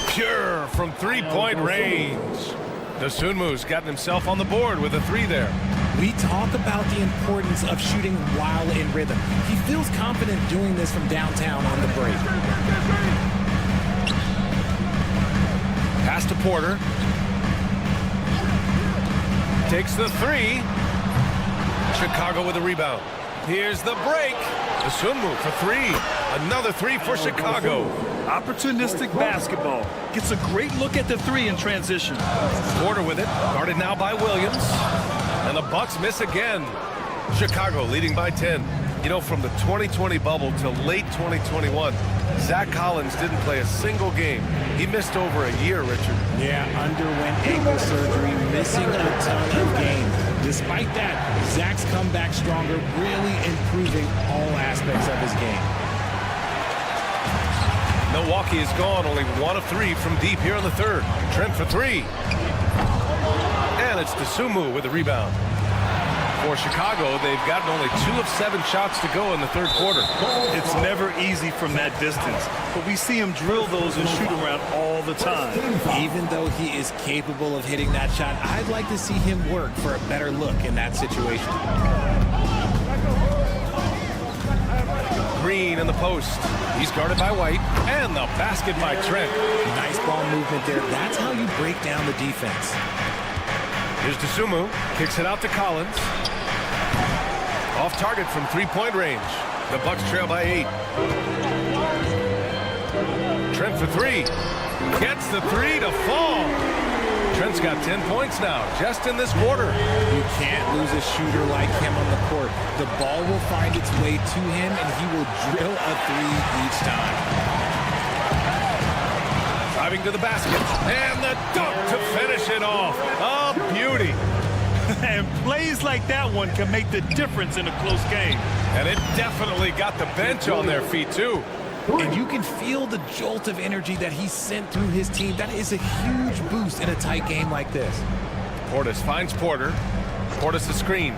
Pure from three-point range. Dosunmu's gotten himself on the board with a three there. We talk about the importance of shooting while in rhythm. He feels confident doing this from downtown on the break. Pass to Porter. Takes the three. Chicago with a rebound. Here's the break. Dosunmu for three. Another three for Chicago. Opportunistic basketball. Gets a great look at the three in transition. Porter with it. Guarded now by Williams. And the Bucks miss again. Chicago leading by 10. You know, from the 2020 bubble till late 2021, Zach Collins didn't play a single game. He missed over a year, Richard. Yeah, underwent ankle surgery, missing a ton of games. Despite that, Zach's come back stronger, really improving all aspects of his game. Milwaukee is gone only 1 of 3 from deep here in the third. Trent for three. And it's Dosunmu with the rebound. For Chicago, they've gotten only 2 of 7 shots to go in the third quarter. It's never easy from that distance, but we see him drill those and shoot around all the time. Even though he is capable of hitting that shot, I'd like to see him work for a better look in that situation. Green in the post. He's guarded by White. And the basket by Trent. Nice ball movement there. That's how you break down the defense. Here's Dosunmu. Kicks it out to Collins. Off target from three-point range. The Bucks trail by 8. Trent for three. Gets the three to fall. Trent's got 10 points now, just in this quarter. You can't lose a shooter like him on the court. The ball will find its way to him, and he will drill a three each time. Driving to the basket, and the dunk to finish it off. A beauty. And plays like that one can make the difference in a close game. And it definitely got the bench on their feet, too. And you can feel the jolt of energy that he sent through his team. That is a huge boost in a tight game like this. Portis finds Porter. Portis a screen.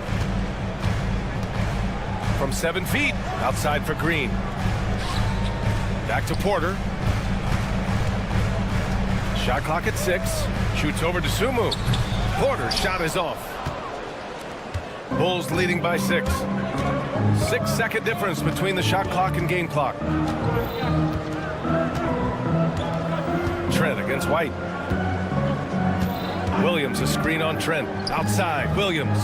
From 7 feet, outside for Green. Back to Porter. Shot clock at 6. Shoots over to Dosunmu. Porter's shot is off. Bulls leading by 6. 6-second difference between the shot clock and game clock. Trent against White. Williams a screen on Trent. Outside, Williams.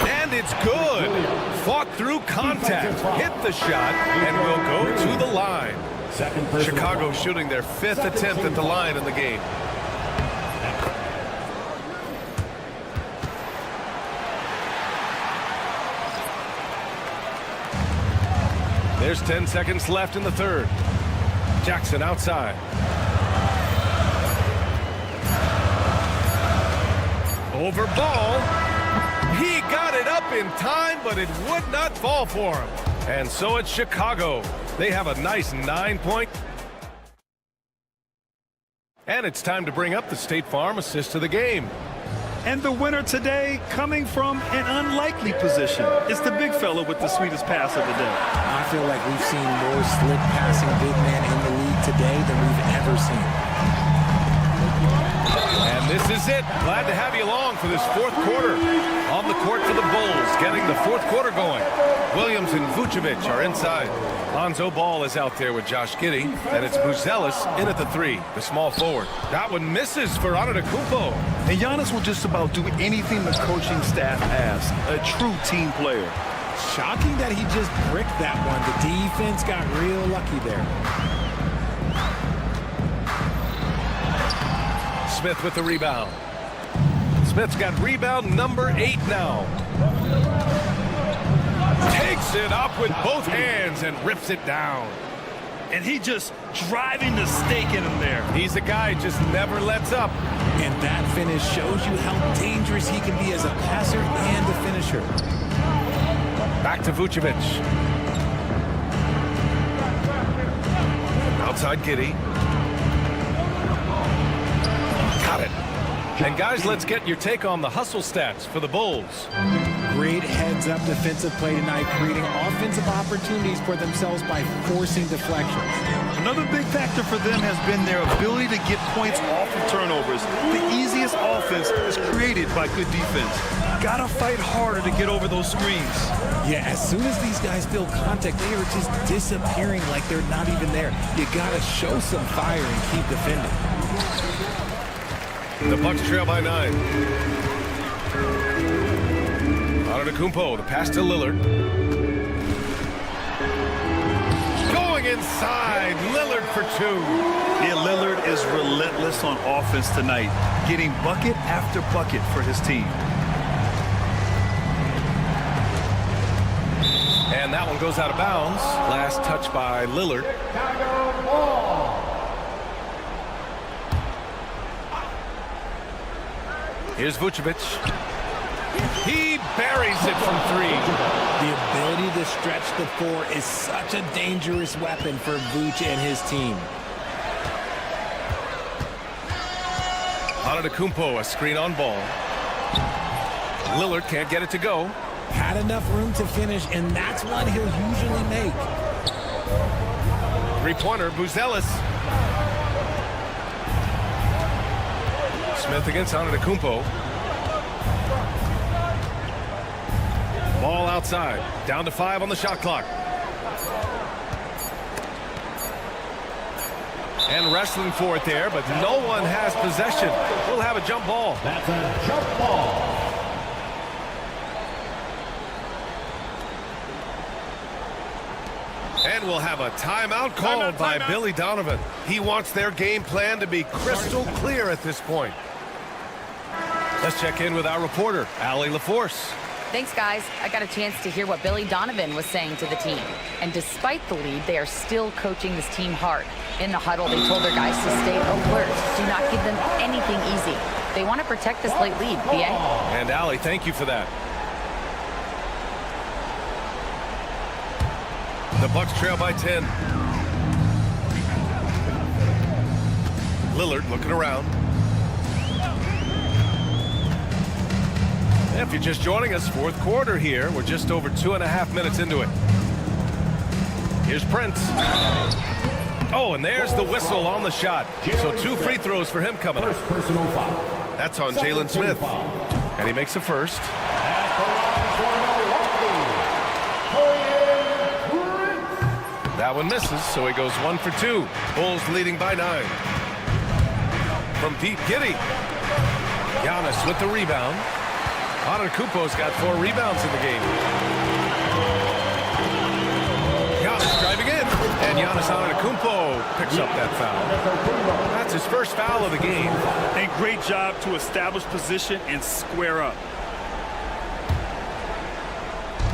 And it's good. Fought through contact. Hit the shot and will go to the line. Chicago shooting their 5th attempt at the line in the game. There's 10 seconds left in the third. Jackson outside. Over ball. He got it up in time, but it would not fall for him. And so it's Chicago. They have a nice 9-point. And it's time to bring up the State Farm assist of the game. And the winner today coming from an unlikely position. It's the big fella with the sweetest pass of the day. I feel like we've seen more slick passing big men in the league today than we've ever seen. And this is it. Glad to have you along for this fourth quarter. On the court for the Bulls, getting the fourth quarter going. Williams and Vucevic are inside. Lonzo Ball is out there with Josh Giddey, and it's Buzelis in at the 3, the small forward. That one misses for Antetokounmpo. And Giannis will just about do anything the coaching staff asks. A true team player. Shocking that he just bricked that one. The defense got real lucky there. Smith with the rebound. Smith's got rebound number 8 now. Takes it up with both hands and rips it down. And he just driving the stake in him there. He's a guy who just never lets up. And that finish shows you how dangerous he can be as a passer and a finisher. Back to Vucevic. Outside Giddey. Got it. And guys, let's get your take on the hustle stats for the Bulls. Great heads-up defensive play tonight, creating offensive opportunities for themselves by forcing deflections. Another big factor for them has been their ability to get points off of turnovers. The easiest offense is created by good defense. Gotta fight harder to get over those screens. Yeah, as soon as these guys feel contact, they are just disappearing like they're not even there. You gotta show some fire and keep defending. The Bucks trail by 9. Antetokounmpo, the pass to Lillard. Going inside, Lillard for 2. Yeah, Lillard is relentless on offense tonight, getting bucket after bucket for his team. And that one goes out of bounds. Last touch by Lillard. Here's Vucevic. He buries it from 3. The ability to stretch the 4 is such a dangerous weapon for Vuce and his team. Antetokounmpo, a screen on ball. Lillard can't get it to go. Had enough room to finish, and that's one he'll usually make. Three-pointer, Buzelis. Smith against Antetokounmpo. Ball outside. Down to 5 on the shot clock. And wrestling for it there, but no one has possession. We'll have a jump ball. That's a jump ball. And we'll have a timeout called by Billy Donovan. He wants their game plan to be crystal clear at this point. Let's check in with our reporter, Allie LaForce. Thanks, guys. I got a chance to hear what Billy Donovan was saying to the team. And despite the lead, they are still coaching this team hard. In the huddle, they told their guys to stay alert. Do not give them anything easy. They want to protect this late lead, BA. And Allie, thank you for that. The Bucks trail by 10. Lillard looking around. If you're just joining us, fourth quarter here. We're just over 2.5 minutes into it. Here's Prince. Oh, and there's the whistle on the shot. So 2 free throws for him coming up. Personal foul. That's on Jalen Smith. And he makes a first. That one misses, so he goes 1 for 2. Bulls leading by 9. From deep, Giddey. Giannis with the rebound. Antetokounmpo's got 4 rebounds in the game. Giannis driving in. And Giannis Antetokounmpo picks up that foul. That's his first foul of the game. A great job to establish position and square up.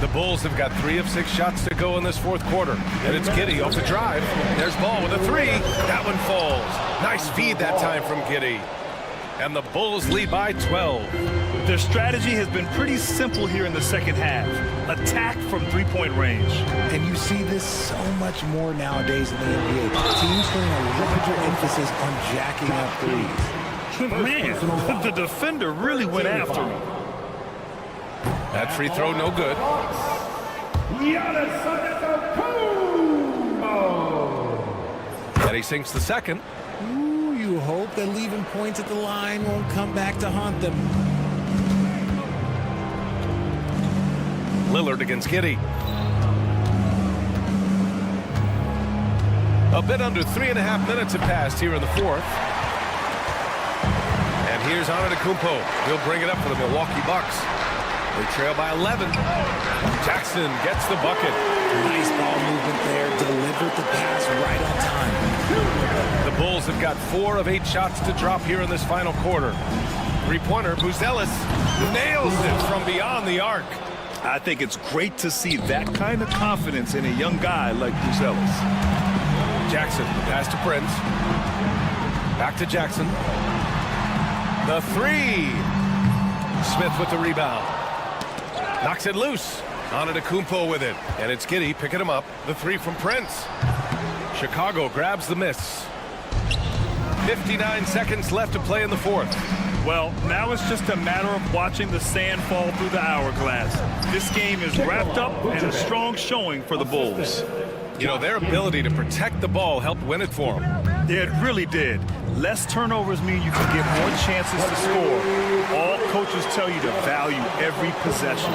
The Bulls have got 3 of 6 shots to go in this fourth quarter. And it's Giddey off the drive. There's Ball with a 3. That one falls. Nice feed that time from Giddey. And the Bulls lead by 12. Their strategy has been pretty simple here in the second half. Attack from 3-point range. And you see this so much more nowadays in the NBA. Teams putting a larger emphasis on jacking up threes. Man, the defender really went after him. That free throw no good. And he sinks the second. Ooh, you you hope that leaving points at the line won't come back to haunt them. Lillard against Giddey. A bit under 3.5 minutes have passed here in the fourth. And here's Antetokounmpo. He'll bring it up for the Milwaukee Bucks. They trail by 11. Jackson gets the bucket. Nice ball movement there. Delivered the pass right on time. The Bulls have got 4 of 8 shots to drop here in this final quarter. Three-pointer, Buzelis nails it from beyond the arc. I think it's great to see that kind of confidence in a young guy like Buzelis. Jackson, pass to Prince. Back to Jackson. The three. Smith with the rebound. Knocks it loose. Antetokounmpo with it. And it's Giddey picking him up. The three from Prince. Chicago grabs the miss. 59 seconds left to play in the fourth. Well, now it's just a matter of watching the sand fall through the hourglass. This game is wrapped up and a strong showing for the Bulls. You know, their ability to protect the ball helped win it for them. Yeah, it really did. Less turnovers mean you can get more chances to score. All coaches tell you to value every possession.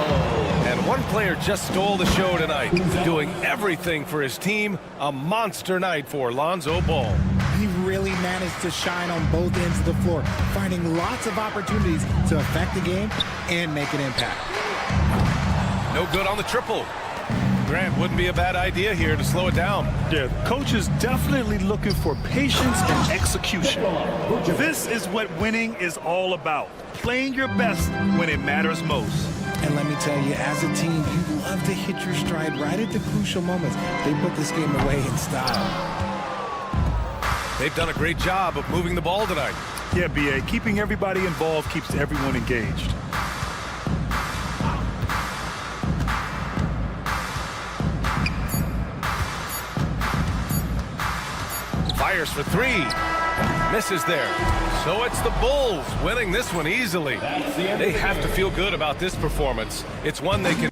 And one player just stole the show tonight, doing everything for his team. A monster night for Lonzo Ball. He really managed to shine on both ends of the floor, finding lots of opportunities to affect the game and make an impact. No good on the triple. Grant, wouldn't be a bad idea here to slow it down. Yeah, coach is definitely looking for patience and execution. This is what winning is all about. Playing your best when it matters most. And let me tell you, as a team, you love to hit your stride right at the crucial moments. They put this game away in style. They've done a great job of moving the ball tonight. Yeah, B.A., keeping everybody involved keeps everyone engaged. Fires for three. Misses there. So it's the Bulls winning this one easily. They have to feel good about this performance. It's one they can...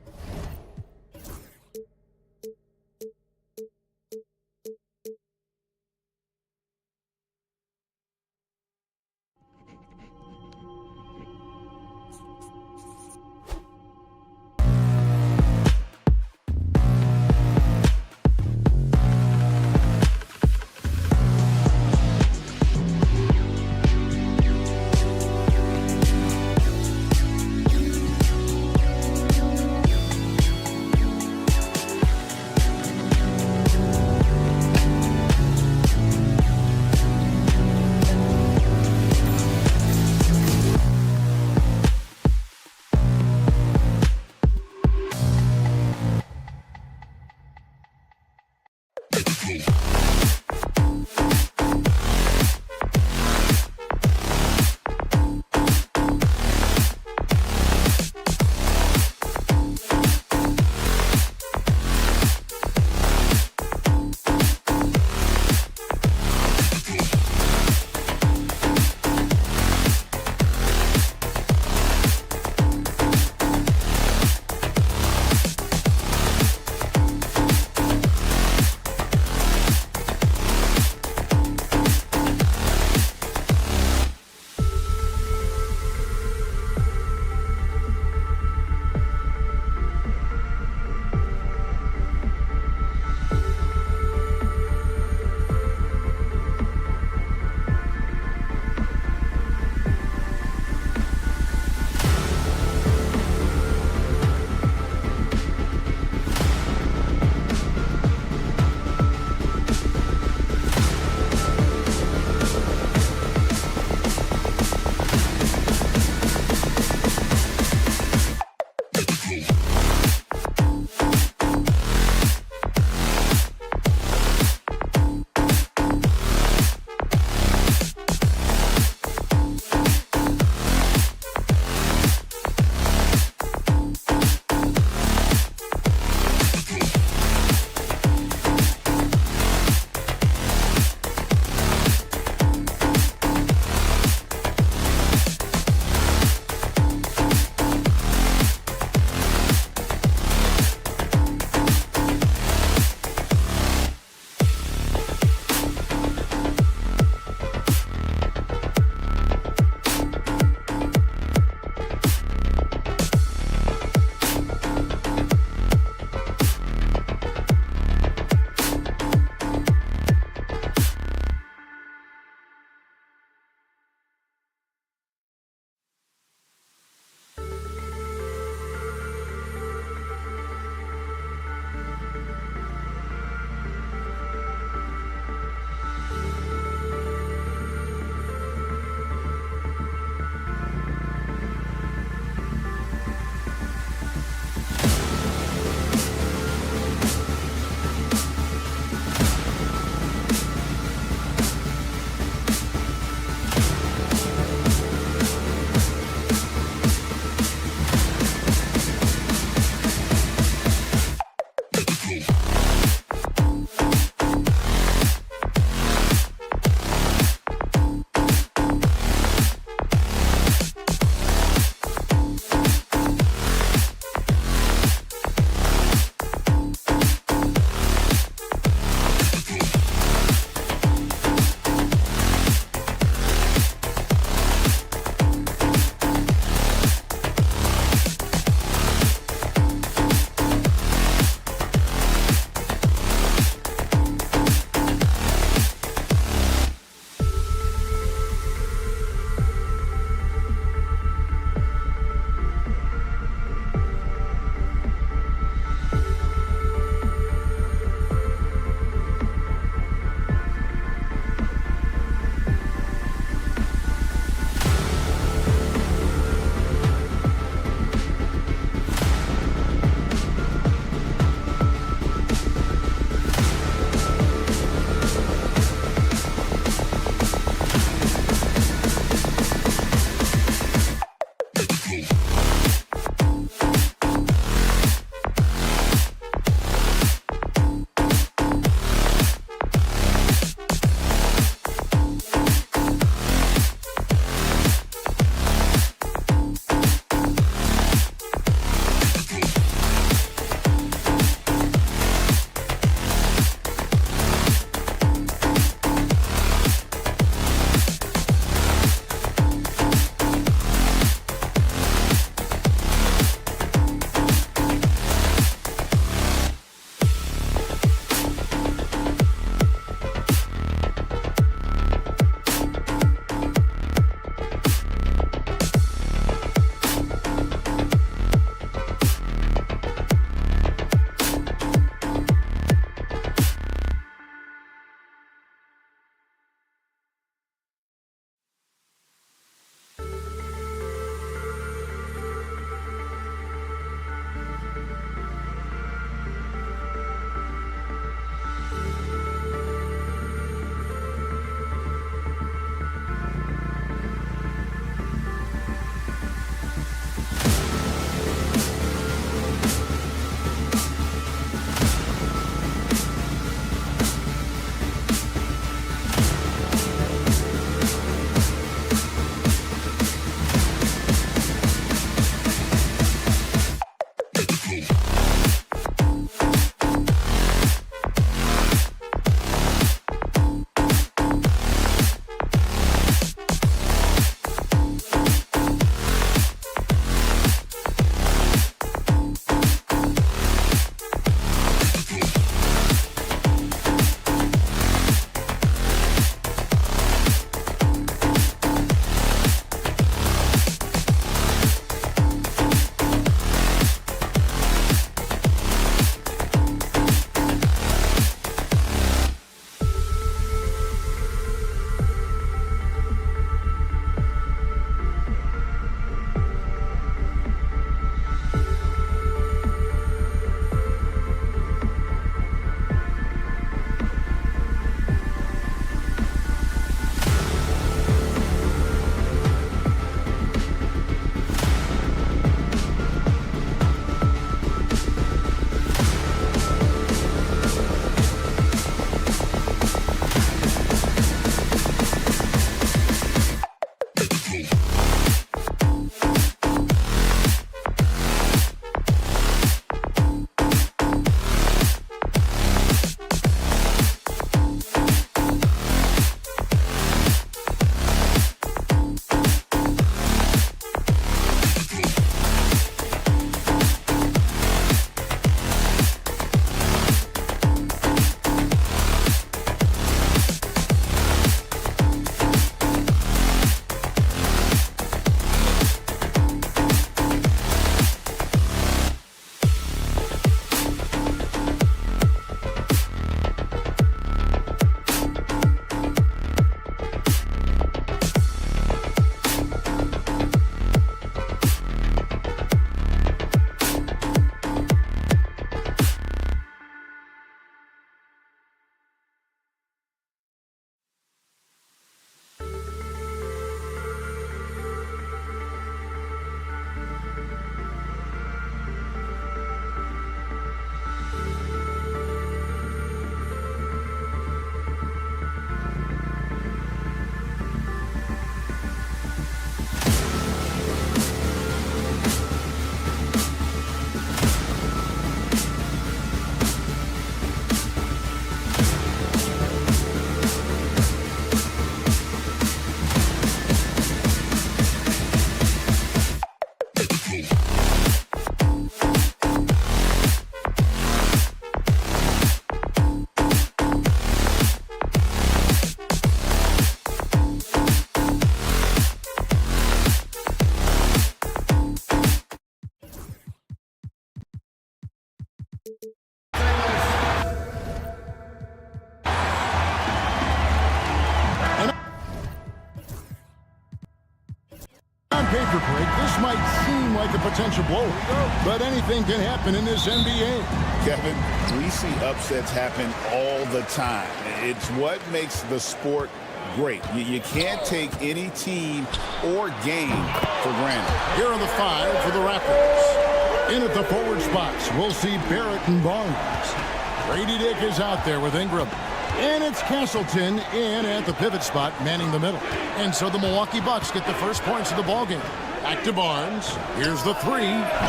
like a potential blow. But anything can happen in this NBA. Kevin, we see upsets happen all the time. It's what makes the sport great. You can't take any team or game for granted. Here are the 5 for the Raptors. In at the forward spots, we'll see Barrett and Barnes. Grady Dick is out there with Ingram. And it's Castleton in at the pivot spot, manning the middle. And so the Milwaukee Bucks get the first points of the ballgame. Back to Barnes. Here's the 3.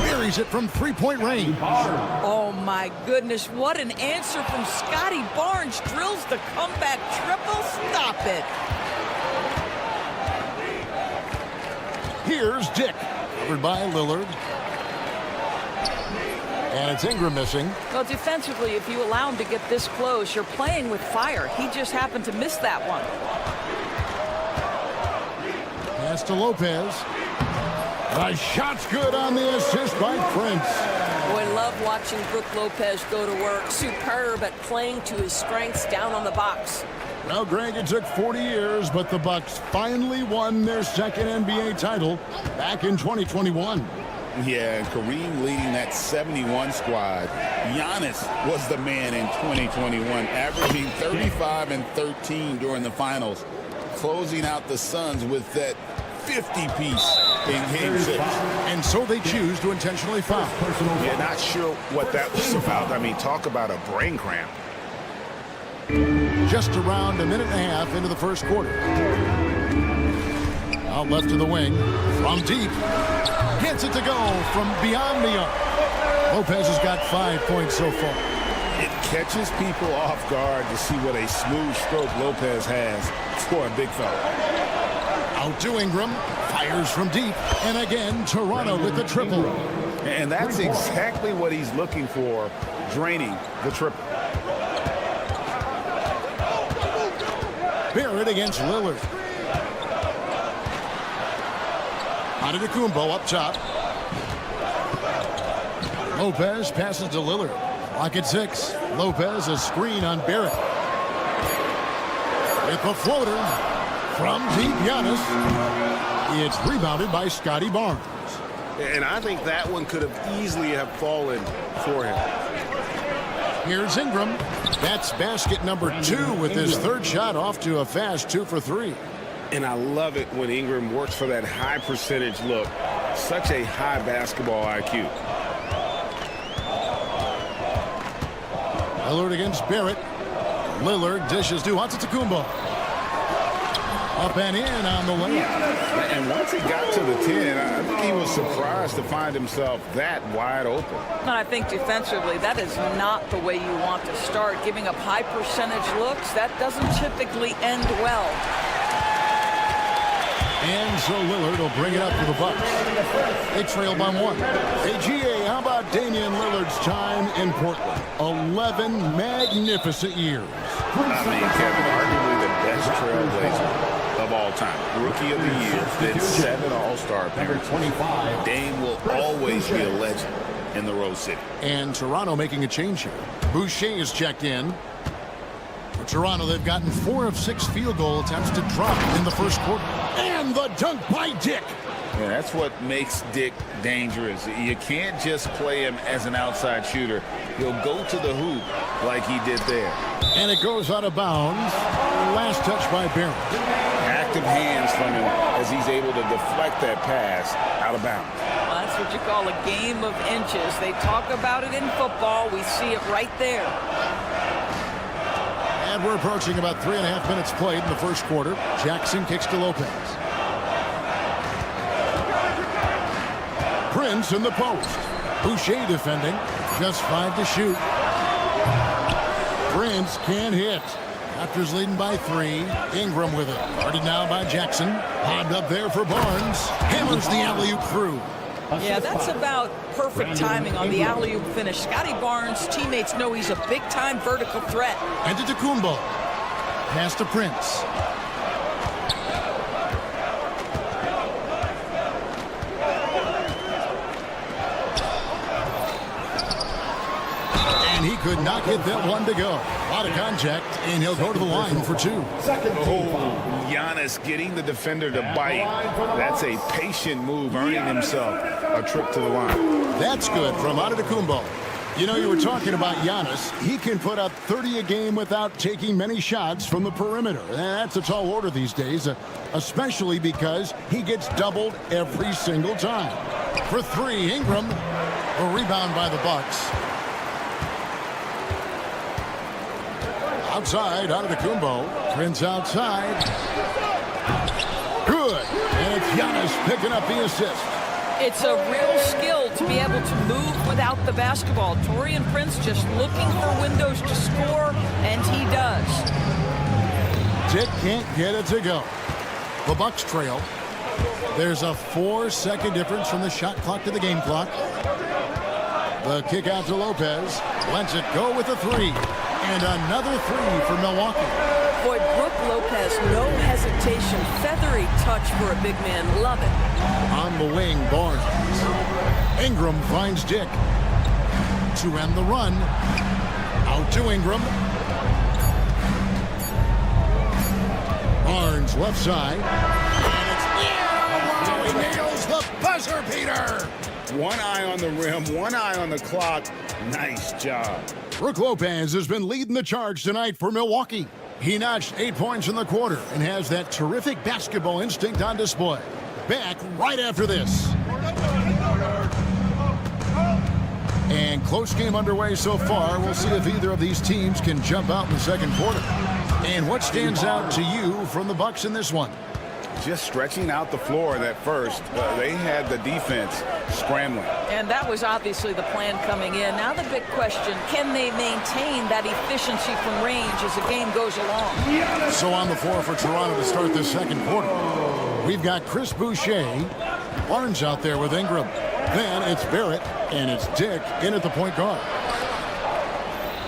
Buries it from three-point range. Oh, my goodness. What an answer from Scotty Barnes. Drills the comeback triple. Stop it. Here's Dick. Covered by Lillard. And it's Ingram missing. Well, defensively, if you allow him to get this close, you're playing with fire. He just happened to miss that one. Pass to Lopez. The shot's good on the assist by Prince. Boy, love watching Brook Lopez go to work. Superb at playing to his strengths down on the box. Well, Greg, it took 40 years, but the Bucks finally won their second NBA title back in 2021. Yeah, and Kareem leading that 71 squad. Giannis was the man in 2021, averaging 35 and 13 during the finals, closing out the Suns with that 50-piece in Game 6. And so they choose to intentionally foul. Yeah, not sure what that was about. I mean, talk about a brain cramp. Just around a minute and a half into the first quarter. Out left to the wing. From deep. Gets it to go from beyond the arc. Lopez has got 5 points so far. It catches people off guard to see what a smooth stroke Lopez has for a big fella. Out to Ingram. Fires from deep. And again, Toronto with the triple. And that's exactly what he's looking for, draining the triple. Barrett against Lillard. Antetokounmpo up top. Lopez passes to Lillard. Lock at 6. Lopez a screen on Barrett. With the floater from deep, Giannis. It's rebounded by Scotty Barnes. And I think that one could have easily have fallen for him. Here's Ingram. That's basket number 2 with his third shot off to a fast 2 for 3. And I love it when Ingram works for that high percentage look. Such a high basketball IQ. Lillard against Barrett. Lillard dishes to Antetokounmpo. Up and in on the layup. And once he got to the 10, I think he was surprised to find himself that wide open. And I think defensively, that is not the way you want to start. Giving up high percentage looks, that doesn't typically end well. And so Lillard will bring it up for the Bucks. They trail by 1. Hey, GA, how about Damian Lillard's time in Portland? 11 magnificent years. I mean, Kevin, arguably the best trailblazer of all time. Rookie of the year, then 7 All-Star appearances. Dame will always be a legend in the Rose City. And Toronto making a change here. Boucher is checked in. For Toronto, they've gotten 4 of 6 field goal attempts to drop in the first quarter. And the dunk by Dick. Yeah, that's what makes Dick dangerous. You can't just play him as an outside shooter. He'll go to the hoop like he did there. And it goes out of bounds. Last touch by Barrett. Active hands from him as he's able to deflect that pass out of bounds. Well, that's what you call a game of inches. They talk about it in football. We see it right there. And we're approaching about 3.5 minutes played in the first quarter. Jackson kicks to Lopez. Prince in the post. Boucher defending. Just 5 to shoot. Prince can't hit. Raptors leading by 3. Ingram with it. Guarded now by Jackson. Bobbed up there for Barnes. Hammers the alley-oop through. Yeah, that's about perfect timing on the alley-oop finish. Scotty Barnes' teammates know he's a big-time vertical threat. Antetokounmpo. Pass to Prince. And he could not get that one to go. A lot of contact, and he'll go to the line for 2. Oh, Giannis getting the defender to bite. That's a patient move, earning himself a trip to the line. That's good from Antetokounmpo. You know, you were talking about Giannis. He can put up 30 a game without taking many shots from the perimeter. That's a tall order these days, especially because he gets doubled every single time. For 3, Ingram. A rebound by the Bucks. Outside, Antetokounmpo. Prince outside. Good. And it's Giannis picking up the assist. It's a real skill to be able to move without the basketball. Taurean Prince just looking for windows to score, and he does. Dick can't get it to go. The Bucks trail. There's a 4-second difference from the shot clock to the game clock. The kick out to Lopez. Lets it go with a 3. And another 3 for Milwaukee. Boy, Brook Lopez, no hesitation. Feathery touch for a big man. Love it. On the wing, Barnes. Ingram finds Dick to end the run. Out to Ingram. Barnes left side. And it's he nails the buzzer beater. One eye on the rim, one eye on the clock. Nice job. Brook Lopez has been leading the charge tonight for Milwaukee. He notched 8 points in the quarter and has that terrific basketball instinct on display. Back right after this. And close game underway so far. We'll see if either of these teams can jump out in the second quarter. And what stands out to you from the Bucks in this one? Just stretching out the floor at first. They had the defense scrambling. And that was obviously the plan coming in. Now the big question, can they maintain that efficiency from range as the game goes along? So on the floor for Toronto to start this second quarter. We've got Chris Boucher. Barnes out there with Ingram. Then it's Barrett, and it's Dick in at the point guard.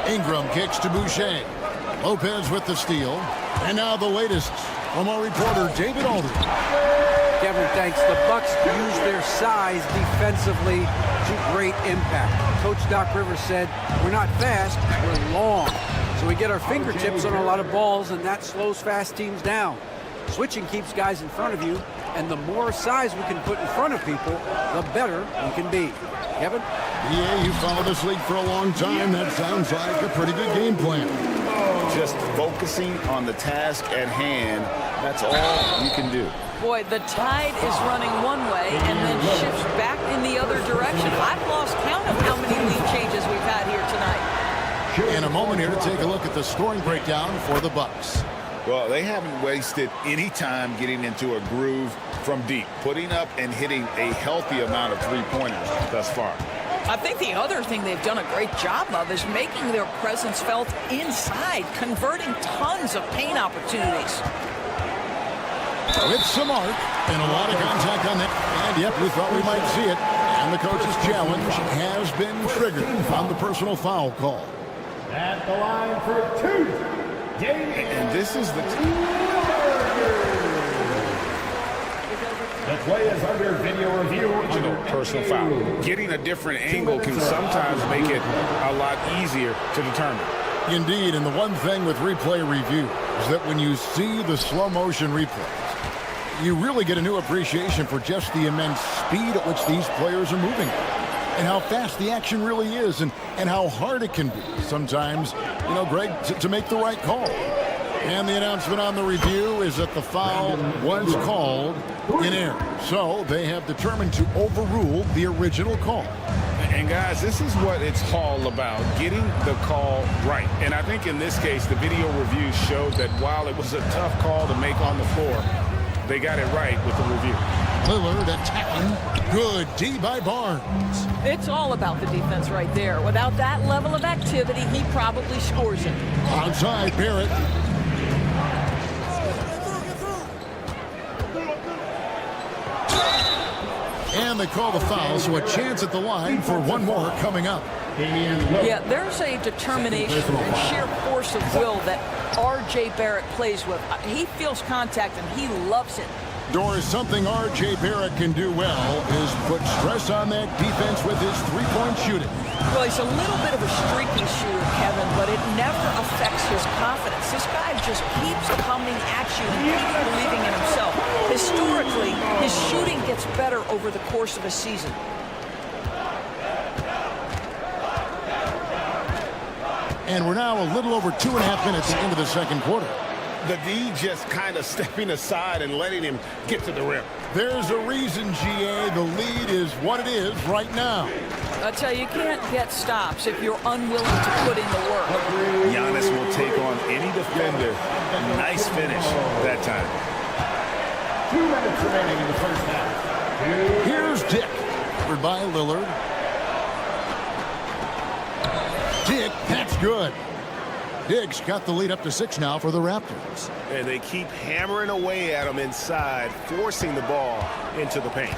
Ingram kicks to Boucher. Lopez with the steal. And now the latest from our reporter, David Aldridge. Kevin, thanks. The Bucks use their size defensively to great impact. Coach Doc Rivers said, we're not fast, we're long. So we get our fingertips on a lot of balls, and that slows fast teams down. Switching keeps guys in front of you, and the more size we can put in front of people, the better we can be. Kevin? Yeah, you followed this league for a long time. That sounds like a pretty good game plan. Just focusing on the task at hand, that's all you can do. Boy, the tide is running one way and then shifts back in the other direction. I've lost count of how many lead changes we've had here tonight. In a moment here to take a look at the scoring breakdown for the Bucks. Well, they haven't wasted any time getting into a groove from deep, putting up and hitting a healthy amount of three-pointers thus far. I think the other thing they've done a great job of is making their presence felt inside, converting tons of paint opportunities. With some arc and a lot of contact on that. And yep, we thought we might see it. And the coach's challenge has been triggered on the personal foul call. At the line for 2. And this is the play is under video review. Personal foul. Getting a different angle can sometimes make it a lot easier to determine. Indeed, and the one thing with replay review is that when you see the slow motion replays, you really get a new appreciation for just the immense speed at which these players are moving and how fast the action really is and how hard it can be sometimes, you know, Greg, to make the right call. And the announcement on the review is that the foul was called in error. So they have determined to overrule the original call. And guys, this is what it's all about, getting the call right. And I think in this case, the video review showed that while it was a tough call to make on the floor, they got it right with the review. Lillard attacking. Good D by Barnes. It's all about the defense right there. Without that level of activity, he probably scores it. Outside, Barrett. And they call the foul, so a chance at the line for one more coming up. Yeah, there's a determination and sheer force of will that R.J. Barrett plays with. He feels contact, and he loves it. Doris, something R.J. Barrett can do well is put stress on that defense with his three-point shooting. Well, he's a little bit of a streaky shooter, Kevin, but it never affects his confidence. This guy just keeps coming at you and keeps believing in himself. Historically, his shooting gets better over the course of a season. And we're now a little over 2.5 minutes into the second quarter. The D just kind of stepping aside and letting him get to the rim. There's a reason, GA, the lead is what it is right now. I tell you, you can't get stops if you're unwilling to put in the work. Giannis will take on any defender. Nice finish that time. 2 minutes remaining in the first half. Here's Dick, covered by Lillard. Dick, that's good. Dick's got the lead up to 6 now for the Raptors. And they keep hammering away at him inside, forcing the ball into the paint.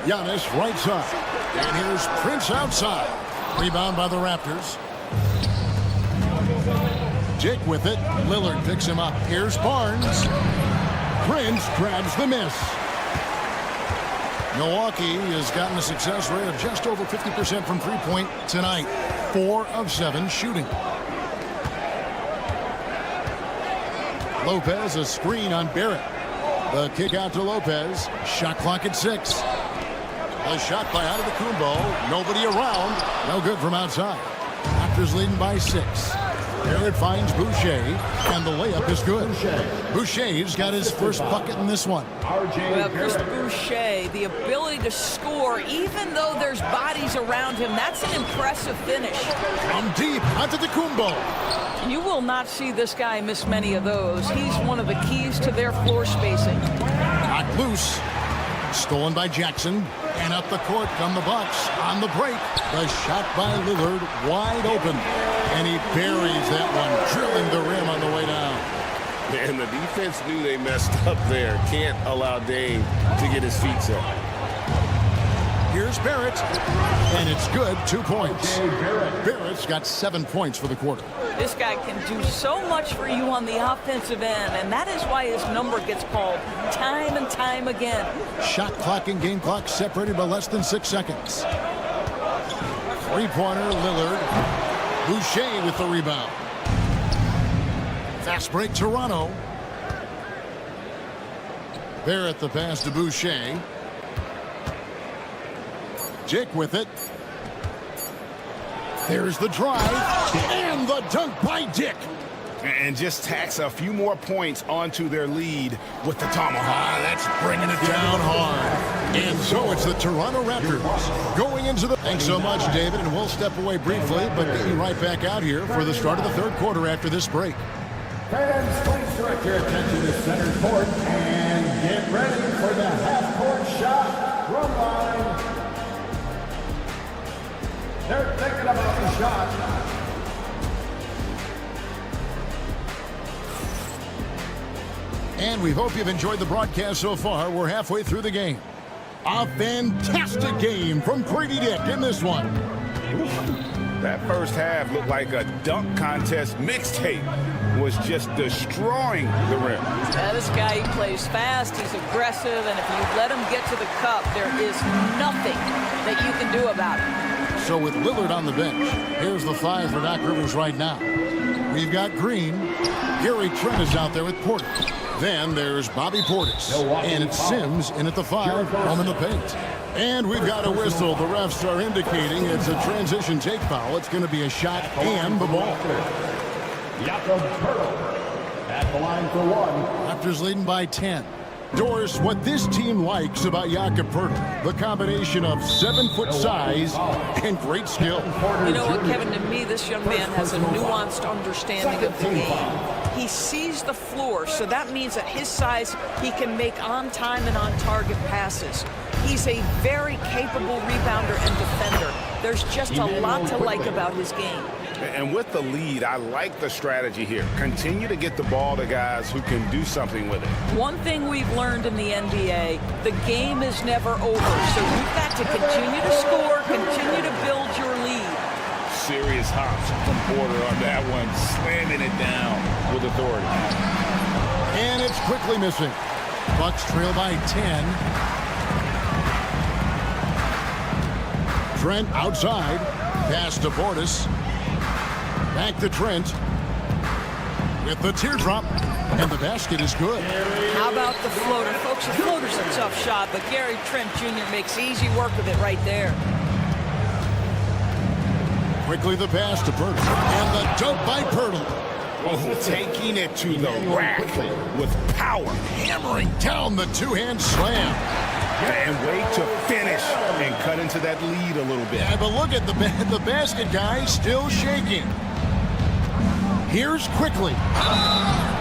Giannis right side. And here's Prince outside. Rebound by the Raptors. Dick with it. Lillard picks him up. Here's Barnes. Prince grabs the miss. Milwaukee has gotten a success rate of just over 50% from three-point tonight. 4 of 7 shooting. Lopez, a screen on Barrett. The kick out to Lopez. Shot clock at 6. A shot by Antetokounmpo. Nobody around. No good from outside. Raptors leading by 6. Barrett finds Boucher, and the layup is good. Boucher's got his first bucket in this one. Well, Chris Boucher, the ability to score, even though there's bodies around him, that's an impressive finish. From deep, Antetokounmpo. You will not see this guy miss many of those. He's one of the keys to their floor spacing. Knocked loose. Stolen by Jackson. And up the court come the Bucks on the break. The shot by Lillard wide open. And he buries that one, drilling the rim on the way down. And the defense knew they messed up there. Can't allow Dame to get his feet set. Here's Barrett. And it's good, 2 points. Barrett's got 7 points for the quarter. This guy can do so much for you on the offensive end, and that is why his number gets called time and time again. Shot clock and game clock separated by less than 6 seconds. Three-pointer, Lillard. Boucher with the rebound. Fast break, Toronto. Barrett the pass to Boucher. Dick with it. There's the drive. And the dunk by Dick. And just tacks a few more points onto their lead with the tomahawk. That's bringing it down hard. And so it's the Toronto Raptors going into the... Thanks so much, David, and we'll step away briefly, but get you right back out here for the start of the third quarter after this break. Fans, please direct your attention to center court and get ready for the half-court shot from line. They're thinking about the shot. And we hope you've enjoyed the broadcast so far. We're halfway through the game. A fantastic game from Grady Dick in this one. That first half looked like a dunk contest mixtape. Was just destroying the rim. This guy, he plays fast, he's aggressive, and if you let him get to the cup, there is nothing that you can do about it. So with Lillard on the bench, here's the 5 for Doc Rivers right now. We've got Green. Gary Trent is out there with Porter. Then there's Bobby Portis. And it's Sims in at the 5, home in the paint. And we've got a whistle. The refs are indicating it's a transition take foul. It's going to be a shot and the ball. At the line for 1. Raptors leading by 10. Doris, what this team likes about Jakob Poeltl, the combination of 7-foot size and great skill. You know what, Kevin, to me, this young man has a nuanced understanding of the game. He sees the floor, so that means at his size, he can make on-time and on-target passes. He's a very capable rebounder and defender. There's just a lot to like about his game. And with the lead, I like the strategy here. Continue to get the ball to guys who can do something with it. One thing we've learned in the NBA, the game is never over. So you've got to continue to score, continue to build your lead. Serious hops from Porter on that one, slamming it down with authority. quickly missing. Bucks trail by 10. Trent outside. Pass to Portis. Back to Trent. With the teardrop. And the basket is good. How about the floater? Folks, the floater's a tough shot, but Gary Trent Jr. makes easy work of it right there. Quickly the pass to Pirtle. And the dunk by Pirtle. Oh, taking it to the rack with power. Hammering down the two-hand slam. And wait to finish and cut into that lead a little bit. Yeah, but look at the basket guy still shaking. Here's quickly.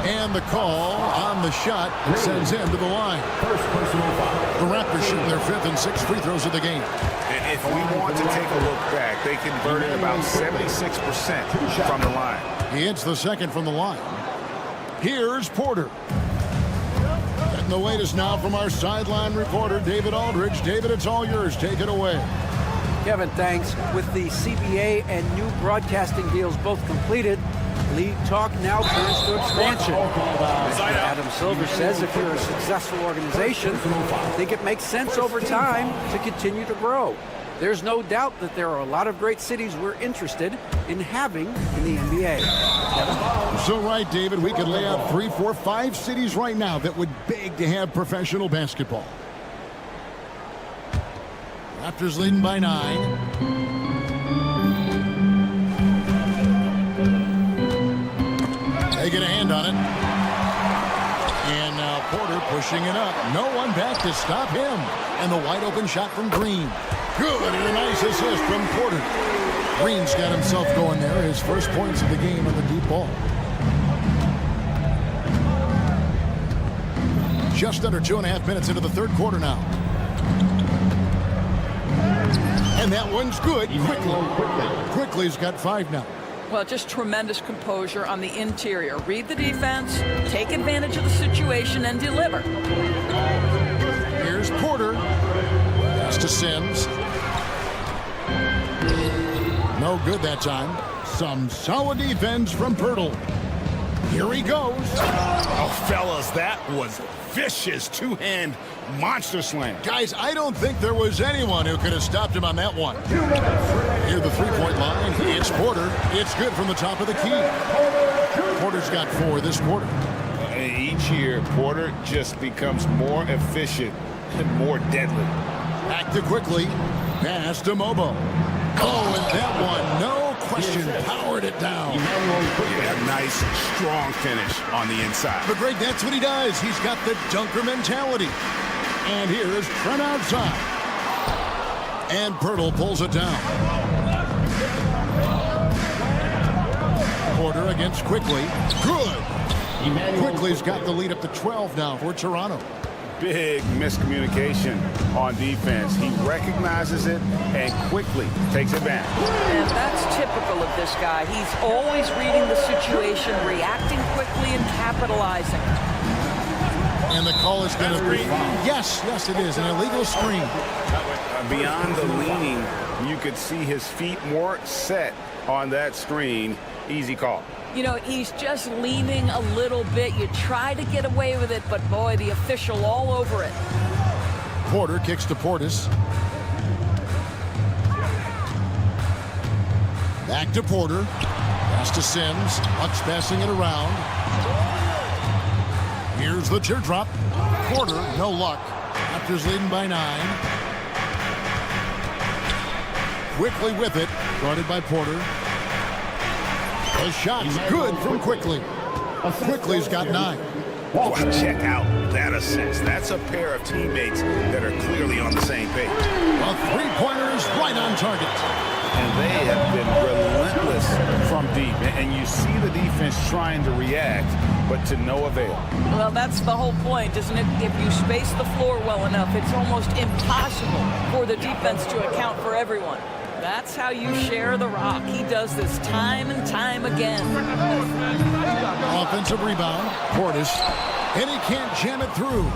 And the call on the shot sends him to the line. The Raptors shoot their 5th and 6th free throws of the game. And if we want to take a look back, they converted about 76% from the line. He hits the second from the line. Here's Porter. Getting the latest now from our sideline reporter, David Aldridge. David, it's all yours. Take it away. Kevin, thanks. With the CBA and new broadcasting deals both completed, league talk now turns to expansion. Mr. Adam Silver says if you're a successful organization, I think it makes sense over time to continue to grow. There's no doubt that there are a lot of great cities we're interested in having in the NBA. Kevin? So right, David, we could lay out 3, 4, 5 cities right now that would beg to have professional basketball. Raptors leading by 9. They get a hand on it. And now Porter pushing it up. No one back to stop him. And the wide open shot from Green. Good, and a nice assist from Porter. Green's got himself going there. His first points of the game on the deep ball. Just under 2.5 minutes into the third quarter now. And that one's good. Quickly's got 5 now. Well, just tremendous composure on the interior. Read the defense, take advantage of the situation, and deliver. Here's Porter. Pass to Sims. No good that time. Some solid defense from Pirtle. Here he goes. Oh, fellas, that was vicious two-hand monster slam. Guys, I don't think there was anyone who could have stopped him on that one. Near the three-point line, it's Porter. It's good from the top of the key. Porter's got 4 this quarter. Each year, Porter just becomes more efficient and more deadly. Back to Quickly. Pass to Mobo. Oh, and that one, no question, powered it down. Yeah, nice, strong finish on the inside. But Greg, that's what he does. He's got the dunker mentality. And here's Trent outside. And Pirtle pulls it down. Porter against Quickly. Good. Quickly's got the lead up to 12 now for Toronto. Big miscommunication on defense. He recognizes it and quickly takes it back. And that's typical of this guy. He's always reading the situation, reacting quickly, and capitalizing. And the call is going to be... Yes, it is. An illegal screen. Beyond the leaning, you could see his feet more set on that screen. Easy call. You know, he's just leaning a little bit. You try to get away with it, but boy, the official all over it. Porter kicks to Portis. Back to Porter. Pass to Sims. Bucks passing it around. Here's the teardrop. Porter, no luck. Raptors leading by 9. Quickly with it. Guarded by Porter. The shot's good from Quickly. Quickly's got 9. Oh, check out that assist. That's a pair of teammates that are clearly on the same page. A three-pointer is right on target. And they have been relentless from deep. And you see the defense trying to react, but to no avail. Well, that's the whole point, isn't it? If you space the floor well enough, it's almost impossible for the defense to account for everyone. That's how you share the rock. He does this time and time again. Offensive rebound. Portis. And he can't jam it through.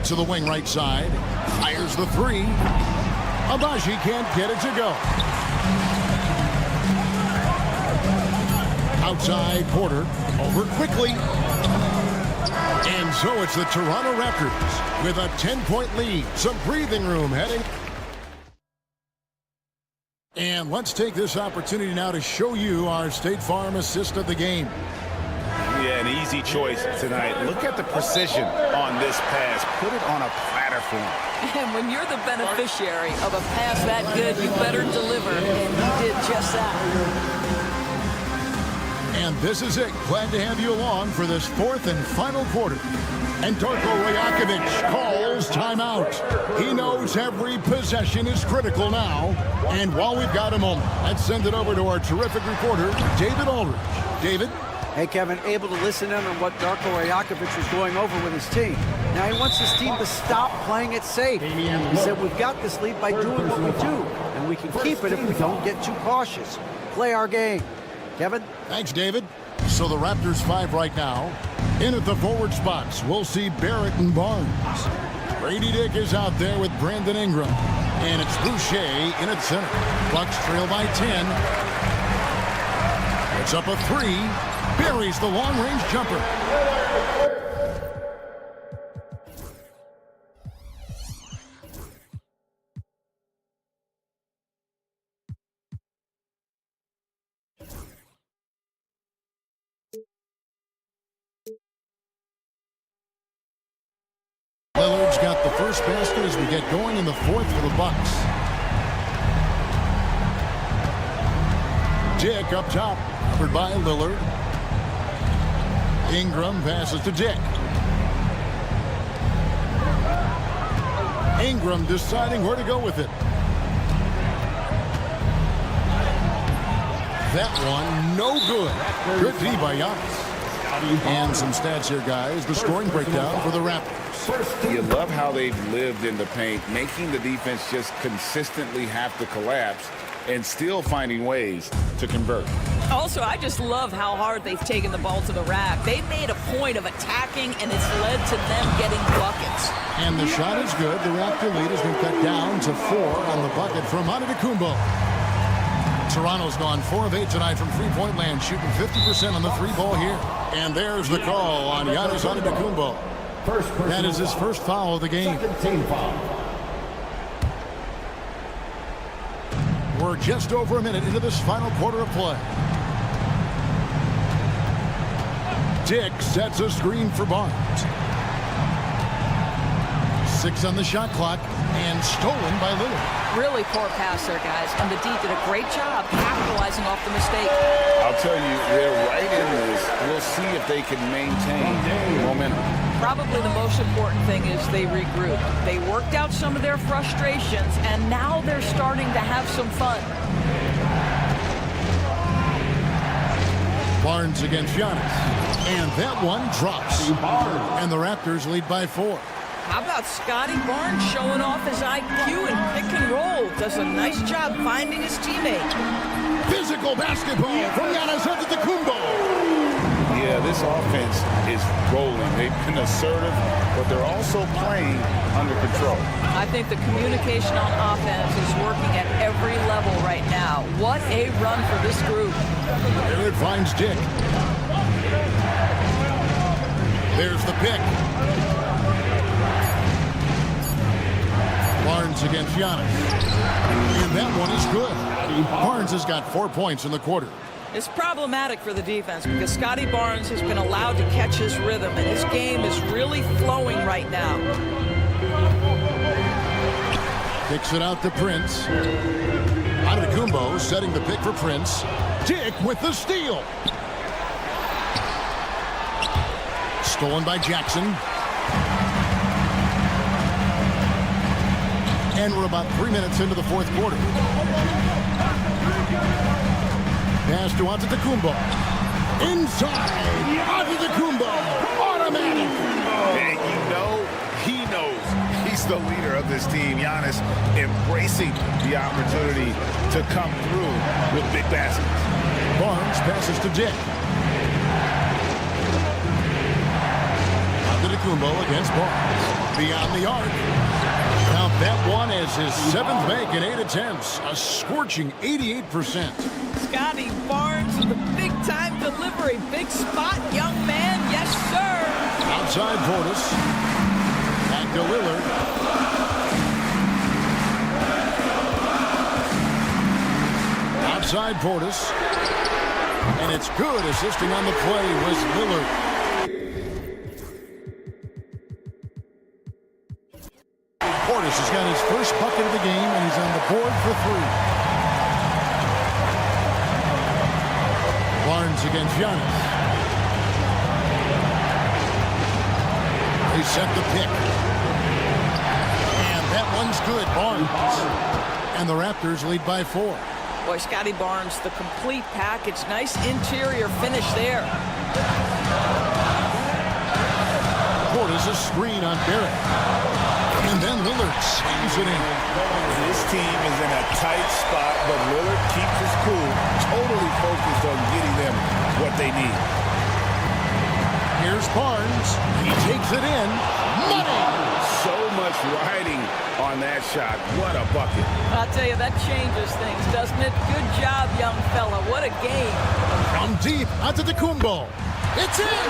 To the wing right side. Fires the 3. Abaji can't get it to go. Outside Porter. Over Quickly. And so it's the Toronto Raptors with a 10-point lead. Some breathing room heading. And let's take this opportunity now to show you our State Farm assist of the game. Yeah, an easy choice tonight. Look at the precision on this pass. Put it on a platter for him. And when you're the beneficiary of a pass that good, you better deliver. And he did just that. And this is it. Glad to have you along for this fourth and final quarter. And Darko Rajakovic calls timeout. He knows every possession is critical now. And while we've got a moment, let's send it over to our terrific reporter, David Aldridge. David? Hey, Kevin, able to listen in on what Darko Rajakovic was going over with his team. Now he wants his team to stop playing it safe. He said, we've got this lead by doing what we do, and we can keep it if we don't get too cautious. Play our game. Kevin? Thanks, David. So the Raptors 5 right now. In at the forward spots, we'll see Barrett and Barnes. Brady Dick is out there with Brandon Ingram. And it's Boucher in at center. Bucks trail by 10. It's up a 3. Buries the long-range jumper. Lillard's got the first basket as we get going in the fourth for the Bucks. Dick up top, covered by Lillard. Ingram passes to Dick. Ingram deciding where to go with it. That one, no good. Good D by Giannis. And some stats here, guys. The scoring breakdown for the Raptors. You love how they've lived in the paint, making the defense just consistently have to collapse and still finding ways to convert. Also, I just love how hard they've taken the ball to the rack. They made a point of attacking, and it's led to them getting buckets. And the shot is good. The Raptor lead has been cut down to 4 on the bucket from Antetokounmpo. Toronto's gone 4 of 8 tonight from three-point land, shooting 50% on the three ball here. And there's the call on Giannis Antetokounmpo. That is his first foul of the game. We're just over a minute into this final quarter of play. Dick sets a screen for Barnes. 6 on the shot clock and stolen by Lillard. Really poor pass there, guys. And the D did a great job capitalizing off the mistake. I'll tell you, they're right in this. We'll see if they can maintain momentum. Probably the most important thing is they regroup. They worked out some of their frustrations, and now they're starting to have some fun. Barnes against Giannis. And that one drops. And the Raptors lead by 4. How about Scotty Barnes showing off his IQ and pick and roll? Does a nice job finding his teammate. Physical basketball from Giannis Antetokounmpo. Yeah, this offense is rolling. They've been assertive, but they're also playing under control. I think the communication on offense is working at every level right now. What a run for this group. There it finds Dick. There's the pick. Barnes against Giannis. And that one is good. Barnes has got 4 points in the quarter. It's problematic for the defense because Scotty Barnes has been allowed to catch his rhythm, and his game is really flowing right now. Kicks it out to Prince. Antetokounmpo setting the pick for Prince. Dick with the steal. Stolen by Jackson. And we're about 3 minutes into the fourth quarter. Pass to Antetokounmpo. Inside. Antetokounmpo. Automatic. And he knows he's the leader of this team. Giannis embracing the opportunity to come through with big baskets. Barnes passes to Dick. Antetokounmpo against Barnes. Beyond the arc. Now that one is his 7th make in 8 attempts. A scorching 88%. Scotty Barnes with a big-time delivery. Big spot, young man. Yes, sir. Inside Portis. Back to Lillard. Outside Portis. And it's good. Assisting on the play was Lillard. Portis has got his first bucket of the game, and he's on the board for 3. Barnes against Giannis. They set the pick. And that one's good. Barnes. And the Raptors lead by 4. Boy, Scotty Barnes, the complete package. Nice interior finish there. Portis a screen on Barrett. And then Lillard slams it in. This team is in a tight spot, but Lillard keeps his cool, totally focused on getting them what they need. Here's Barnes. He takes it in. Money! So much riding on that shot. What a bucket. I'll tell you, that changes things, doesn't it? Good job, young fella. What a game. From deep onto the Kumbo. It's in!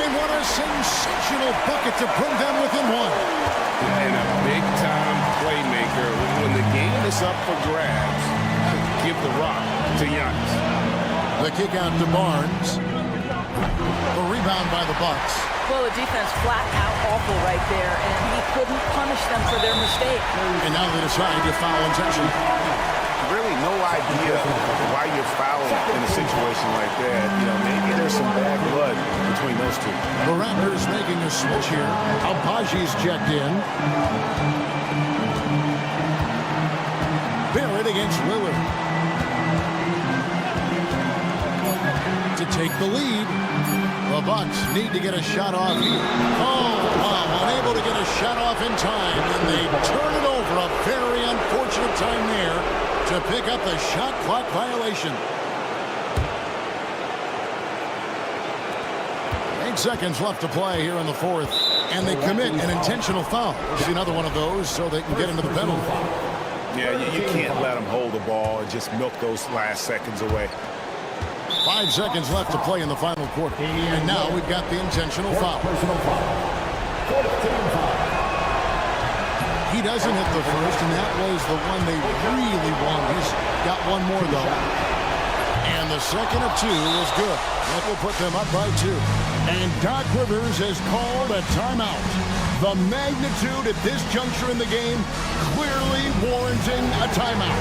And what a sensational bucket to bring them within 1. And a big-time playmaker. When the game is up for grabs, give the rock to Giannis. The kick out to Barnes. The rebound by the Bucks. Well, the defense flat out awful right there, and he couldn't punish them for their mistake. And now they decide to foul intention. Really no idea why you're fouling in a situation like that. You know, maybe there's some bad blood between those two. The Raptors making a switch here. Albaji's checked in. Barrett against Lillard. To take the lead. The Bucks need to get a shot off here. Oh, wow, unable to get a shot off in time. And they turn it over. A very unfortunate time there to pick up the shot clock violation. 8 seconds left to play here in the 4th. And they commit an intentional foul. Give another one of those so they can get into the penalty. Yeah, you can't let them hold the ball and just milk those last seconds away. 5 seconds left to play in the final quarter. And now we've got the intentional foul. He doesn't hit the first, and that was the one they really wanted. He's got one more, though. And the second of 2 was good. That will put them up by 2. And Doc Rivers has called a timeout. The magnitude at this juncture in the game clearly warranting a timeout.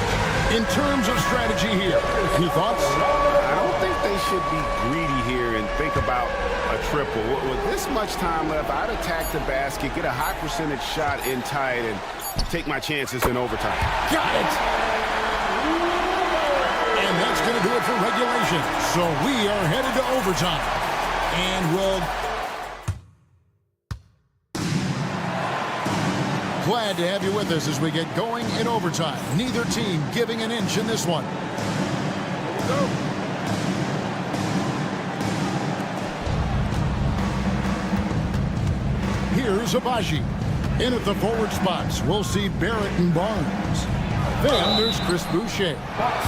In terms of strategy here, any thoughts? I don't think they should be greedy here and think about a triple. With this much time left, I'd attack the basket, get a high percentage shot in tight, and take my chances in overtime. Got it! And that's going to do it for regulation. So we are headed to overtime. And we'll... Glad to have you with us as we get going in overtime. Neither team giving an inch in this one. Go. Here's Abaji. In at the forward spots, we'll see Barrett and Barnes. Then there's Chris Boucher.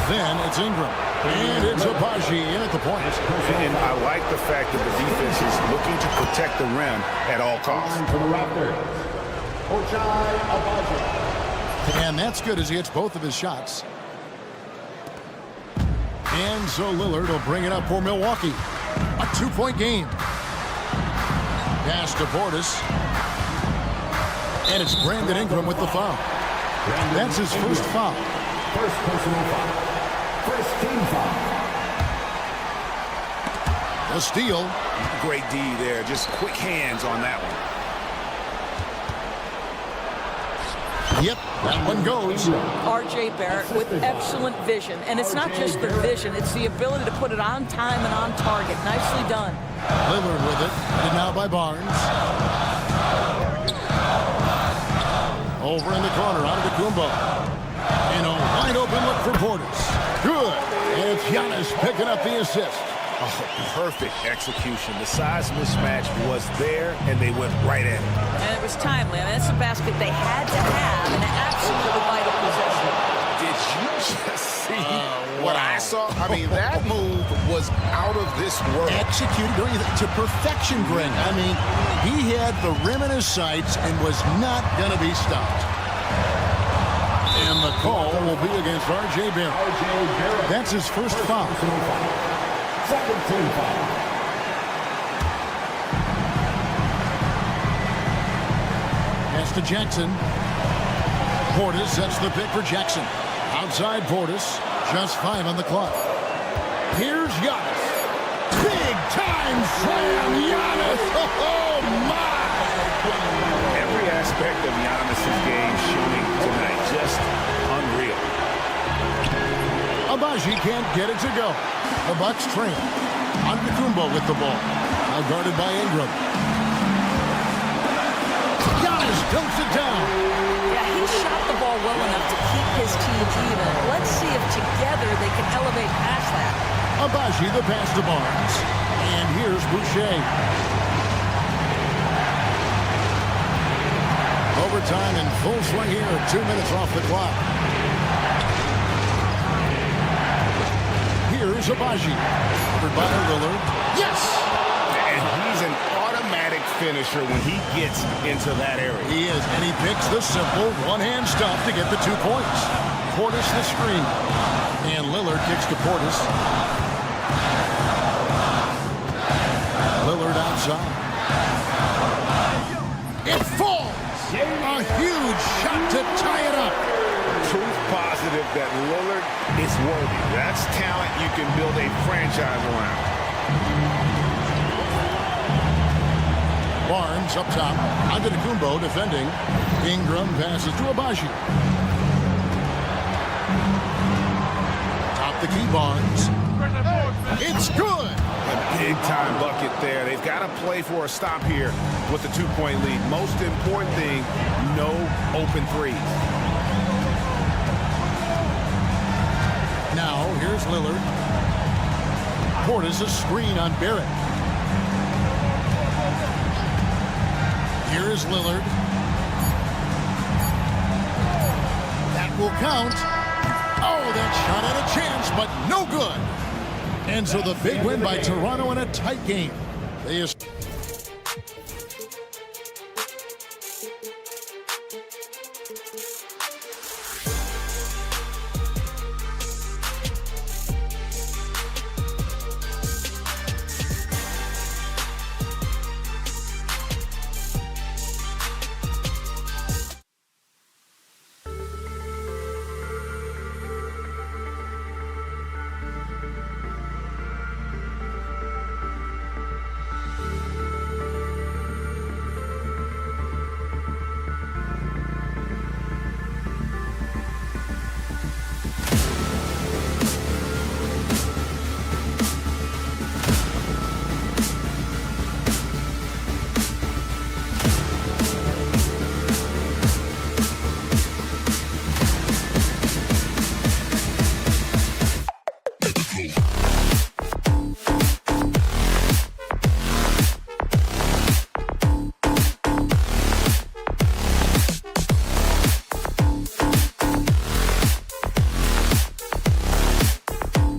Then it's Ingram. And it's Abaji in at the point. And I like the fact that the defense is looking to protect the rim at all costs. For the Raptors, and that's good as he hits both of his shots. And so Lillard will bring it up for Milwaukee. A 2-point game. Pass to Portis. And it's Brandon Ingram with the foul. That's his first foul. First personal foul. First team foul. A steal. Great D there. Just quick hands on that one. Yep, that one goes. R.J. Barrett with excellent vision. And it's not just the vision, it's the ability to put it on time and on target. Nicely done. Lillard with it. And now by Barnes. Over in the corner, out of the Kumbo. And a wide open look for Portis. Good. And it's Giannis picking up the assist. Oh, perfect execution. The size mismatch was there, and they went right at it. And it was timely. I mean, that's a basket they had to have in an absolutely vital possession. Did you just see what I saw? I mean, that move was out of this world. Executed to perfection, Greg. I mean, He had the rim in his sights and was not going to be stopped. And the call will be against R.J. Barrett. That's his first foul. Pass to Jackson. Portis sets the pick for Jackson. Outside Portis. Just 5 on the clock. Here's Giannis. Big time slam, Giannis. Oh, my. Every aspect of Giannis's game showing tonight. Just unreal. Abaji can't get it to go. The Bucks trail. Antetokounmpo with the ball. Now guarded by Ingram. Giannis dumps it down. Yeah, he shot the ball well enough to keep his team even. Let's see if together they can elevate past that. Abaji the pass to Barnes. And here's Boucher. Overtime in full swing here. 2 minutes off the clock. Here's Abaji. Covered by Lillard. Yes! And he's an automatic finisher when he gets into that area. He is, and he picks the simple one-hand stuff to get the 2 points. Portis the screen. And Lillard kicks to Portis. Lillard outside. It falls! A huge shot to tie it up. Proof positive that Lillard is worthy. That's talent you can build a franchise around. Barnes up top. Antetokounmpo defending. Ingram passes to Abaji. Top the key, Barnes. It's good. A big-time bucket there. They've got to play for a stop here with the 2-point lead. Most important thing, no open threes. Now, here's Lillard. Portis a screen on Barrett. Here is Lillard. That will count. Oh, that shot had a chance, but no good. And so the big win by Toronto in a tight game.